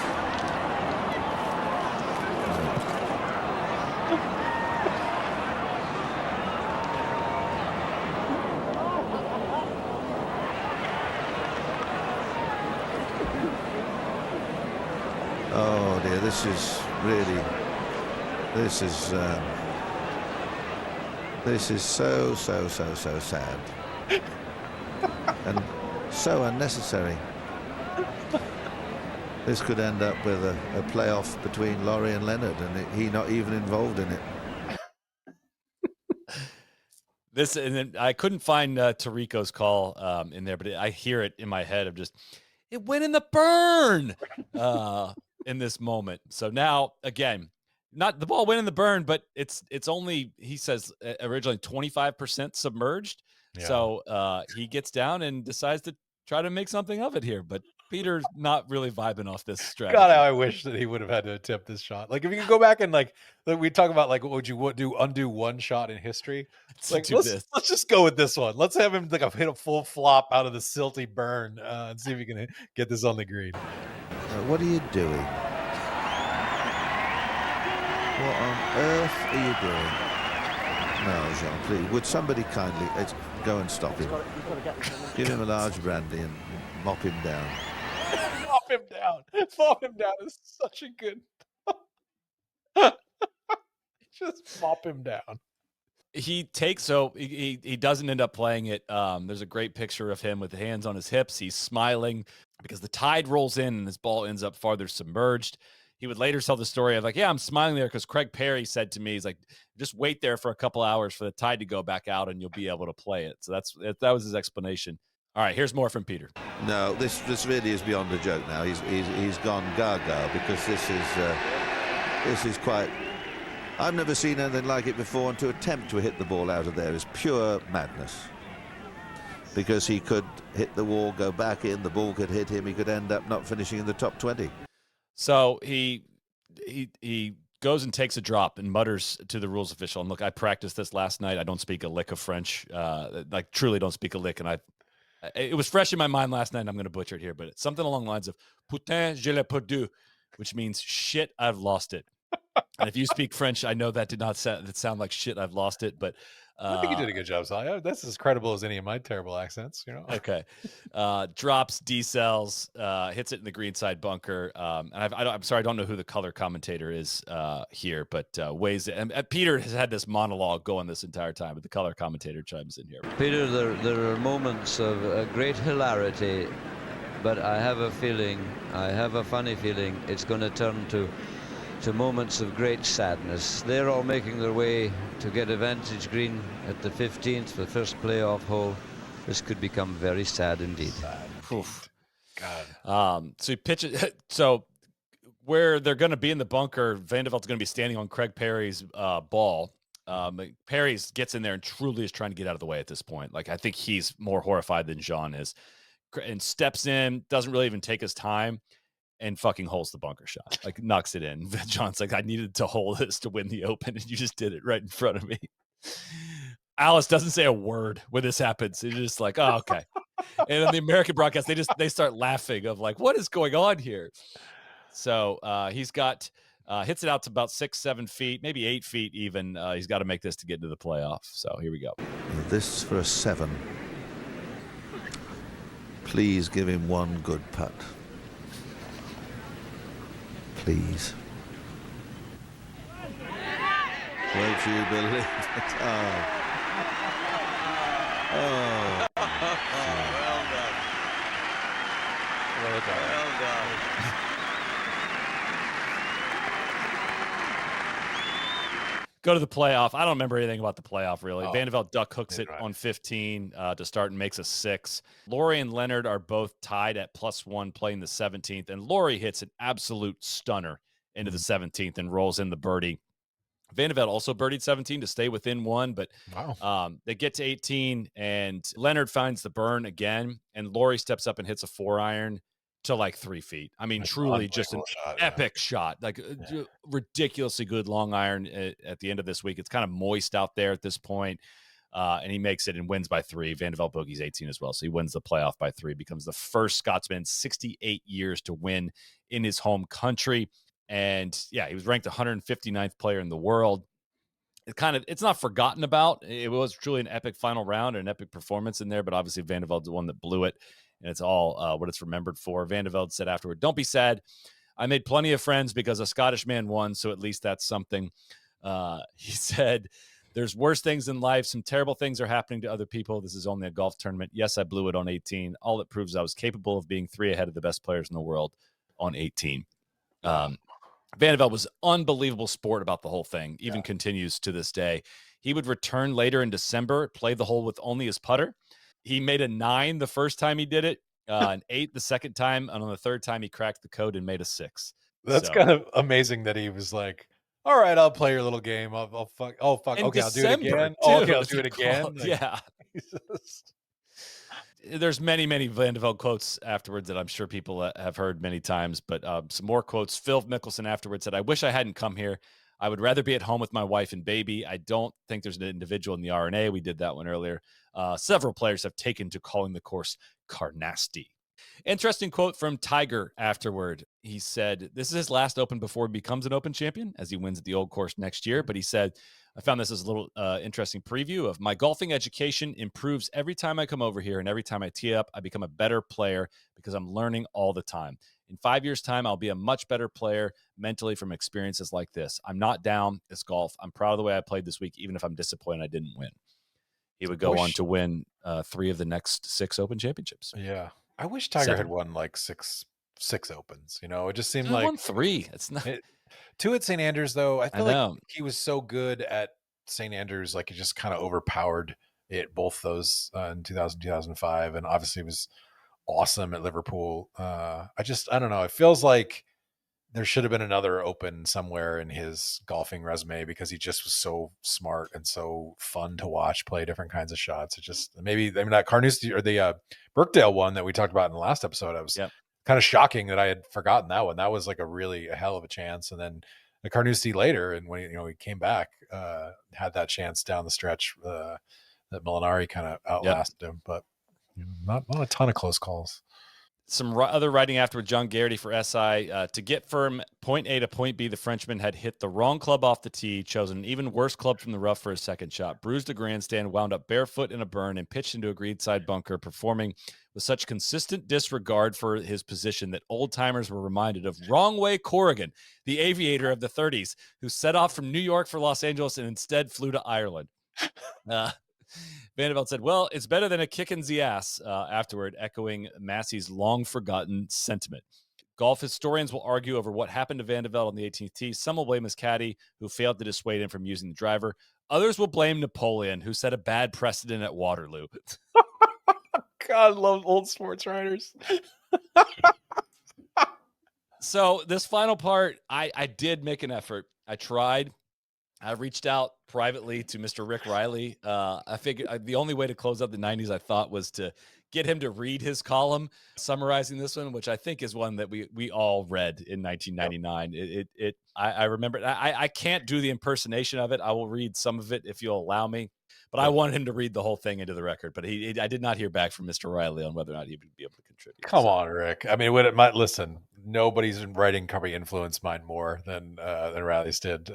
Oh dear, this is really, this is so sad and so unnecessary. This could end up with a playoff between Lawrie and Leonard, and he not even involved in it. This, and then I couldn't find Tarico's call in there, but I hear it in my head of just, it went in the burn in this moment. So now, again, not the ball went in the burn, but it's only, he says, originally 25% submerged. Yeah. So he gets down and decides to try to make something of it here. But Peter's not really vibing off this strategy. God, I wish that he would have had to attempt this shot. Like if you could go back and like we talk about like what would you do undo one shot in history? It's like let's just go with this one. Let's have him like hit a full flop out of the silty burn and see if he can get this on the green. What are you doing? What on earth are you doing? No, Jean, please. Would somebody kindly go and stop him? Give him a large brandy and mop him down. Mop him down. Mop him down is such a good. Just mop him down. He takes, so he doesn't end up playing it. There's a great picture of him with the hands on his hips. He's smiling because the tide rolls in and this ball ends up farther submerged. He would later tell the story of like, yeah, I'm smiling there because Craig Perry said to me, he's like, just wait there for a couple hours for the tide to go back out and you'll be able to play it. So that was his explanation. All right, here's more from Peter. No, this really is beyond a joke now. He's gone gaga because this is quite. I've never seen anything like it before, and to attempt to hit the ball out of there is pure madness. Because he could hit the wall, go back in, the ball could hit him, he could end up not finishing in the top 20. So he goes and takes a drop and mutters to the rules official. And look, I practiced this last night. I don't speak a lick of French, like truly don't speak a lick. And it was fresh in my mind last night, and I'm going to butcher it here, but it's something along the lines of "Putain, je l'ai perdu," which means "shit, I've lost it." And if you speak French, I know that did not sound like "shit, I've lost it," but I think you did a good job, Sally. That's as credible as any of my terrible accents, you know. Okay, drops, decells, hits it in the greenside bunker. And I'm sorry, I don't know who the color commentator is here, but weighs it. And Peter has had this monologue going this entire time, but the color commentator chimes in here. Peter, there are moments of great hilarity, but I have a funny feeling it's going to turn to moments of great sadness. They're all making their way to get a vantage green at the 15th, the first playoff hole. This could become very sad indeed. Oof. God. So he pitches. So where they're going to be in the bunker, Vandervelt's going to be standing on Craig Perry's ball. Perry's gets in there and truly is trying to get out of the way at this point. Like I think he's more horrified than Jean is, and steps in, doesn't really even take his time, and fucking holes the bunker shot, like knocks it in. John's like, I needed to hole this to win the Open, and you just did it right in front of me. Alice doesn't say a word when this happens. It's just like, oh, okay. And on the American broadcast, they start laughing of like, what is going on here? So he's got hits it out to about 6-7 feet, maybe 8 feet even. He's got to make this to get into the playoff. So here we go. This for a 7. Please give him one good putt. Please. Won't you believe it? Oh. Oh. Well done. Well done. Go to the playoff. I don't remember anything about the playoff, really. Oh, Van de Velde duck hooks it right. on 15 to start and makes a 6. Lawrie and Leonard are both tied at +1 playing the 17th, and Lawrie hits an absolute stunner into the 17th and rolls in the birdie. Van de Velde also birdied 17 to stay within 1, but they get to 18, and Leonard finds the burn again, and Lawrie steps up and hits a 4-iron to like 3 feet. I mean, That's truly just an shot, epic shot, like ridiculously good long iron at the end of this week. It's kind of moist out there at this point, and he makes it and wins by 3. Van de Velde bogeys 18 as well, so he wins the playoff by 3, becomes the first Scotsman in 68 years to win in his home country. And yeah, he was ranked 159th player in the world. It's not forgotten about. It was truly an epic final round and an epic performance in there, but obviously Van de Velde's the one that blew it, and it's all what it's remembered for. Van de Velde said afterward, "Don't be sad. I made plenty of friends because a Scottish man won, so at least that's something." He said, "There's worse things in life. Some terrible things are happening to other people. This is only a golf tournament. Yes, I blew it on 18. All it proves I was capable of being 3 ahead of the best players in the world on 18. Van de Velde was unbelievable sport about the whole thing, even continues to this day. He would return later in December, play the hole with only his putter. He made a 9 the first time he did it, an 8 the second time, and on the third time he cracked the code and made a 6. That's kind of amazing that he was like, all right, I'll play your little game. I'll fuck. Oh, fuck. Okay, I'll do it again. Oh, okay, I'll do it again. Like, yeah. Jesus. There's many, many Van de Velde quotes afterwards that I'm sure people have heard many times, but some more quotes. Phil Mickelson afterwards said, "I wish I hadn't come here. I would rather be at home with my wife and baby. I don't think there's an individual in the R&A. We did that one earlier. Several players have taken to calling the course Carnousite." Interesting quote from Tiger afterward. He said, this is his last Open before he becomes an Open champion, as he wins at the Old Course next year. But he said, I found this as a little interesting preview of my golfing education improves every time I come over here, and every time I tee up, I become a better player because I'm learning all the time. In 5 years' time, I'll be a much better player mentally from experiences like this. I'm not down. It's golf. I'm proud of the way I played this week, even if I'm disappointed I didn't win. He would go on to win 3 of the next 6 Open championships. Yeah. I wish Tiger had won like six Opens. You know, it just seemed like won 3. It's not 2 at St. Andrews, though. I feel like he was so good at St. Andrews, like he just kind of overpowered it. Both those in 2000, 2005, and obviously was awesome at Liverpool. I don't know. It feels like there should have been another Open somewhere in his golfing resume because he just was so smart and so fun to watch play different kinds of shots. It just that Carnousite or the Brookdale one that we talked about in the last episode, I was kind of shocking that I had forgotten that one. That was like a hell of a chance. And then the Carnousite later, and when he came back, had that chance down the stretch that Molinari kind of outlasted him, but not a ton of close calls. Some other writing afterward, John Garrity for SI. To get from point A to point B, the Frenchman had hit the wrong club off the tee, chosen an even worse club from the rough for his second shot, bruised a grandstand, wound up barefoot in a burn, and pitched into a greenside bunker, performing with such consistent disregard for his position that old-timers were reminded of Wrong Way Corrigan, the aviator of the 30s, who set off from New York for Los Angeles and instead flew to Ireland. Van de Velde said, well, it's better than a kick in the ass afterward, echoing Massey's long-forgotten sentiment. Golf historians will argue over what happened to Van de Velde on the 18th tee. Some will blame his caddy, who failed to dissuade him from using the driver. Others will blame Napoleon, who set a bad precedent at Waterloo. God, I love old sports writers. So this final part, I did make an effort. I tried. I reached out privately to Mr. Rick Riley. I figured the only way to close out the 90s, I thought, was to get him to read his column summarizing this one, which I think is one that we all read in 1999. I remember. I can't do the impersonation of it. I will read some of it if you'll allow me. But I wanted him to read the whole thing into the record. But I did not hear back from Mr. Riley on whether or not he would be able to contribute. Come on, Rick. I mean, listen, nobody's in writing probably influenced mine more than Riley's did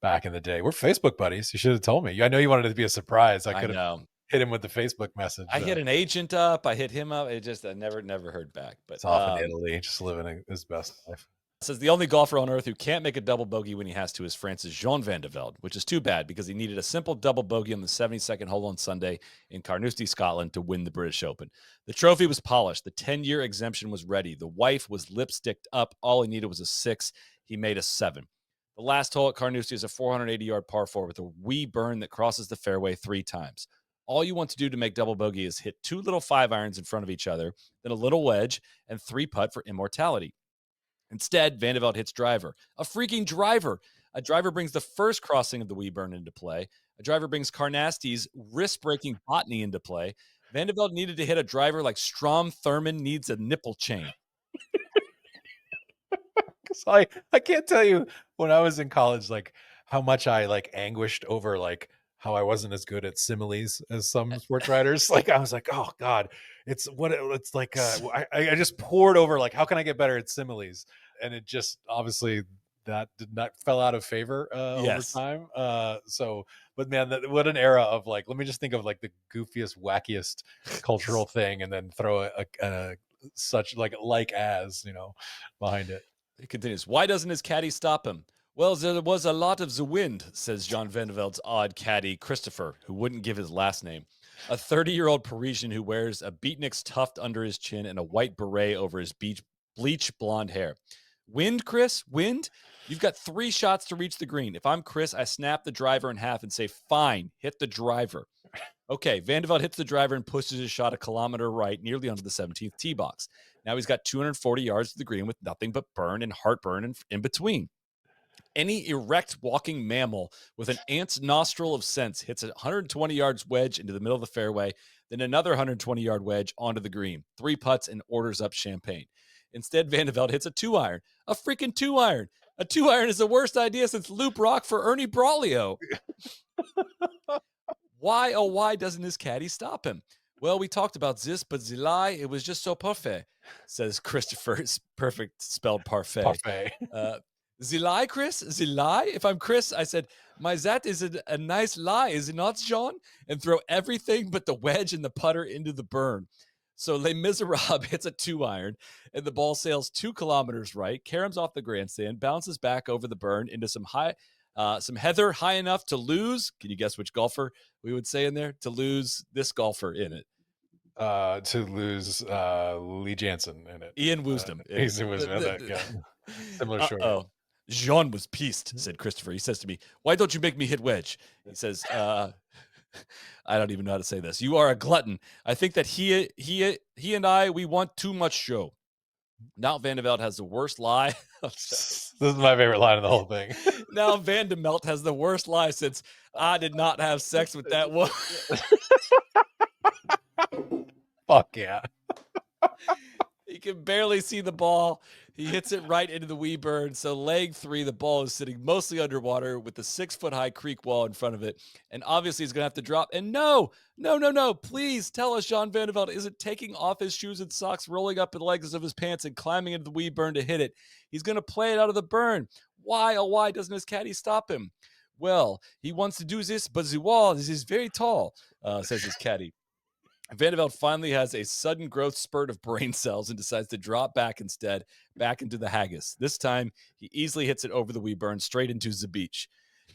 back in the day. We're Facebook buddies. You should have told me. I know you wanted it to be a surprise. I could have hit him with the Facebook message. I hit an agent up. I hit him up. I never heard back. But it's off in Italy, just living his best life. Says the only golfer on earth who can't make a double bogey when he has to is France's Jean Van de Velde, which is too bad because he needed a simple double bogey on the 72nd hole on Sunday in Carnoustie, Scotland to win the British Open. The trophy was polished. The 10-year exemption was ready. The wife was lipsticked up. All he needed was a 6. He made a 7. The last hole at Carnousite is a 480-yard par 4 with a wee burn that crosses the fairway 3 times. All you want to do to make double bogey is hit 2 little 5-irons in front of each other, then a little wedge, and 3 putt for immortality. Instead, Van de Velde hits driver. A freaking driver! A driver brings the first crossing of the wee burn into play. A driver brings Carnousite's wrist-breaking botany into play. Van de Velde needed to hit a driver like Strom Thurmond needs a nipple chain. I can't tell you when I was in college, like how much I like anguished over like how I wasn't as good at similes as some sports writers. Like I was like, oh God, it's like. I just poured over like, how can I get better at similes? And it just obviously that did not fell out of favor over time. But man, what an era of like, let me just think of like the goofiest, wackiest cultural thing, and then throw a such like as behind it. It continues. Why doesn't his caddy stop him? Well, there was a lot of the wind, says John Van de Velde's odd caddy, Christopher, who wouldn't give his last name. A 30-year-old Parisian who wears a beatnik's tuft under his chin and a white beret over his bleach blonde hair. Wind, Chris? Wind? You've got 3 shots to reach the green. If I'm Chris, I snap the driver in half and say, fine, hit the driver. Okay, Van de Velde hits the driver and pushes his shot a kilometer right, nearly onto the 17th tee box. Now he's got 240 yards to the green with nothing but burn and heartburn in between. Any erect walking mammal with an ant's nostril of sense hits a 120 yards wedge into the middle of the fairway, then another 120-yard wedge onto the green. 3 putts and orders up champagne. Instead, Van de Velde hits a 2-iron. A freaking 2-iron. A 2-iron is the worst idea since Loop Rock for Ernie Braulio. Why, oh why doesn't his caddy stop him? Well, we talked about this, but the lie, it was just so parfait, says Christopher's perfect spelled parfait. Parfait. The lie, Chris? The lie? If I'm Chris, I said, my that is a nice lie, is it not, John? And throw everything but the wedge and the putter into the burn. So Les Miserables hits a 2-iron, and the ball sails 2 kilometers right, caroms off the grandstand, bounces back over the burn into some heather high enough to lose. Can you guess which golfer we would say in there? To lose this golfer in it. To lose Lee Jansen in it. Ian Wisdom. Similar short. Oh, Jean was pissed, said Christopher. He says to me, why don't you make me hit wedge? He says, I don't even know how to say this. You are a glutton. I think that he and I, we want too much show. Now Van de Velde has the worst lie. This is my favorite line of the whole thing. Now Van de Velde has the worst lie since I did not have sex with that woman. Fuck yeah. He can barely see the ball. He hits it right into the wee burn. So leg 3, the ball is sitting mostly underwater with the 6-foot-high creek wall in front of it. And obviously he's going to have to drop. And no. Please tell us John Van de Velde isn't taking off his shoes and socks, rolling up the legs of his pants and climbing into the wee burn to hit it. He's going to play it out of the burn. Why, oh why doesn't his caddy stop him? Well, he wants to do this, but the wall is very tall, says his caddy. Van de Velde finally has a sudden growth spurt of brain cells and decides to drop back instead, back into the haggis. This time, he easily hits it over the wee burn straight into the beach.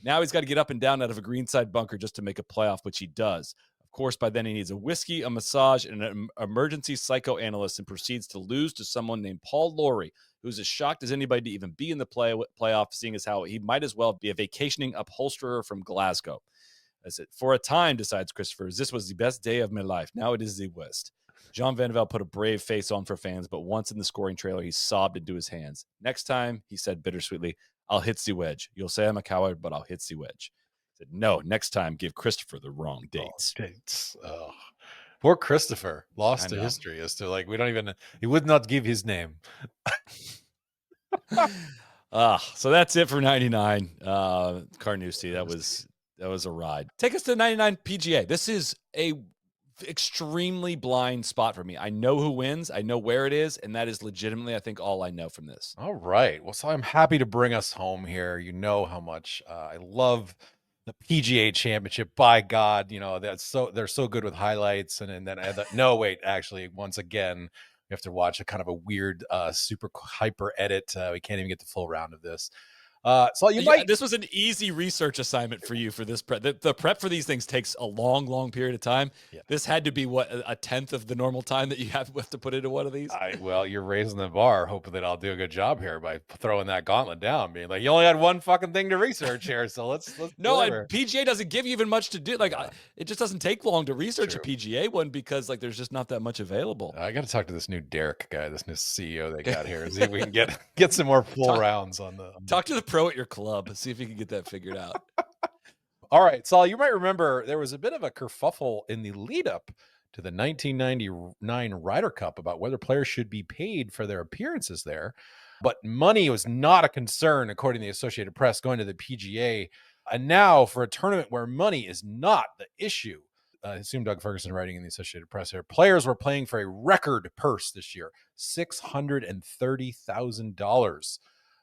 Now he's got to get up and down out of a greenside bunker just to make a playoff, which he does. Of course, by then he needs a whiskey, a massage, and an emergency psychoanalyst and proceeds to lose to someone named Paul Lawrie, who's as shocked as anybody to even be in the playoff, seeing as how he might as well be a vacationing upholsterer from Glasgow. As it, for a time, decides Christopher, this was the best day of my life. Now it is the worst. John Van de Velde put a brave face on for fans, but once in the scoring trailer, he sobbed into his hands. Next time, he said bittersweetly, I'll hit the wedge. You'll say I'm a coward, but I'll hit the wedge. He said, no, next time, give Christopher the wrong dates. Oh. Poor Christopher, lost to history as to he would not give his name. So that's it for 99. Carnousite, that was a ride. Take us to 99 PGA. This is a extremely blind spot for me. I know who wins. I know where it is. And that is legitimately, I think, all I know from this. All right. Well, so I'm happy to bring us home here. You know how much I love the PGA Championship. By God, they're so good with highlights. And then actually, once again, we have to watch a kind of a weird, super hyper edit. We can't even get the full round of this. So you might. This was an easy research assignment for you for this prep. The prep for these things takes a long period of time. Yeah. This had to be a tenth of the normal time that you have to put into one of these. Well, you're raising the bar, hoping that I'll do a good job here by throwing that gauntlet down, being like, you only had one fucking thing to research here, so let's no, deliver. and PGA doesn't give you even much to do. Like, it just doesn't take long to research True. a PGA one because like there's just not that much available. I got to talk to this new Derek guy, this new CEO they got here, and see if we can get some more full rounds on the. Talk to the pro at your club. See if you can get that figured out. All right, Sol, you might remember there was a bit of a kerfuffle in the lead up to the 1999 Ryder Cup about whether players should be paid for their appearances there. But money was not a concern, according to the Associated Press, going to the PGA. And now for a tournament where money is not the issue, I assume Doug Ferguson writing in the Associated Press here, players were playing for a record purse this year, $630,000.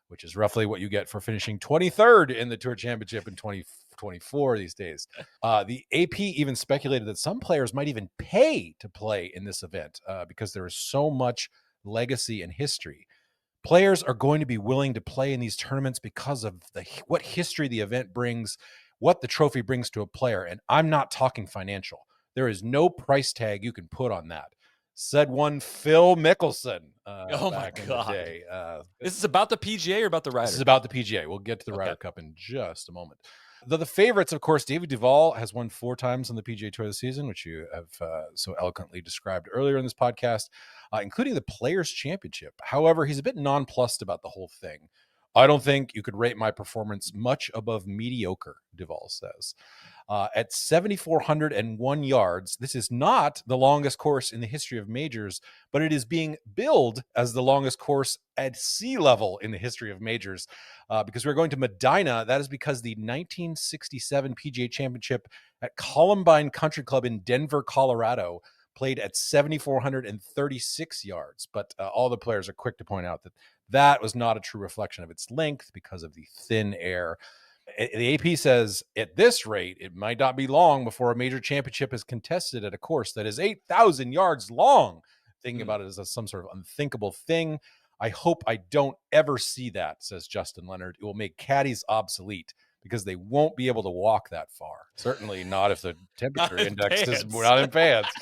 Which is roughly what you get for finishing 23rd in the Tour Championship in 2024 these days. The AP even speculated that some players might even pay to play in this event because there is so much legacy and history. Players are going to be willing to play in these tournaments because of what history the event brings, what the trophy brings to a player. And I'm not talking financial. There is no price tag you can put on that. Said one Phil Mickelson. Oh my God. This is about the PGA or about the Ryder? This is about the PGA. We'll get to the Ryder Cup in just a moment. The favorites, of course, David Duval has won 4 times on the PGA Tour this season, which you have so eloquently described earlier in this podcast, including the Players' Championship. However, he's a bit nonplussed about the whole thing. I don't think you could rate my performance much above mediocre, Duval says. At 7,401 yards, this is not the longest course in the history of majors, but it is being billed as the longest course at sea level in the history of majors. Because we're going to Medinah, that is because the 1967 PGA Championship at Columbine Country Club in Denver, Colorado, played at 7,436 yards. But all the players are quick to point out that that was not a true reflection of its length because of the thin air. The AP says at this rate, it might not be long before a major championship is contested at a course that is 8,000 yards long. Thinking about it as some sort of unthinkable thing. I hope I don't ever see that, says Justin Leonard. It will make caddies obsolete because they won't be able to walk that far. Certainly not if the temperature index is not in pants.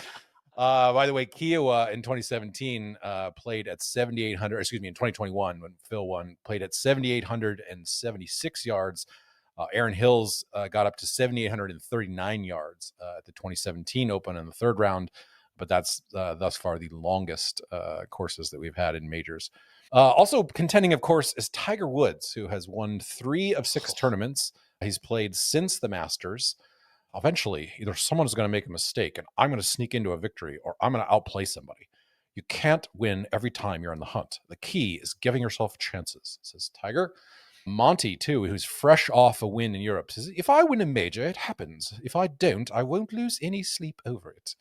By the way, Kiowa in 2017 played at 7,800, in 2021 when Phil won, played at 7,876 yards. Aaron Hills got up to 7,839 yards at the 2017 Open in the third round, but that's thus far the longest courses that we've had in majors. Also contending, of course, is Tiger Woods, who has won 3 of 6 tournaments. He's played since the Masters. Eventually, either someone's going to make a mistake and I'm going to sneak into a victory, or I'm going to outplay somebody. You can't win every time you're in the hunt. The key is giving yourself chances, says Tiger. Monty, too, who's fresh off a win in Europe, says, if I win a major, it happens. If I don't, I won't lose any sleep over it.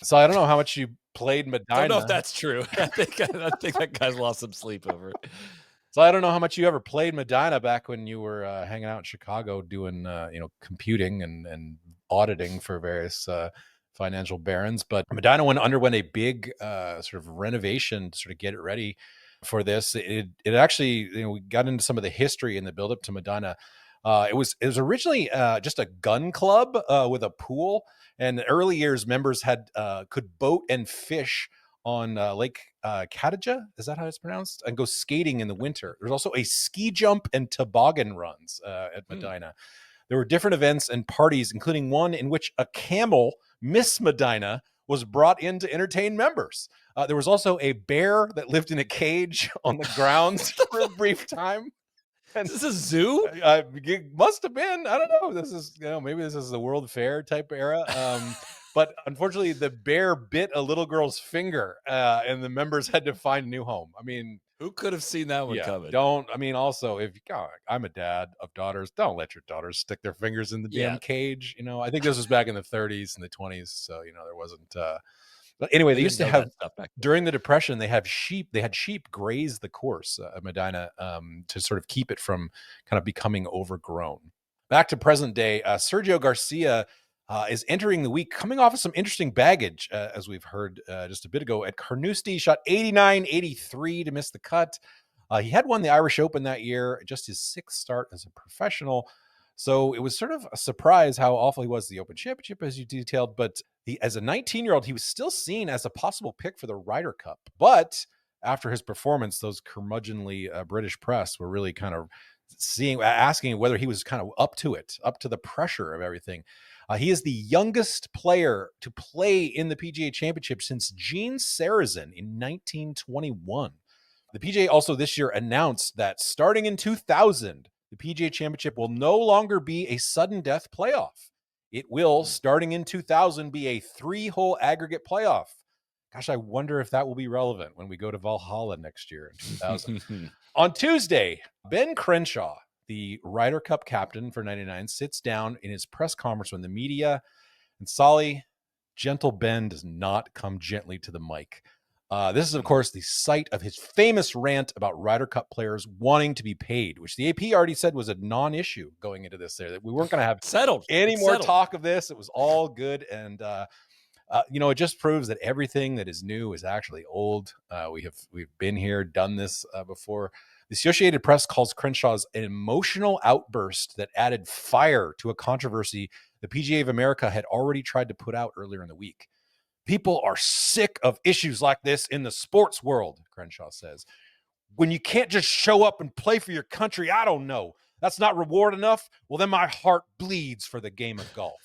So I don't know how much you played Medinah. I don't know if that's true. I think that guy's lost some sleep over it. So I don't know how much you ever played Medinah back when you were hanging out in Chicago doing, computing and auditing for various financial barons. But Medinah underwent a big sort of renovation to sort of get it ready for this. It actually, we got into some of the history in the buildup to Medinah. It was originally just a gun club with a pool, and in the early years, members could boat and fish on Lake Kataja, is that how it's pronounced? And go skating in the winter. There's also a ski jump and toboggan runs at Medinah. There were different events and parties, including one in which a camel, Miss Medinah, was brought in to entertain members. There was also a bear that lived in a cage on the grounds for a brief time. And is this a zoo? It must have been. I don't know. This is, maybe this is the World Fair type era. But unfortunately, the bear bit a little girl's finger, and the members had to find a new home. I mean, who could have seen that one coming? Also, if I'm a dad of daughters, don't let your daughters stick their fingers in the damn cage. I think this was back in the 30s and the 20s, so there wasn't. But anyway, they used to have during the Depression. They had sheep graze the course at Medinah to sort of keep it from kind of becoming overgrown. Back to present day, Sergio Garcia is entering the week coming off of some interesting baggage, as we've heard just a bit ago. At Carnousite, shot 89-83 to miss the cut. He had won the Irish Open that year, just his 6th start as a professional. So it was sort of a surprise how awful he was at the Open Championship, as you detailed. But as a 19-year-old, he was still seen as a possible pick for the Ryder Cup. But after his performance, those curmudgeonly British press were really kind of asking whether he was kind of up to the pressure of everything. He is the youngest player to play in the PGA Championship since Gene Sarazen in 1921. The PGA also this year announced that starting in 2000, the PGA Championship will no longer be a sudden death playoff. It will, starting in 2000, be a 3-hole aggregate playoff. Gosh, I wonder if that will be relevant when we go to Valhalla next year in 2000. On Tuesday, Ben Crenshaw, the Ryder Cup captain for 99, sits down in his press conference with the media. And Soly, gentle Ben does not come gently to the mic. This is, of course, the site of his famous rant about Ryder Cup players wanting to be paid, which the AP already said was a non-issue going into this there, that we weren't going to have any more talk of this. It was all good. And, it just proves that everything that is new is actually old. We've been here, done this before. The Associated Press calls Crenshaw's an emotional outburst that added fire to a controversy the PGA of America had already tried to put out earlier in the week. People are sick of issues like this in the sports world, Crenshaw says. When you can't just show up and play for your country, I don't know. That's not reward enough? Well, then my heart bleeds for the game of golf.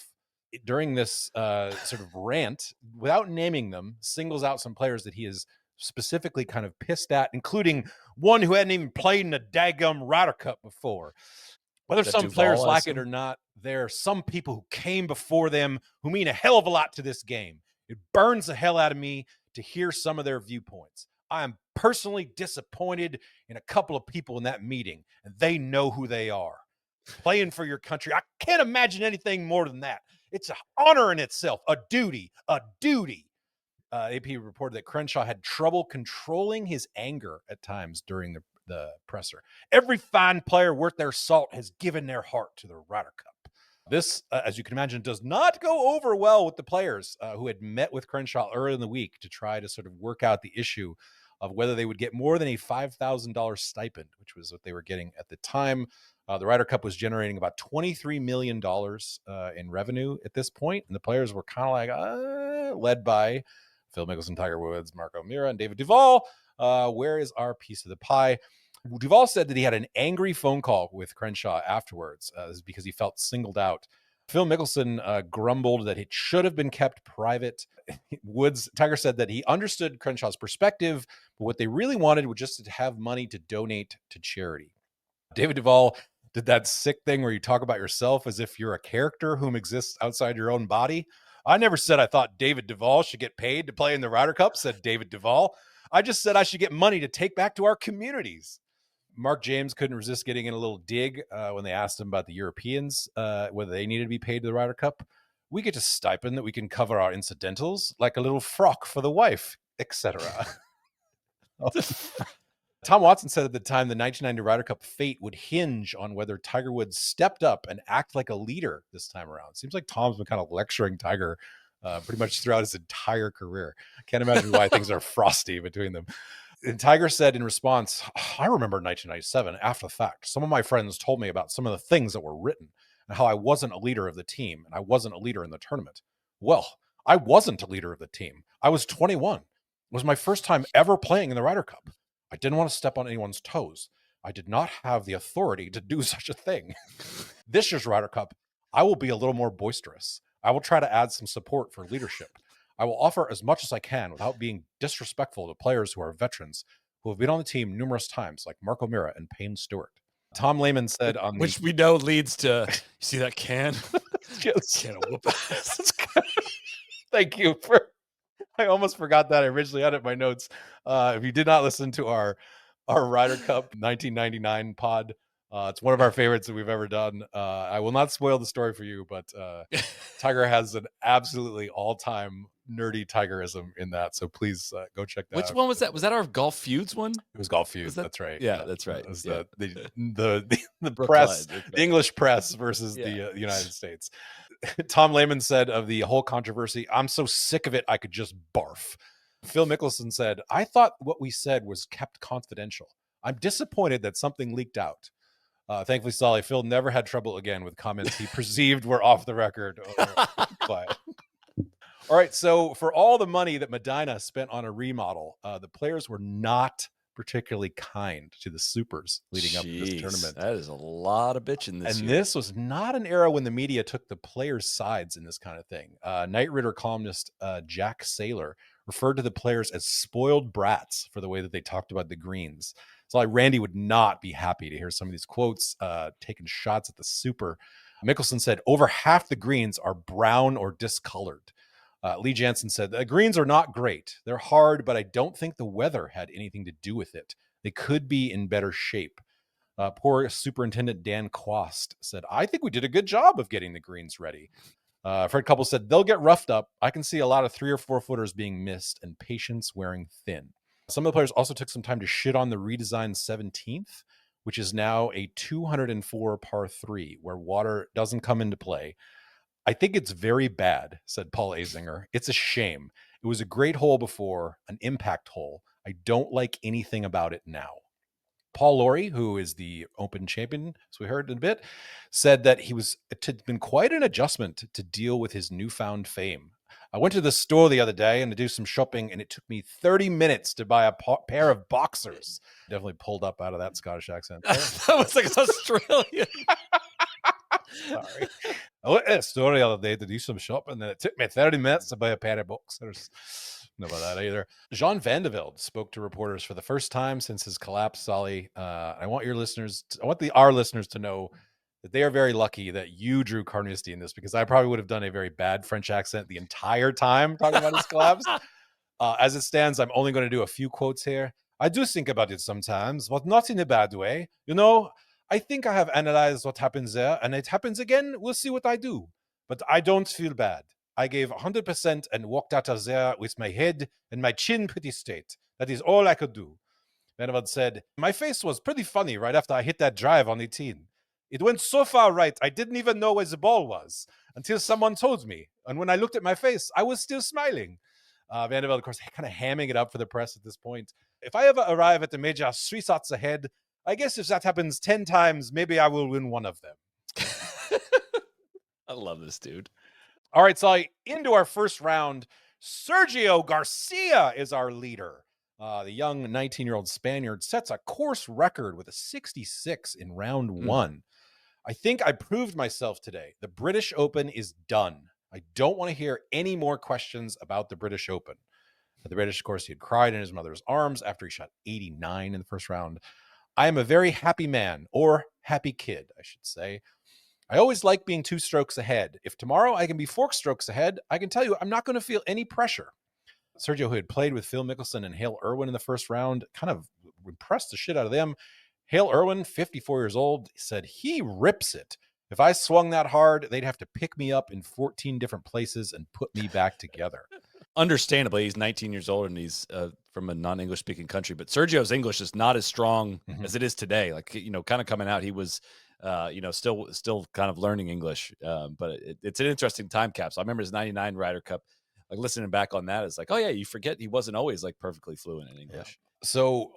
During this sort of rant, without naming them, singles out some players that he is specifically kind of pissed at, including one who hadn't even played in a daggum Ryder Cup before. Whether some players like it or not, there are some people who came before them who mean a hell of a lot to this game. It burns the hell out of me to hear some of their viewpoints. I am personally disappointed in a couple of people in that meeting, and they know who they are. Playing for your country, I can't imagine anything more than that. It's an honor in itself, a duty. AP reported that Crenshaw had trouble controlling his anger at times during the presser. Every fine player worth their salt has given their heart to the Ryder Cup. This, as you can imagine, does not go over well with the players who had met with Crenshaw early in the week to try to sort of work out the issue of whether they would get more than a $5,000 stipend, which was what they were getting at the time. The Ryder Cup was generating about $23 million in revenue at this point, and the players were kind of like, led by Phil Mickelson, Tiger Woods, Marco Mira, and David Duval. Where is our piece of the pie? Duval said that he had an angry phone call with Crenshaw afterwards because he felt singled out. Phil Mickelson grumbled that it should have been kept private. Tiger said that he understood Crenshaw's perspective, but what they really wanted was just to have money to donate to charity. David Duval did that sick thing where you talk about yourself as if you're a character whom exists outside your own body. I never said I thought David Duval should get paid to play in the Ryder Cup, said David Duval. I just said I should get money to take back to our communities. Mark James couldn't resist getting in a little dig when they asked him about the Europeans, whether they needed to be paid to the Ryder Cup. We get a stipend that we can cover our incidentals, like a little frock for the wife, etc. Tom Watson said at the time the 1990 Ryder Cup fate would hinge on whether Tiger Woods stepped up and act like a leader this time around. Seems like Tom's been kind of lecturing Tiger pretty much throughout his entire career. Can't imagine why things are frosty between them. And Tiger said in response, I remember 1997 after the fact. Some of my friends told me about some of the things that were written and how I wasn't a leader of the team and I wasn't a leader in the tournament. Well, I wasn't a leader of the team. I was 21. It was my first time ever playing in the Ryder Cup. I didn't want to step on anyone's toes. I did not have the authority to do such a thing. This year's Ryder Cup, I will be a little more boisterous. I will try to add some support for leadership. I will offer as much as I can without being disrespectful to players who are veterans who have been on the team numerous times, like Marco Mira and Payne Stewart. Tom Lehman said on which we know leads to, you see that can? Can of whoop ass. Thank you for, I almost forgot that. I originally had it in my notes. If you did not listen to our Ryder Cup 1999 pod, it's one of our favorites that we've ever done. I will not spoil the story for you, but Tiger has an absolutely all-time nerdy Tigerism in that. So please go check that out. Which one was that? Was that our Golf Feuds one? It was Golf Feuds. That's right. Yeah, that's right. It was yeah. the press, the English press versus the United States. Tom Lehman said of the whole controversy, I'm so sick of it, I could just barf. Phil Mickelson said, I thought what we said was kept confidential. I'm disappointed that something leaked out. Thankfully, Soly, Phil never had trouble again with comments he perceived were off the record. But all right, so for all the money that Medinah spent on a remodel, the players were not particularly kind to the supers leading up to this tournament. That is a lot of bitching this year. And this was not an era when the media took the players' sides in this kind of thing. Night Ritter columnist Jack Saylor referred to the players as spoiled brats for the way that they talked about the greens. So like Randy would not be happy to hear some of these quotes taking shots at the super. Mickelson said over half the greens are brown or discolored. Lee Jansen said, the greens are not great. They're hard, but I don't think the weather had anything to do with it. They could be in better shape. Poor Superintendent Dan Quast said, I think we did a good job of getting the greens ready. Fred Couple said, they'll get roughed up. I can see a lot of 3 or 4 footers being missed and patience wearing thin. Some of the players also took some time to shit on the redesigned 17th, which is now a 204 par 3 where water doesn't come into play. I think it's very bad, said Paul Azinger. It's a shame. It was a great hole before, an impact hole. I don't like anything about it now. Paul Lawrie, who is the Open champion, as we heard in a bit, said that it's been quite an adjustment to deal with his newfound fame. I went to the store the other day and to do some shopping, and it took me 30 minutes to buy a pair of boxers. Definitely pulled up out of that Scottish accent. That was like Australian. Sorry. I went to the store the other day to do some shopping, and it took me 30 minutes to buy a pair of boxers. Know about that either. Jean Van de Velde spoke to reporters for the first time since his collapse, Soly. I want our listeners to know that they are very lucky that you drew Carnousite in this, because I probably would have done a very bad French accent the entire time talking about his collapse. As it stands, I'm only going to do a few quotes here. I do think about it sometimes, but not in a bad way. You know, I think I have analyzed what happens there, and it happens again. We'll see what I do. But I don't feel bad. I gave 100% and walked out of there with my head and my chin pretty straight. That is all I could do. Van de Velde said, my face was pretty funny right after I hit that drive on 18. It went so far right, I didn't even know where the ball was until someone told me. And when I looked at my face, I was still smiling. Van de Velde, of course, kind of hamming it up for the press at this point. If I ever arrive at the major 3 shots ahead, I guess if that happens 10 times, maybe I will win one of them. I love this dude. All right, so into our first round. Sergio Garcia is our leader. The young 19-year-old Spaniard sets a course record with a 66 in round 1. I think I proved myself today. The British Open is done. I don't want to hear any more questions about the British Open. At the British, of course, he had cried in his mother's arms after he shot 89 in the first round. I am a very happy man, or happy kid, I should say. I always like being 2 strokes ahead. If tomorrow I can be 4 strokes ahead, I can tell you I'm not going to feel any pressure. Sergio, who had played with Phil Mickelson and Hale Irwin in the first round, kind of impressed the shit out of them. Hale Irwin, 54 years old, said he rips it. If I swung that hard, they'd have to pick me up in 14 different places and put me back together. Understandably, he's 19 years old and he's from a non-English speaking country, but Sergio's English is not as strong as it is today. Like, kind of coming out, he was still kind of learning English, but it's an interesting time capsule. I remember his 99 Ryder Cup, like listening back on that, it's like, oh yeah, you forget he wasn't always like perfectly fluent in English. Yeah. So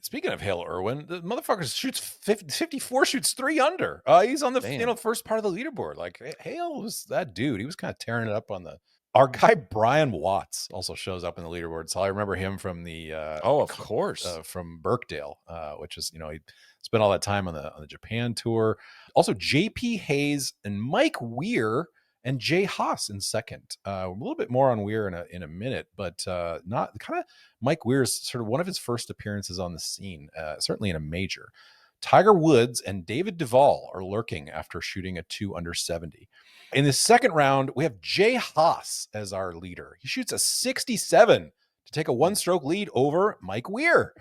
speaking of Hale Irwin, the motherfucker shoots 54, shoots 3 under. He's on the first part of the leaderboard. Like Hale was that dude. He was kind of tearing it up on the. Our guy Brian Watts also shows up in the leaderboard, so I remember him from the of course from Birkdale, which is he spent all that time on the Japan tour. Also, J.P. Hayes and Mike Weir and Jay Haas in second. A little bit more on Weir in a minute, but not kind of Mike Weir's sort of one of his first appearances on the scene, certainly in a major. Tiger Woods and David Duval are lurking after shooting a 2 under 70. In the second round, we have Jay Haas as our leader. He shoots a 67 to take a 1-stroke lead over Mike Weir.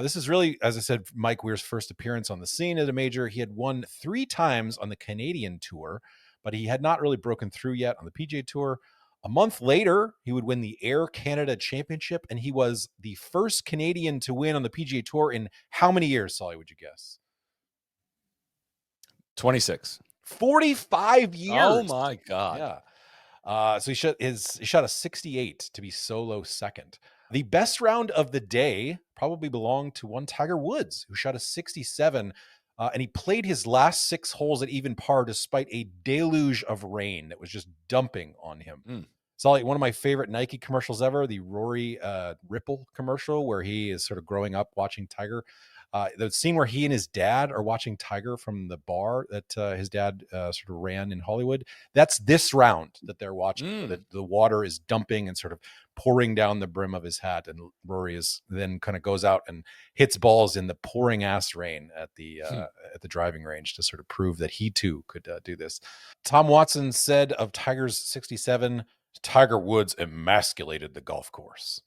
This is really, as I said, Mike Weir's first appearance on the scene at a major. He had won 3 times on the Canadian Tour, but he had not really broken through yet on the PGA Tour. A month later, he would win the Air Canada Championship, and he was the first Canadian to win on the PGA Tour in how many years, Soly, would you guess? 26. 45 years. Oh, my God. Yeah. So he shot a 68 to be solo second. The best round of the day, probably belong to one Tiger Woods, who shot a 67, and he played his last 6 holes at even par despite a deluge of rain that was just dumping on him. Soly, one of my favorite Nike commercials ever, the Rory Ripple commercial, where he is sort of growing up watching Tiger. The scene where he and his dad are watching Tiger from the bar that his dad sort of ran in Hollywood. That's this round that they're watching. The water is dumping and sort of pouring down the brim of his hat. And Rory is then kind of goes out and hits balls in the pouring ass rain at the driving range to sort of prove that he too could do this. Tom Watson said of Tiger's 67, Tiger Woods emasculated the golf course.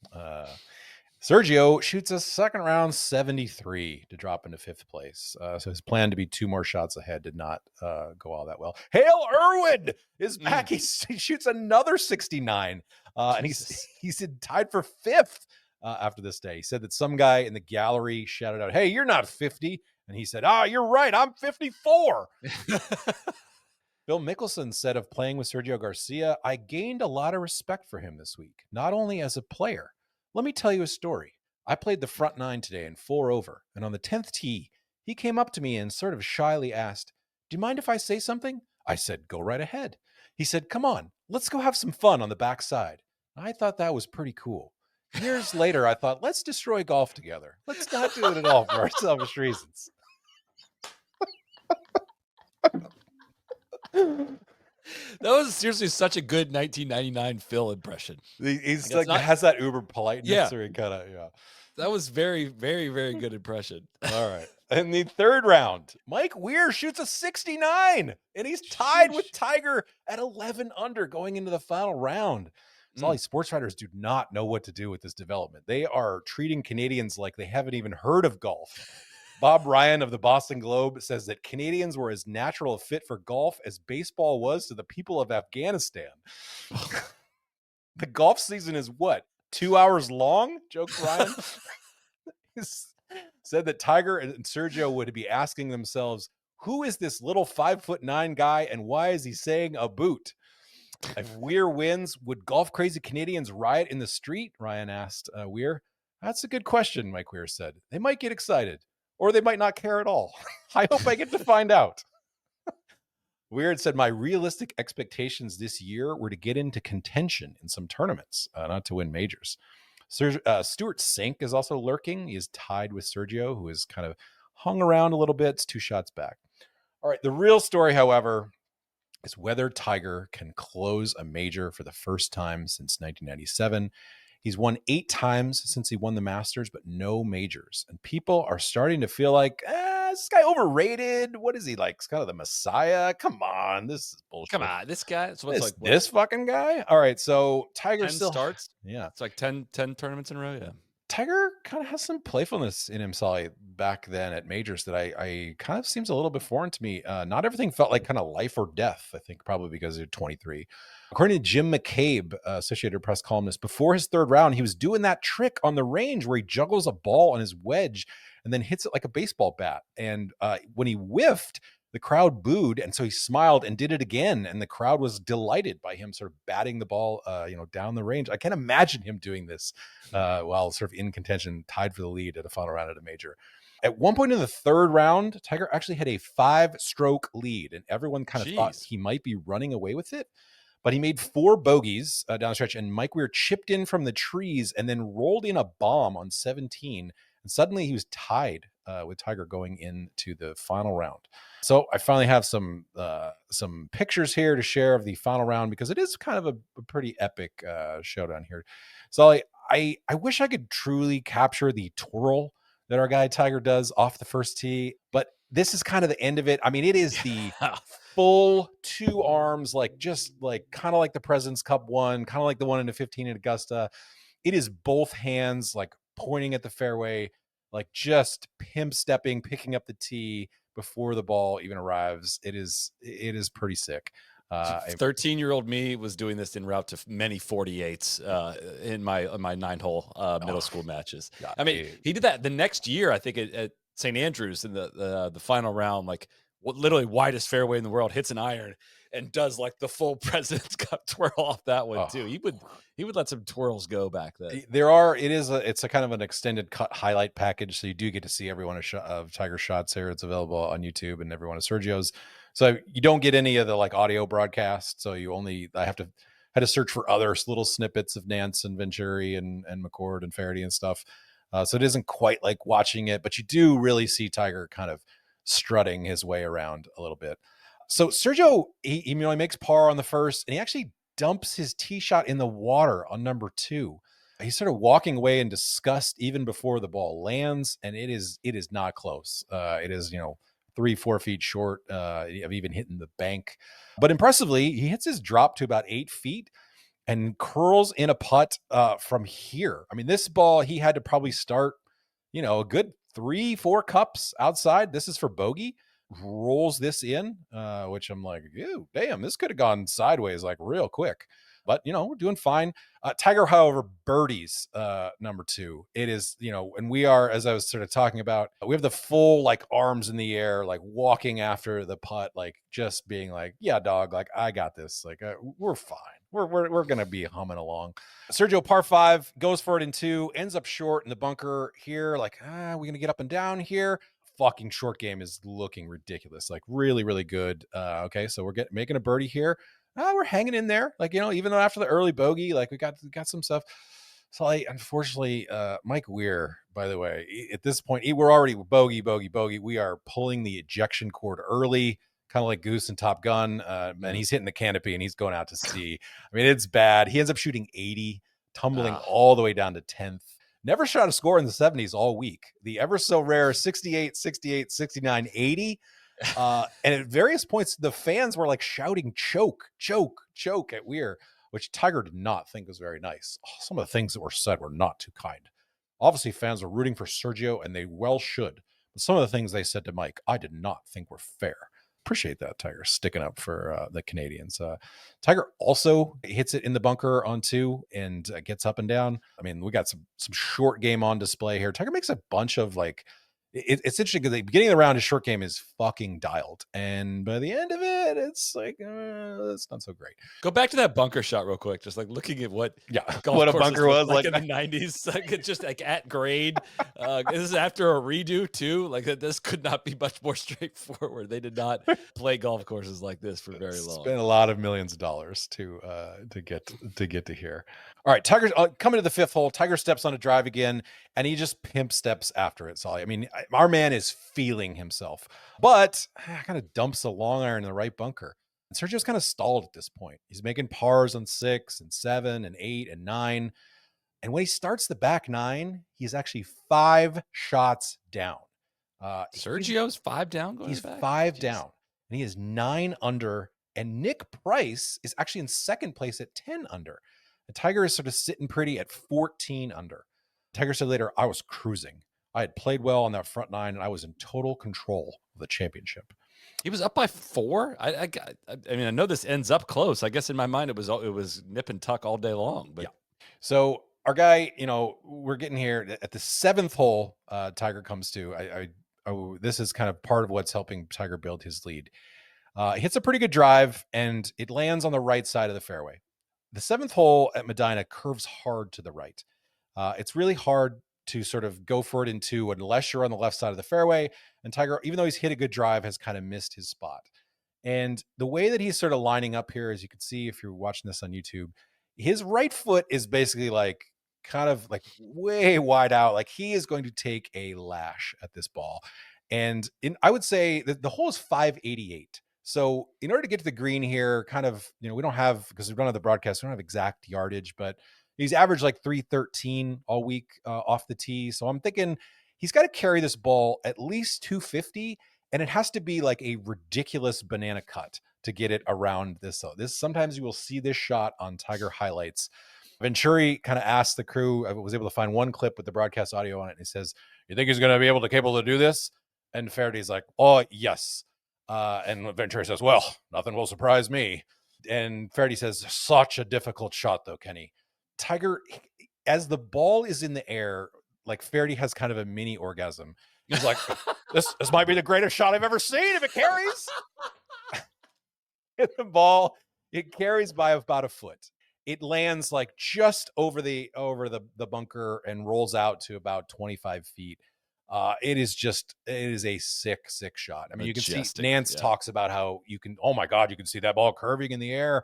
Sergio shoots a second round 73 to drop into 5th place. So his plan to be 2 more shots ahead did not go all that well. Hale Irwin is back. He shoots another 69. And he's tied for 5th after this day. He said that some guy in the gallery shouted out, "Hey, you're not 50." And he said, "You're right. I'm 54. Phil Mickelson said of playing with Sergio Garcia, "I gained a lot of respect for him this week, not only as a player. Let me tell you a story. I played the front 9 today in 4 over, and on the 10th tee, he came up to me and sort of shyly asked, 'Do you mind if I say something?' I said, 'Go right ahead.' He said, 'Come on, let's go have some fun on the backside.' I thought that was pretty cool. Years later, I thought, let's destroy golf together. Let's not do it at all for our selfish reasons." That was seriously such a good 1999 Phil impression. He's like, has that uber politeness. Yeah. Or he kind of, yeah. That was very, very, very good impression. All right. In the 3rd round, Mike Weir shoots a 69, and he's tied with Tiger at 11 under going into the final round. Soly, sports writers do not know what to do with this development. They are treating Canadians like they haven't even heard of golf. Bob Ryan of the Boston Globe says that Canadians were as natural a fit for golf as baseball was to the people of Afghanistan. The golf season is what, 2 hours long? Jokes Ryan. Said that Tiger and Sergio would be asking themselves, who is this little 5'9" guy and why is he saying a boot? If Weir wins, would golf crazy Canadians riot in the street? Ryan asked Weir. That's a good question, Mike Weir said. They might get excited. Or they might not care at all. I hope I get to find out. Weird said, my realistic expectations this year were to get into contention in some tournaments, not to win majors. Stuart Sink is also lurking. He is tied with Sergio, who is kind of hung around a little bit. It's 2 shots back. All right, the real story, however, is whether Tiger can close a major for the first time since 1997. He's won 8 times since he won the Masters, but no majors. And people are starting to feel like, is this guy overrated? What is he like? He's kind of the Messiah. Come on, this is bullshit. Come on, this guy. So it's this fucking guy. All right, so Tiger 10 still starts. Yeah, it's like 10 tournaments in a row. Yeah. Tiger kind of has some playfulness in him, Soly, back then at majors that I kind of seems a little bit foreign to me. Not everything felt like kind of life or death, I think probably because you're 23. According to Jim McCabe, Associated Press columnist, before his 3rd round, he was doing that trick on the range where he juggles a ball on his wedge and then hits it like a baseball bat. And when he whiffed, the crowd booed, and so he smiled and did it again, and the crowd was delighted by him sort of batting the ball, down the range. I can't imagine him doing this while sort of in contention, tied for the lead at a final round at a major. At one point in the 3rd round, Tiger actually had a 5-stroke lead, and everyone kind of thought he might be running away with it. But he made 4 bogeys down the stretch, and Mike Weir chipped in from the trees and then rolled in a bomb on 17. And suddenly he was tied with Tiger going into the final round. So I finally have some pictures here to share of the final round because it is kind of a pretty epic showdown here. So I wish I could truly capture the twirl that our guy Tiger does off the first tee, but this is kind of the end of it. I mean, it is the full 2 arms, like just like kind of like the President's Cup one, kind of like the one in the 15 at Augusta. It is both hands like pointing at the fairway, like just pimp stepping, picking up the tee before the ball even arrives. It is pretty sick. 13-year-old me was doing this en route to many 48s in my 9-hole middle school matches. God, I mean, he did that the next year, I think, at St. Andrews in the final round, like literally widest fairway in the world, hits an iron and does like the full President's Cup twirl off that one too. He would let some twirls go back then. It's a kind of an extended cut highlight package, so you do get to see every one of Tiger's shots here. It's available on YouTube and every one of Sergio's. So you don't get any of the like audio broadcast. So I had to search for other little snippets of Nance and Venturi and McCord and Faraday and stuff. So it isn't quite like watching it, but you do really see Tiger kind of strutting his way around a little bit. So Sergio, he makes par on the first, and he actually dumps his tee shot in the water on number 2. He's sort of walking away in disgust even before the ball lands, and it is not close. It is 3-4 feet short of even hitting the bank. But impressively, he hits his drop to about 8 feet and curls in a putt from here. I mean, this ball, he had to probably start, a good 3-4 cups outside. This is for bogey. Rolls this in, which I'm like, ew, damn, this could have gone sideways like real quick. But, we're doing fine. Tiger, however, birdies number 2. It is, and we are, as I was sort of talking about, we have the full like arms in the air, like walking after the putt, like just being like, yeah, dog, like I got this. Like we're fine. We're going to be humming along. Sergio, par 5, goes for it in 2, ends up short in the bunker here. Like, we're going to get up and down here. Fucking short game is looking ridiculous. Like really, really good. Okay, so we're making a birdie here. We're hanging in there. Like, even though after the early bogey, like we got some stuff. So unfortunately, Mike Weir, by the way, at this point, we're already bogey. We are pulling the ejection cord early, kind of like Goose in Top Gun. And he's hitting the canopy and he's going out to sea. I mean, it's bad. He ends up shooting 80, tumbling all the way down to 10th. Never shot a score in the 70s all week. The ever so rare 68, 68, 69, 80. And at various points, the fans were like shouting choke at Weir, which Tiger did not think was very nice. Some of the things that were said were not too kind. Obviously, fans were rooting for Sergio, and they well should. But some of the things they said to Mike, I did not think were fair. Appreciate that, Tiger, sticking up for the Canadians. Tiger also hits it in the bunker on 2 and gets up and down. I mean, we got some short game on display here. Tiger makes a bunch of like, it's interesting because the beginning of the round, his short game is fucking dialed. And by the end of it, it's like, it's not so great. Go back to that bunker shot real quick. Just like looking at what what a bunker was like in the 90s, like just like at grade. This is after a redo too. Like this could not be much more straightforward. They did not play golf courses like this for very long. Spent a lot of millions of dollars to get to here. All right, Tiger's coming to the 5th hole. Tiger steps on a drive again, and he just pimp steps after it. Soly. I mean, our man is feeling himself, but kind of dumps a long iron in the right bunker. And Sergio's kind of stalled at this point. He's making pars on 6 and 7 and 8 and 9. And when he starts the back 9, he's actually 5 shots down. Sergio's 5 down going He's back? 5 down, and he is 9 under. And Nick Price is actually in second place at 10 under. The Tiger is sort of sitting pretty at 14 under. Tiger said later, I was cruising. I had played well on that front 9, and I was in total control of the championship. He was up by 4. I mean, I know this ends up close. I guess in my mind it was nip and tuck all day long. But yeah. So our guy, we're getting here at the 7th hole. Tiger comes to. This is kind of part of what's helping Tiger build his lead. He hits a pretty good drive, and it lands on the right side of the fairway. The 7th hole at Medinah curves hard to the right. It's really hard to sort of go for it in 2 unless you're on the left side of the fairway. And Tiger, even though he's hit a good drive, has kind of missed his spot. And the way that he's sort of lining up here, as you can see if you're watching this on YouTube, his right foot is basically like kind of like way wide out. Like he is going to take a lash at this ball. And I would say that the hole is 588. So in order to get to the green here, kind of, we don't have, because we don't have the broadcast, we don't have exact yardage, but he's averaged like 313 all week off the tee. So I'm thinking he's got to carry this ball at least 250, and it has to be like a ridiculous banana cut to get it around this. So sometimes you will see this shot on Tiger highlights. Venturi kind of asked the crew, I was able to find one clip with the broadcast audio on it, and he says, you think he's going to be capable to do this? And Faraday's like, oh, yes. And Venturi says, well, nothing will surprise me. And Faraday says, such a difficult shot, though, Kenny. Tiger, as the ball is in the air, like Faraday has kind of a mini orgasm. He's like, this might be the greatest shot I've ever seen if it carries. And the ball, it carries by about a foot. It lands like just over the bunker and rolls out to about 25 feet. It is a sick shot. I mean, you can see Majestic, Nance yeah. talks about how oh my God, you can see that ball curving in the air.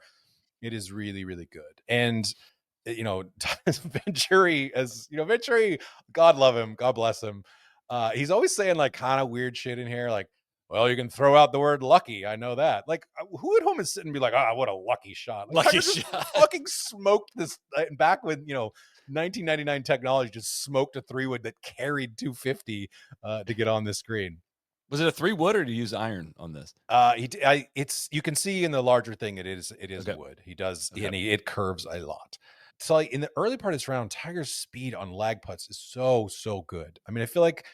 It is really, really good. And, Venturi, Venturi, God love him, God bless him. He's always saying like kind of weird shit in here. Like, well, you can throw out the word lucky. I know that. Like, who at home is sitting and be like, what a lucky shot. Like, Lucky Tiger shot. fucking smoked this back when, 1999 technology just smoked a 3-wood that carried 250 to get on this green. Was it a 3-wood or did you use iron on this? You can see in the larger thing it is Okay. wood. He does, Okay. and it curves a lot. So in the early part of this round, Tiger's speed on lag putts is so good. I mean, I feel like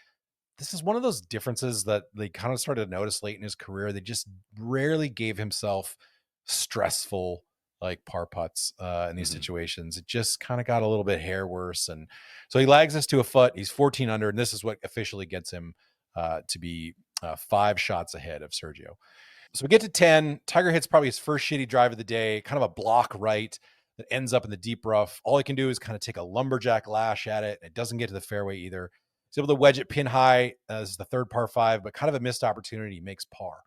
this is one of those differences that they kind of started to notice late in his career. They just rarely gave himself stressful like par putts in these situations. It just kind of got a little bit hair worse, and so he lags us to a foot. He's 14 under, and this is what officially gets him to be 5 shots ahead of Sergio. So we get to 10. Tiger hits probably his first shitty drive of the day, kind of a block right that ends up in the deep rough. All he can do is kind of take a lumberjack lash at it. It doesn't get to the fairway either. He's able to wedge it pin high. This is the third par 5, but kind of a missed opportunity. He makes par.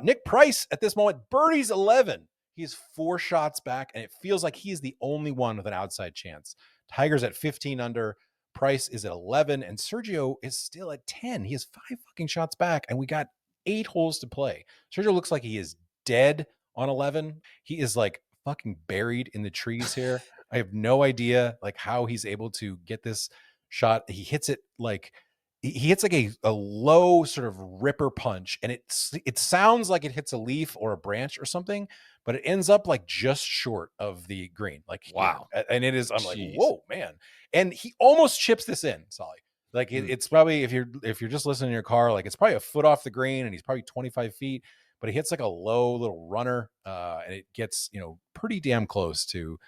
Nick Price at this moment birdies 11. He's 4 shots back, and it feels like he's the only one with an outside chance. Tiger's at 15 under. Price is at 11, and Sergio is still at 10. He has 5 fucking shots back, and we got 8 holes to play. Sergio looks like he is dead on 11. He is like fucking buried in the trees here. I have no idea like how he's able to get this shot. He hits it like he hits like a low sort of ripper punch, and it sounds like it hits a leaf or a branch or something, but it ends up like just short of the green. Like, wow. And it is, I'm like, Jeez. whoa, man. And he almost chips this in, Soly. Like it's probably, if you're just listening in your car, like it's probably a foot off the green, and he's probably 25 feet, but he hits like a low little runner, and it gets pretty damn close to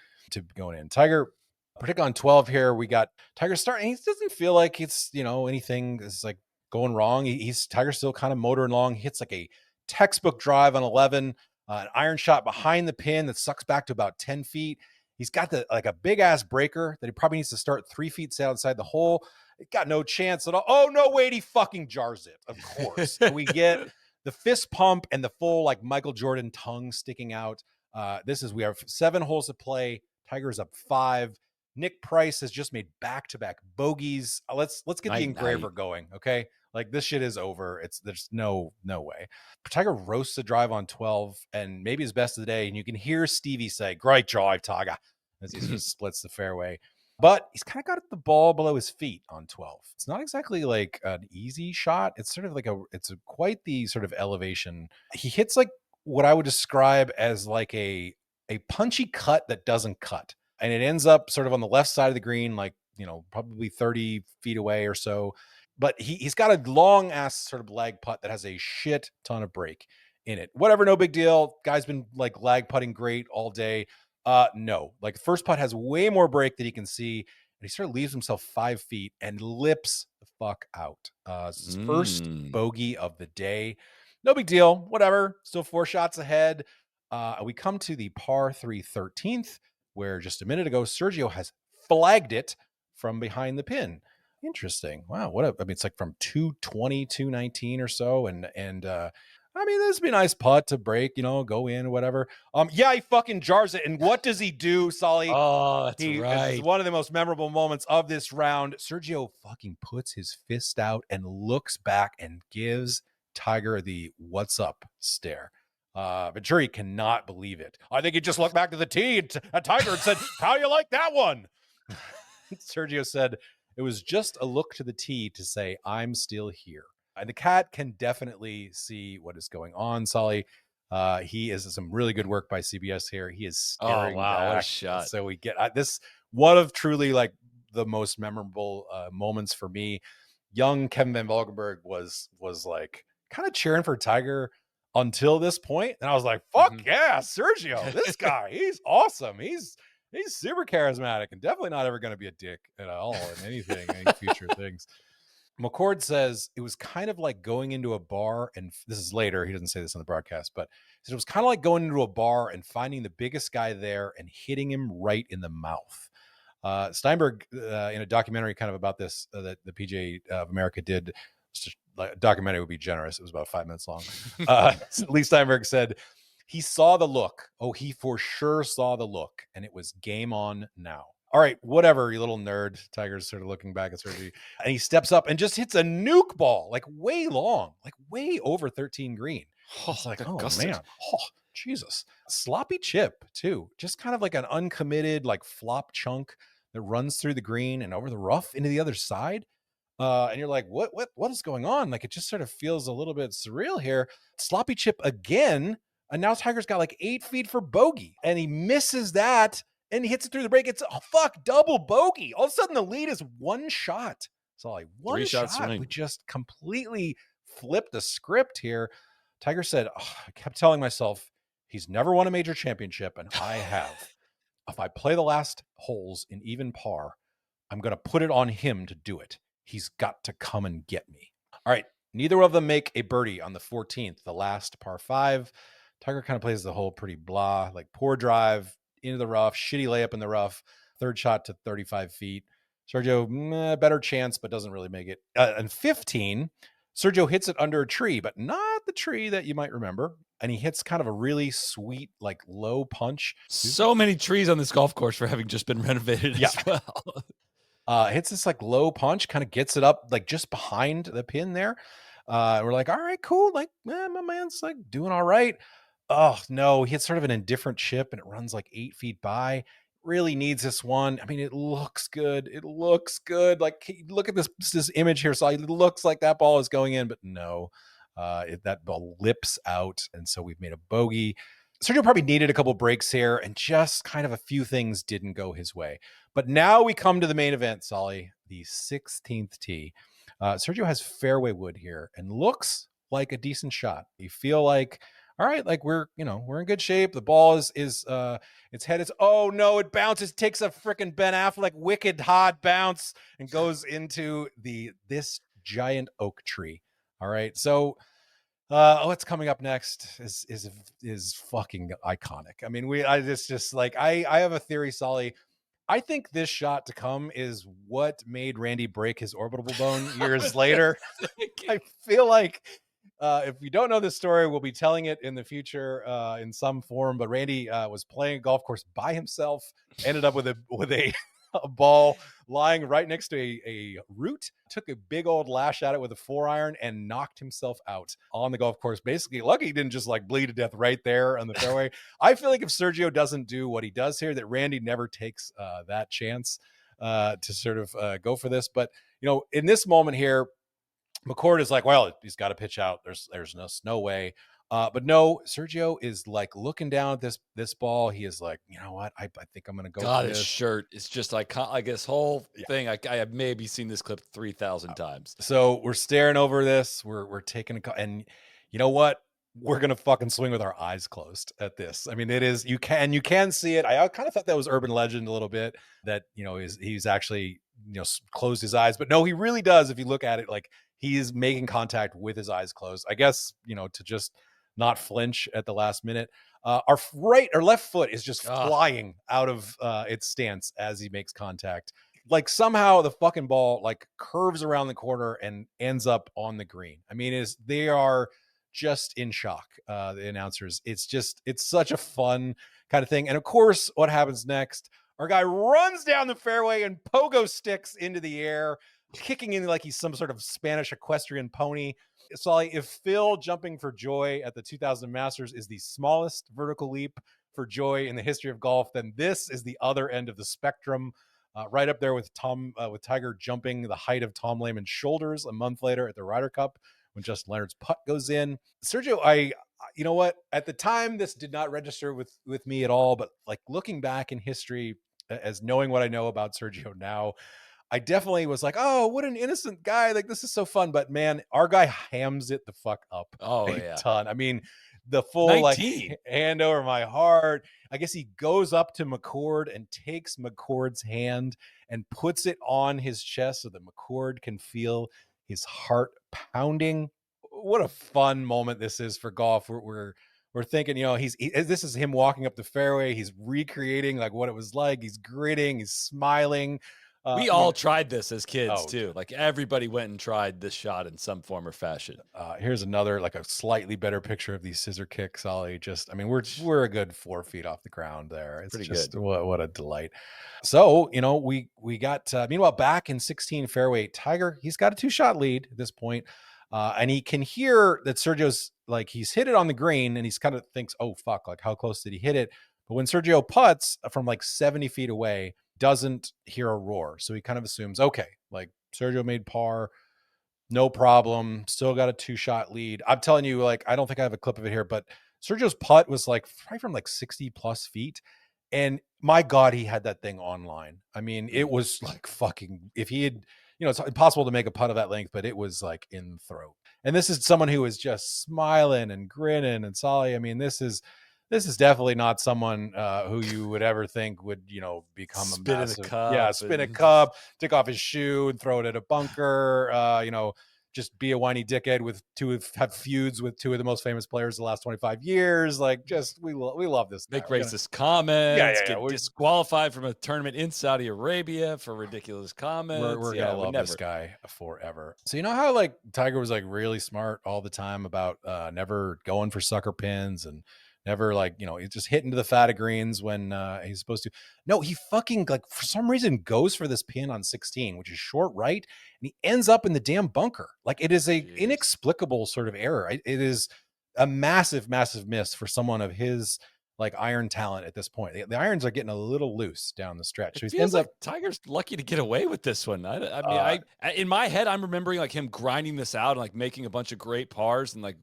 going in. Tiger, particularly on 12 here, we got Tiger starting. He doesn't feel like it's anything is like going wrong. Tiger's still kind of motoring along. He hits like a textbook drive on 11, an iron shot behind the pin that sucks back to about 10 feet. He's got a big ass breaker that he probably needs to start 3 feet outside the hole. It got no chance at all. Oh no, wait, he fucking jars it. Of course. And we get the fist pump and the full like Michael Jordan tongue sticking out. We have 7 holes to play. Tiger's up 5. Nick Price has just made back-to-back bogeys. Let's get the engraver going, okay? Like this shit is over. There's no way. Tiger roasts a drive on 12 and maybe his best of the day. And you can hear Stevie say, "Great drive, Tiger," as he just splits the fairway. But he's kind of got the ball below his feet on 12. It's not exactly like an easy shot. It's sort of like quite the sort of elevation. He hits like what I would describe as like a punchy cut that doesn't cut. And it ends up sort of on the left side of the green, like, probably 30 feet away or so. But he's got a long ass sort of lag putt that has a shit ton of break in it. Whatever, no big deal. Guy's been like lag putting great all day. No, like the first putt has way more break that he can see. And he sort of leaves himself 5 feet and lips the fuck out. It's his first bogey of the day. No big deal. Whatever. Still 4 shots ahead. We come to the par 3 13th, where just a minute ago, Sergio has flagged it from behind the pin. Interesting. Wow. It's like from 220, 219 or so. And I mean, this would be a nice putt to break, go in or whatever. Yeah, he fucking jars it. And what does he do, Soly? Oh, that's right. This is one of the most memorable moments of this round. Sergio fucking puts his fist out and looks back and gives Tiger the "what's up" stare. Venturi cannot believe it. I think he just looked back to the tee at Tiger and said, "How do you like that one?" Sergio said, "It was just a look to the tee to say, I'm still here." And the cat can definitely see what is going on, Soly. He is some really good work by CBS here. He is staring back. What a shot. So we get this one of truly like the most memorable moments for me. Young Kevin Van Valkenburg was like kind of cheering for Tiger until this point, and I was like, fuck yeah, Sergio, this guy, he's awesome. He's super charismatic and definitely not ever going to be a dick at all in anything, any future things. McCord says it was kind of like going into a bar, and this is later, he doesn't say this on the broadcast, but he said it was kind of like going into a bar and finding the biggest guy there and hitting him right in the mouth. Steinberg, in a documentary kind of about this that the PGA of America did, a documentary would be generous. It was about 5 minutes long. Lee Steinberg said he saw the look. Oh, he for sure saw the look, and it was game on now. All right, whatever, you little nerd. Tiger's sort of looking back at Sergio, and he steps up and just hits a nuke ball, like way long, like way over 13 green. It's like, oh man, Jesus. Sloppy chip too, just kind of like an uncommitted, like flop chunk that runs through the green and over the rough into the other side. And you're like, what is going on? Like, it just sort of feels a little bit surreal here. Sloppy chip again, and now Tiger's got like 8 feet for bogey, and he misses that. And he hits it through the break. It's double bogey. All of a sudden, the lead is one shot. So like one shot. We just completely flipped the script here. Tiger said, I kept telling myself he's never won a major championship, and I have. If I play the last holes in even par, I'm going to put it on him to do it. He's got to come and get me. All right. Neither of them make a birdie on the 14th, the last par 5. Tiger kind of plays the whole pretty blah, like poor drive into the rough, shitty layup in the rough, third shot to 35 feet. Sergio, better chance, but doesn't really make it. And 15, Sergio hits it under a tree, but not the tree that you might remember. And he hits kind of a really sweet, like low punch. So many trees on this golf course for having just been renovated as well. Hits this like low punch, kind of gets it up like just behind the pin there. We're like, all right, cool. Like, my man's like doing all right. Oh, no, he hits sort of an indifferent chip and it runs like 8 feet by. Really needs this one. I mean, it looks good. It looks good. Like, look at this image here. So it looks like that ball is going in, but no, that ball lips out. And so we've made a bogey. Sergio probably needed a couple breaks here, and just kind of a few things didn't go his way. But now we come to the main event, Soly, the 16th tee. Sergio has fairway wood here and looks like a decent shot. You feel like, all right, like we're in good shape. The ball is its head is, oh no, it bounces, takes a freaking Ben Affleck wicked hot bounce and goes into this giant oak tree. All right. So what's coming up next is fucking iconic. I mean, I have a theory, Soly. I think this shot to come is what made Randy break his orbital bone years later. I feel like if you don't know this story, we'll be telling it in the future in some form. But Randy was playing a golf course by himself, ended up with a ball lying right next to a root, took a big old lash at it with a 4-iron and knocked himself out on the golf course. Basically, lucky he didn't just like bleed to death right there on the fairway. I feel like if Sergio doesn't do what he does here, that Randy never takes that chance to sort of go for this. But, in this moment here, McCord is like, well, he's got to pitch out. There's no way. But no, Sergio is like looking down at this ball. He is like, you know what? I think I'm going to go. God, for his this. shirt is just like this whole thing. I have maybe seen this clip 3,000 times. So we're staring over this. We're taking and you know what? We're going to fucking swing with our eyes closed at this. I mean, it is, you can see it. I kind of thought that was urban legend a little bit, that, he's actually, closed his eyes, but no, he really does. If you look at it, like he's making contact with his eyes closed, I guess, to just not flinch at the last minute. Our left foot is just flying out of its stance as he makes contact. Like somehow the fucking ball like curves around the corner and ends up on the green. I mean, they are just in shock. The announcers, it's such a fun kind of thing. And of course, what happens next? Our guy runs down the fairway and pogo sticks into the air, kicking in like he's some sort of Spanish equestrian pony. Soly, if Phil jumping for joy at the 2000 Masters is the smallest vertical leap for joy in the history of golf, then this is the other end of the spectrum, right up there with Tiger jumping the height of Tom Lehman's shoulders a month later at the Ryder Cup when Justin Leonard's putt goes in. Sergio, you know what? At the time, this did not register with me at all, but like looking back in history, as knowing what I know about Sergio now, I definitely was like, oh, what an innocent guy. Like, this is so fun. But man, our guy hams it the fuck up a ton. I mean, the full 19. Like hand over my heart. I guess he goes up to McCord and takes McCord's hand and puts it on his chest so that McCord can feel his heart pounding. What a fun moment this is for golf. We're thinking, this is him walking up the fairway. He's recreating like what it was like. He's grinning, he's smiling. We all tried this as kids Oh, too. Like everybody went and tried this shot in some form or fashion. Here's another, like a slightly better picture of these scissor kicks, Ollie. We're a good 4 feet off the ground there. It's pretty just good. What a delight. So, we got, meanwhile, back in 16 fairway, Tiger, he's got a 2-shot lead at this point. And he can hear that Sergio's like, he's hit it on the green and he's kind of thinks, oh, fuck, like how close did he hit it? But when Sergio putts from like 70 feet away, doesn't hear a roar. So he kind of assumes, okay, like Sergio made par, no problem. Still got a 2-shot lead. I'm telling you, like, I don't think I have a clip of it here, but Sergio's putt was like probably from like 60 plus feet. And my God, he had that thing online. I mean, it was like fucking, if he had, it's impossible to make a putt of that length, but it was like in the throat. And this is someone who is just smiling and grinning and Soly. I mean, this is definitely not someone who you would ever think would, become spin a massive, in a cup. Spin a cup, take off his shoe and throw it at a bunker, just be a whiny dickhead have feuds with 2 of the most famous players of the last 25 years. Like, just, we love this guy. Make racist comments, Yeah. get disqualified from a tournament in Saudi Arabia for ridiculous comments. We're gonna love this guy forever. So you know how like Tiger was like really smart all the time about never going for sucker pins and never like, he's just hitting to the fat of greens when he's supposed to. No, he fucking like for some reason goes for this pin on 16, which is short right, and he ends up in the damn bunker. Like it is a inexplicable sort of error. It is a massive, massive miss for someone of his like iron talent at this point. The irons are getting a little loose down the stretch. So It feels like Tiger's lucky to get away with this one. I mean, in my head, I'm remembering like him grinding this out and like making a bunch of great pars and like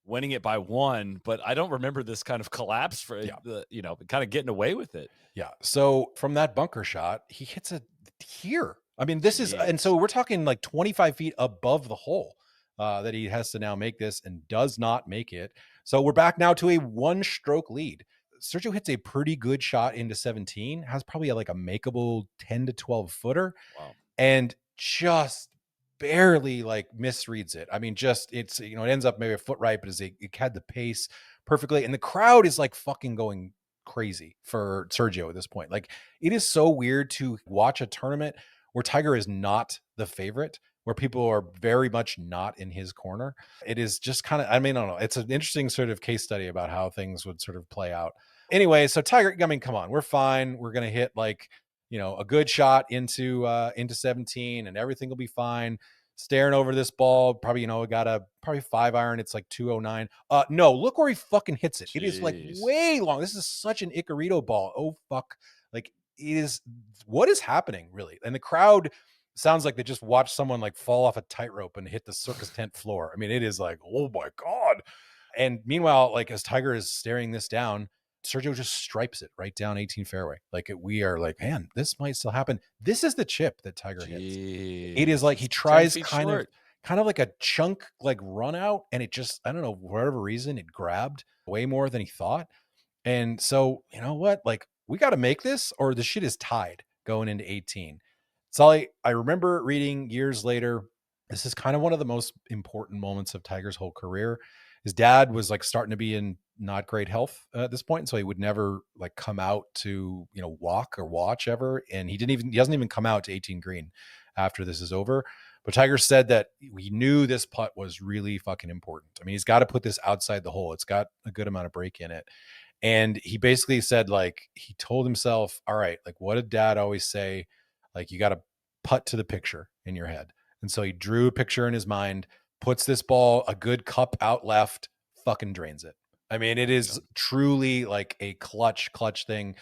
winning it by 1, but I don't remember this kind of collapse for kind of getting away with it. Yeah. So from that bunker shot, he hits it here. I mean, this is, and so we're talking like 25 feet above the hole that he has to now make this and does not make it. So we're back now to a 1-stroke lead. Sergio hits a pretty good shot into 17, has probably like a makeable 10 to 12 footer. Wow. And just barely like misreads it. I mean, just it ends up maybe a foot right, but it had the pace perfectly. And the crowd is like fucking going crazy for Sergio at this point. Like it is so weird to watch a tournament where Tiger is not the favorite, where people are very much not in his corner. It is just kind of, I mean, I don't know. It's an interesting sort of case study about how things would sort of play out. Anyway, so Tiger, I mean, come on, we're fine. We're going to hit like, a good shot into 17 and everything will be fine. Staring over this ball, probably, got a probably 5-iron. It's like 209. No, look where he fucking hits it. Jeez. It is like way long. This is such an Icarito ball. Oh, fuck. Like it is, what is happening really? And the crowd sounds like they just watched someone like fall off a tightrope and hit the circus tent floor. I mean, it is like, oh my God. And meanwhile, like as Tiger is staring this down, Sergio just stripes it right down 18 fairway. Like we are like, man, this might still happen. This is the chip that Tiger hits. It is like he tries kind of like a chunk like run out, and it just, I don't know, for whatever reason, it grabbed way more than he thought. And so, you know what? Like we got to make this, or the shit is tied going into 18. Soly, I remember reading years later, this is kind of one of the most important moments of Tiger's whole career. His dad was like starting to be in not great health at this point. So he would never like come out to, walk or watch ever. And he doesn't even come out to 18 green after this is over. But Tiger said that we knew this putt was really fucking important. I mean, he's got to put this outside the hole. It's got a good amount of break in it. And he basically said, like, he told himself, all right, like what did dad always say? Like, you got to putt to the picture in your head. And so he drew a picture in his mind, puts this ball a good cup out left, fucking drains it. I mean, it is truly like a clutch thing.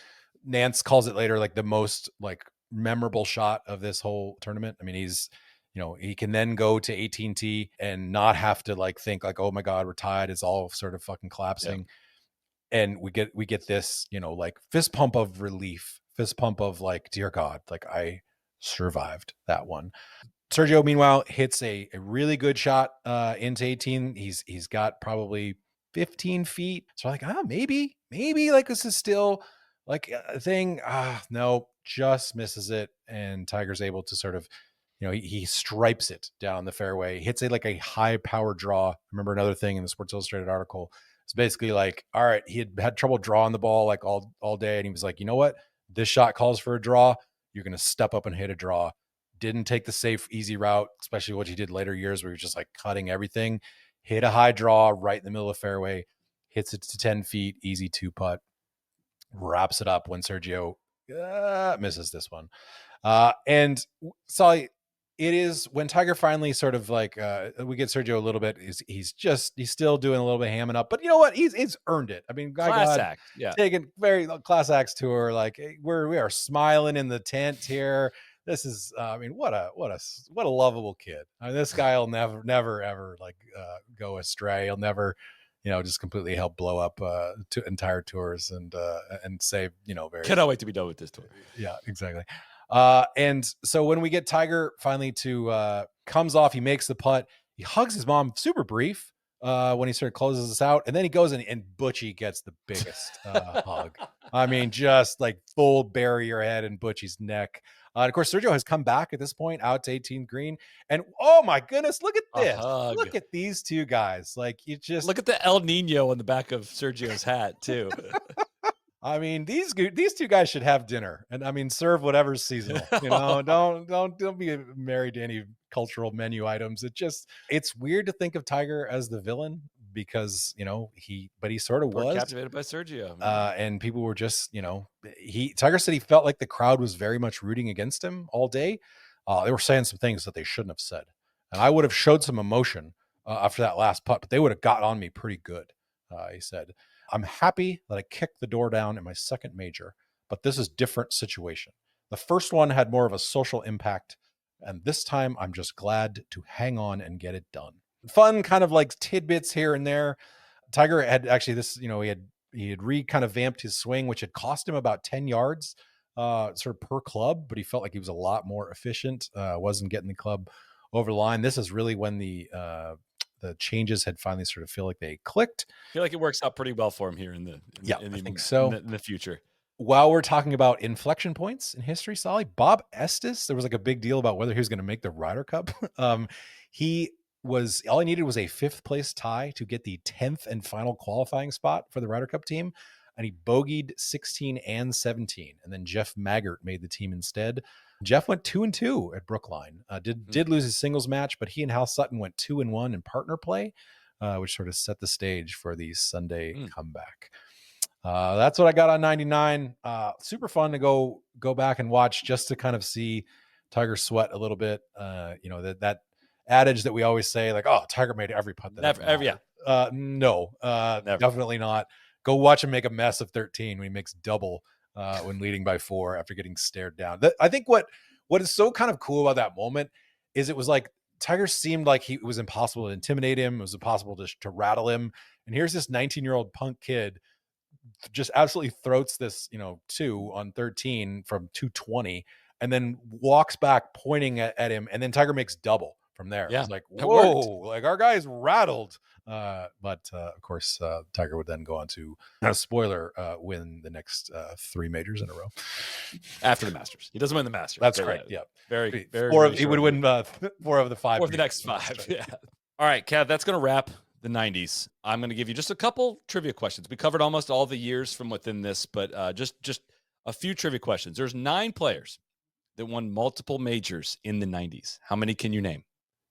Nance calls it later like the most like memorable shot of this whole tournament. I mean, he's, he can then go to 18T and not have to like think like, oh my God, we're tied. It's all sort of fucking collapsing. Yeah. And we get this, like fist pump of relief, fist pump of like, dear God, like I survived that one. Sergio, meanwhile, hits a really good shot into 18. He's got probably 15 feet. So like, maybe like this is still like a thing. No, just misses it. And Tiger's able to sort of he stripes it down the fairway, hits it like a high power draw. I remember another thing in the Sports Illustrated article. It's basically like, all right, he had trouble drawing the ball like all day. And he was like, you know what? This shot calls for a draw. You're going to step up and hit a draw. Didn't take the safe, easy route, especially what he did later years where he was just like cutting everything. Hit a high draw right in the middle of the fairway, hits it to 10 feet, easy 2-putt, wraps it up when Sergio misses this one. And Soly, it is when Tiger finally sort of like we get Sergio a little bit. He's still doing a little bit hamming up, but you know what? He's earned it. I mean, Class act, yeah, taking very class acts tour. Like we are smiling in the tent here. This is, I mean, what a lovable kid. I mean, this guy will never ever like go astray. He'll never, just completely help blow up entire tours and save, very. Cannot wait to be done with this tour. Yeah, exactly. And so when we get Tiger finally comes off, he makes the putt, he hugs his mom, super brief, when he sort of closes us out. And then he goes in and Butchie gets the biggest hug. I mean, just like full bury your head in Butchie's neck. And of course, Sergio has come back at this point out to 18th green. And oh my goodness, look at this. Look at these two guys. Like you just look at the El Nino on the back of Sergio's hat too. I mean, these two guys should have dinner, and I mean, serve whatever's seasonal. Don't be married to any cultural menu items. It's weird to think of Tiger as the villain because he sort of was captivated by Sergio, and people were just Tiger said he felt like the crowd was very much rooting against him all day. They were saying some things that they shouldn't have said, and I would have showed some emotion after that last putt, but they would have got on me pretty good. He said, I'm happy that I kicked the door down in my second major, but this is a different situation. The first one had more of a social impact, and this time I'm just glad to hang on and get it done. Fun kind of like tidbits here and there. Tiger had actually he had kind of vamped his swing, which had cost him about 10 yards sort of per club, but he felt like he was a lot more efficient, wasn't getting the club over the line. This is really when the changes had finally sort of feel like they clicked. I feel like it works out pretty well for him here in the future. While we're talking about inflection points in history, Soly, Bob Estes, there was like a big deal about whether he was going to make the Ryder Cup. All he needed was a 5th place tie to get the 10th and final qualifying spot for the Ryder Cup team. And he bogeyed 16 and 17. And then Jeff Maggart made the team instead. Jeff went 2-2 at Brookline. Did lose his singles match, but he and Hal Sutton went 2-1 in partner play, which sort of set the stage for the Sunday comeback. That's what I got on 99. Super fun to go back and watch just to kind of see Tiger sweat a little bit. That adage that we always say, like, oh, Tiger made every putt. No, definitely not. Go watch him make a mess of 13 when he makes double when leading by 4 after getting stared down. I think what is so kind of cool about that moment is it was like Tiger seemed like it was impossible to intimidate him. It was impossible to rattle him. And here's this 19-year-old punk kid just absolutely throats this, 2 on 13 from 220 and then walks back pointing at him. And then Tiger makes double from there. Yeah, it's like, whoa, like our guy's rattled. But of course, Tiger would then go on to, win the next 3 majors in a row. After the Masters. He doesn't win the Masters. That's correct. Yeah. Very, he would win 4 of the 5. 4 of the next 5. Yeah. All right, Kev, that's going to wrap the 90s. I'm going to give you just a couple trivia questions. We covered almost all the years from within this, but just a few trivia questions. There's 9 players that won multiple majors in the 90s. How many can you name?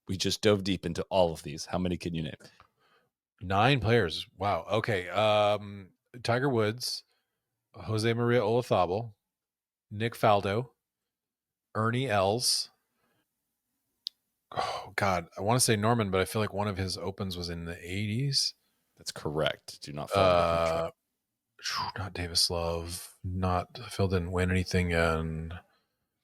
We just dove deep into all of these. How many can you name? 9 players. Wow. Okay. Tiger Woods, Jose Maria Olazabal, Nick Faldo, Ernie Els. Oh God, I want to say Norman, but I feel like one of his opens was in the 80s. That's correct. Do not fall not Davis Love. Phil didn't win anything in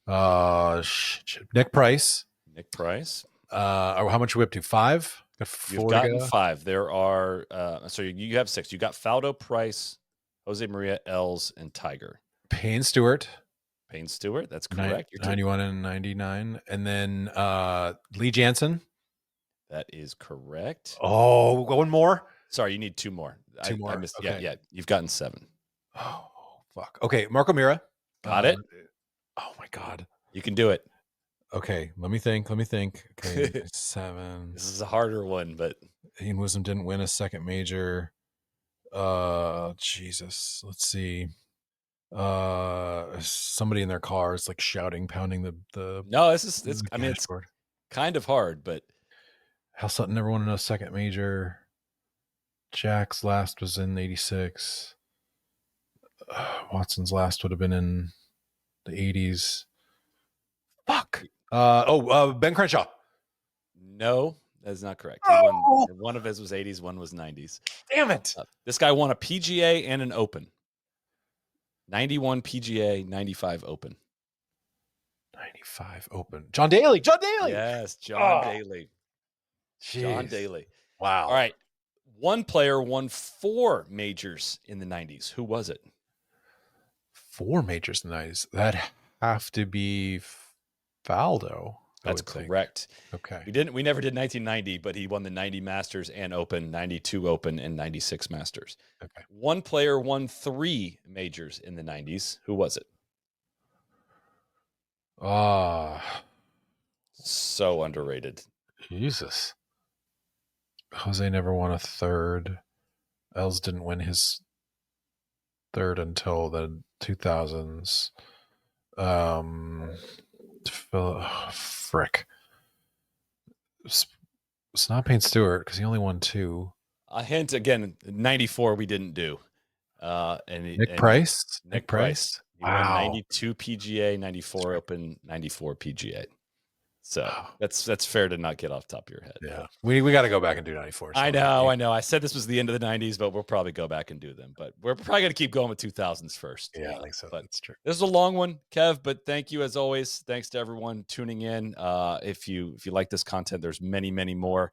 Nick Price. Nick Price. How much are we up to? 5? You've gotten 5. There are so you have 6. You got Faldo, Price, Jose Maria, Els, and Tiger. Payne Stewart. That's correct. 91 and 99. And then Lee Jansen. That is correct. Oh, one more? Sorry, you need 2 more. 2 more. I missed. Okay. Yeah. You've gotten 7. Oh, fuck. Okay, Marco Mira. Got it. Oh, my God. You can do it. Okay, let me think. Okay, 7. This is a harder one, but Ian Wisdom didn't win a second major. Jesus. Let's see. Somebody in their car is like shouting, pounding the no, it's I mean, it's dashboard. kind of hard, but Hal Sutton never won a second major. Jack's last was in 86. Watson's last would have been in the 80s. Fuck. Ben Crenshaw. no, that's not correct. He won, one of his was 80s, one was 90s. Damn it. This guy won a PGA and an Open. 91 PGA, 95 Open. 95 Open. John Daly. Yes, John Daly. Jeez. John Daly. Wow. All right. One player won 4 majors in the 90s. Who was it? 4 majors in the 90s. That'd have to be Faldo. That's correct. Okay. We never did 1990, but he won the 90 Masters and Open, 92 Open, and 96 Masters. Okay. One player won 3 majors in the 90s. Who was it? So underrated. Jesus. Jose never won a third. Els didn't win his third until the 2000s. Frick. It's not Payne Stewart because he only won 2. A hint again, 94 we didn't do. Nick Price? Nick Price. He won Wow. 92 PGA, 94 Open, 94 PGA. So that's fair to not get off the top of your head. Yeah. We got to go back and do 94. I know. I said this was the end of the 90s, but we'll probably go back and do them. But we're probably going to keep going with 2000s first. Yeah, I think so. But that's true. this is a long one, Kev, but thank you as always. Thanks to everyone tuning in. If you like this content, there's many more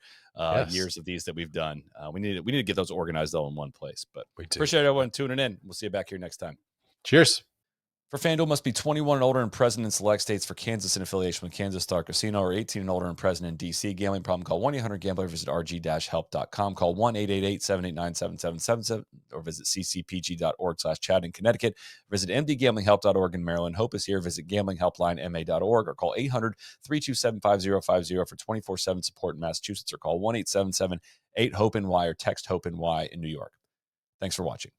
years of these that we've done. We need to get those organized all in one place. But We do. appreciate everyone tuning in. We'll see you back here next time. Cheers. For FanDuel, must be 21 and older and present in select states. For Kansas in affiliation with Kansas Star Casino, or 18 and older and present in D.C. Gambling problem, call 1-800-GAMBLER. Visit rg-help.com. Call 1-888-789-7777 or visit ccpg.org/Chad in Connecticut. Visit mdgamblinghelp.org in Maryland. Hope is here. Visit gamblinghelplinema.org or call 800-327-5050 for 24/7 support in Massachusetts, or call 1-877-8-HOPE-NY or text HOPE-NY in New York. Thanks for watching.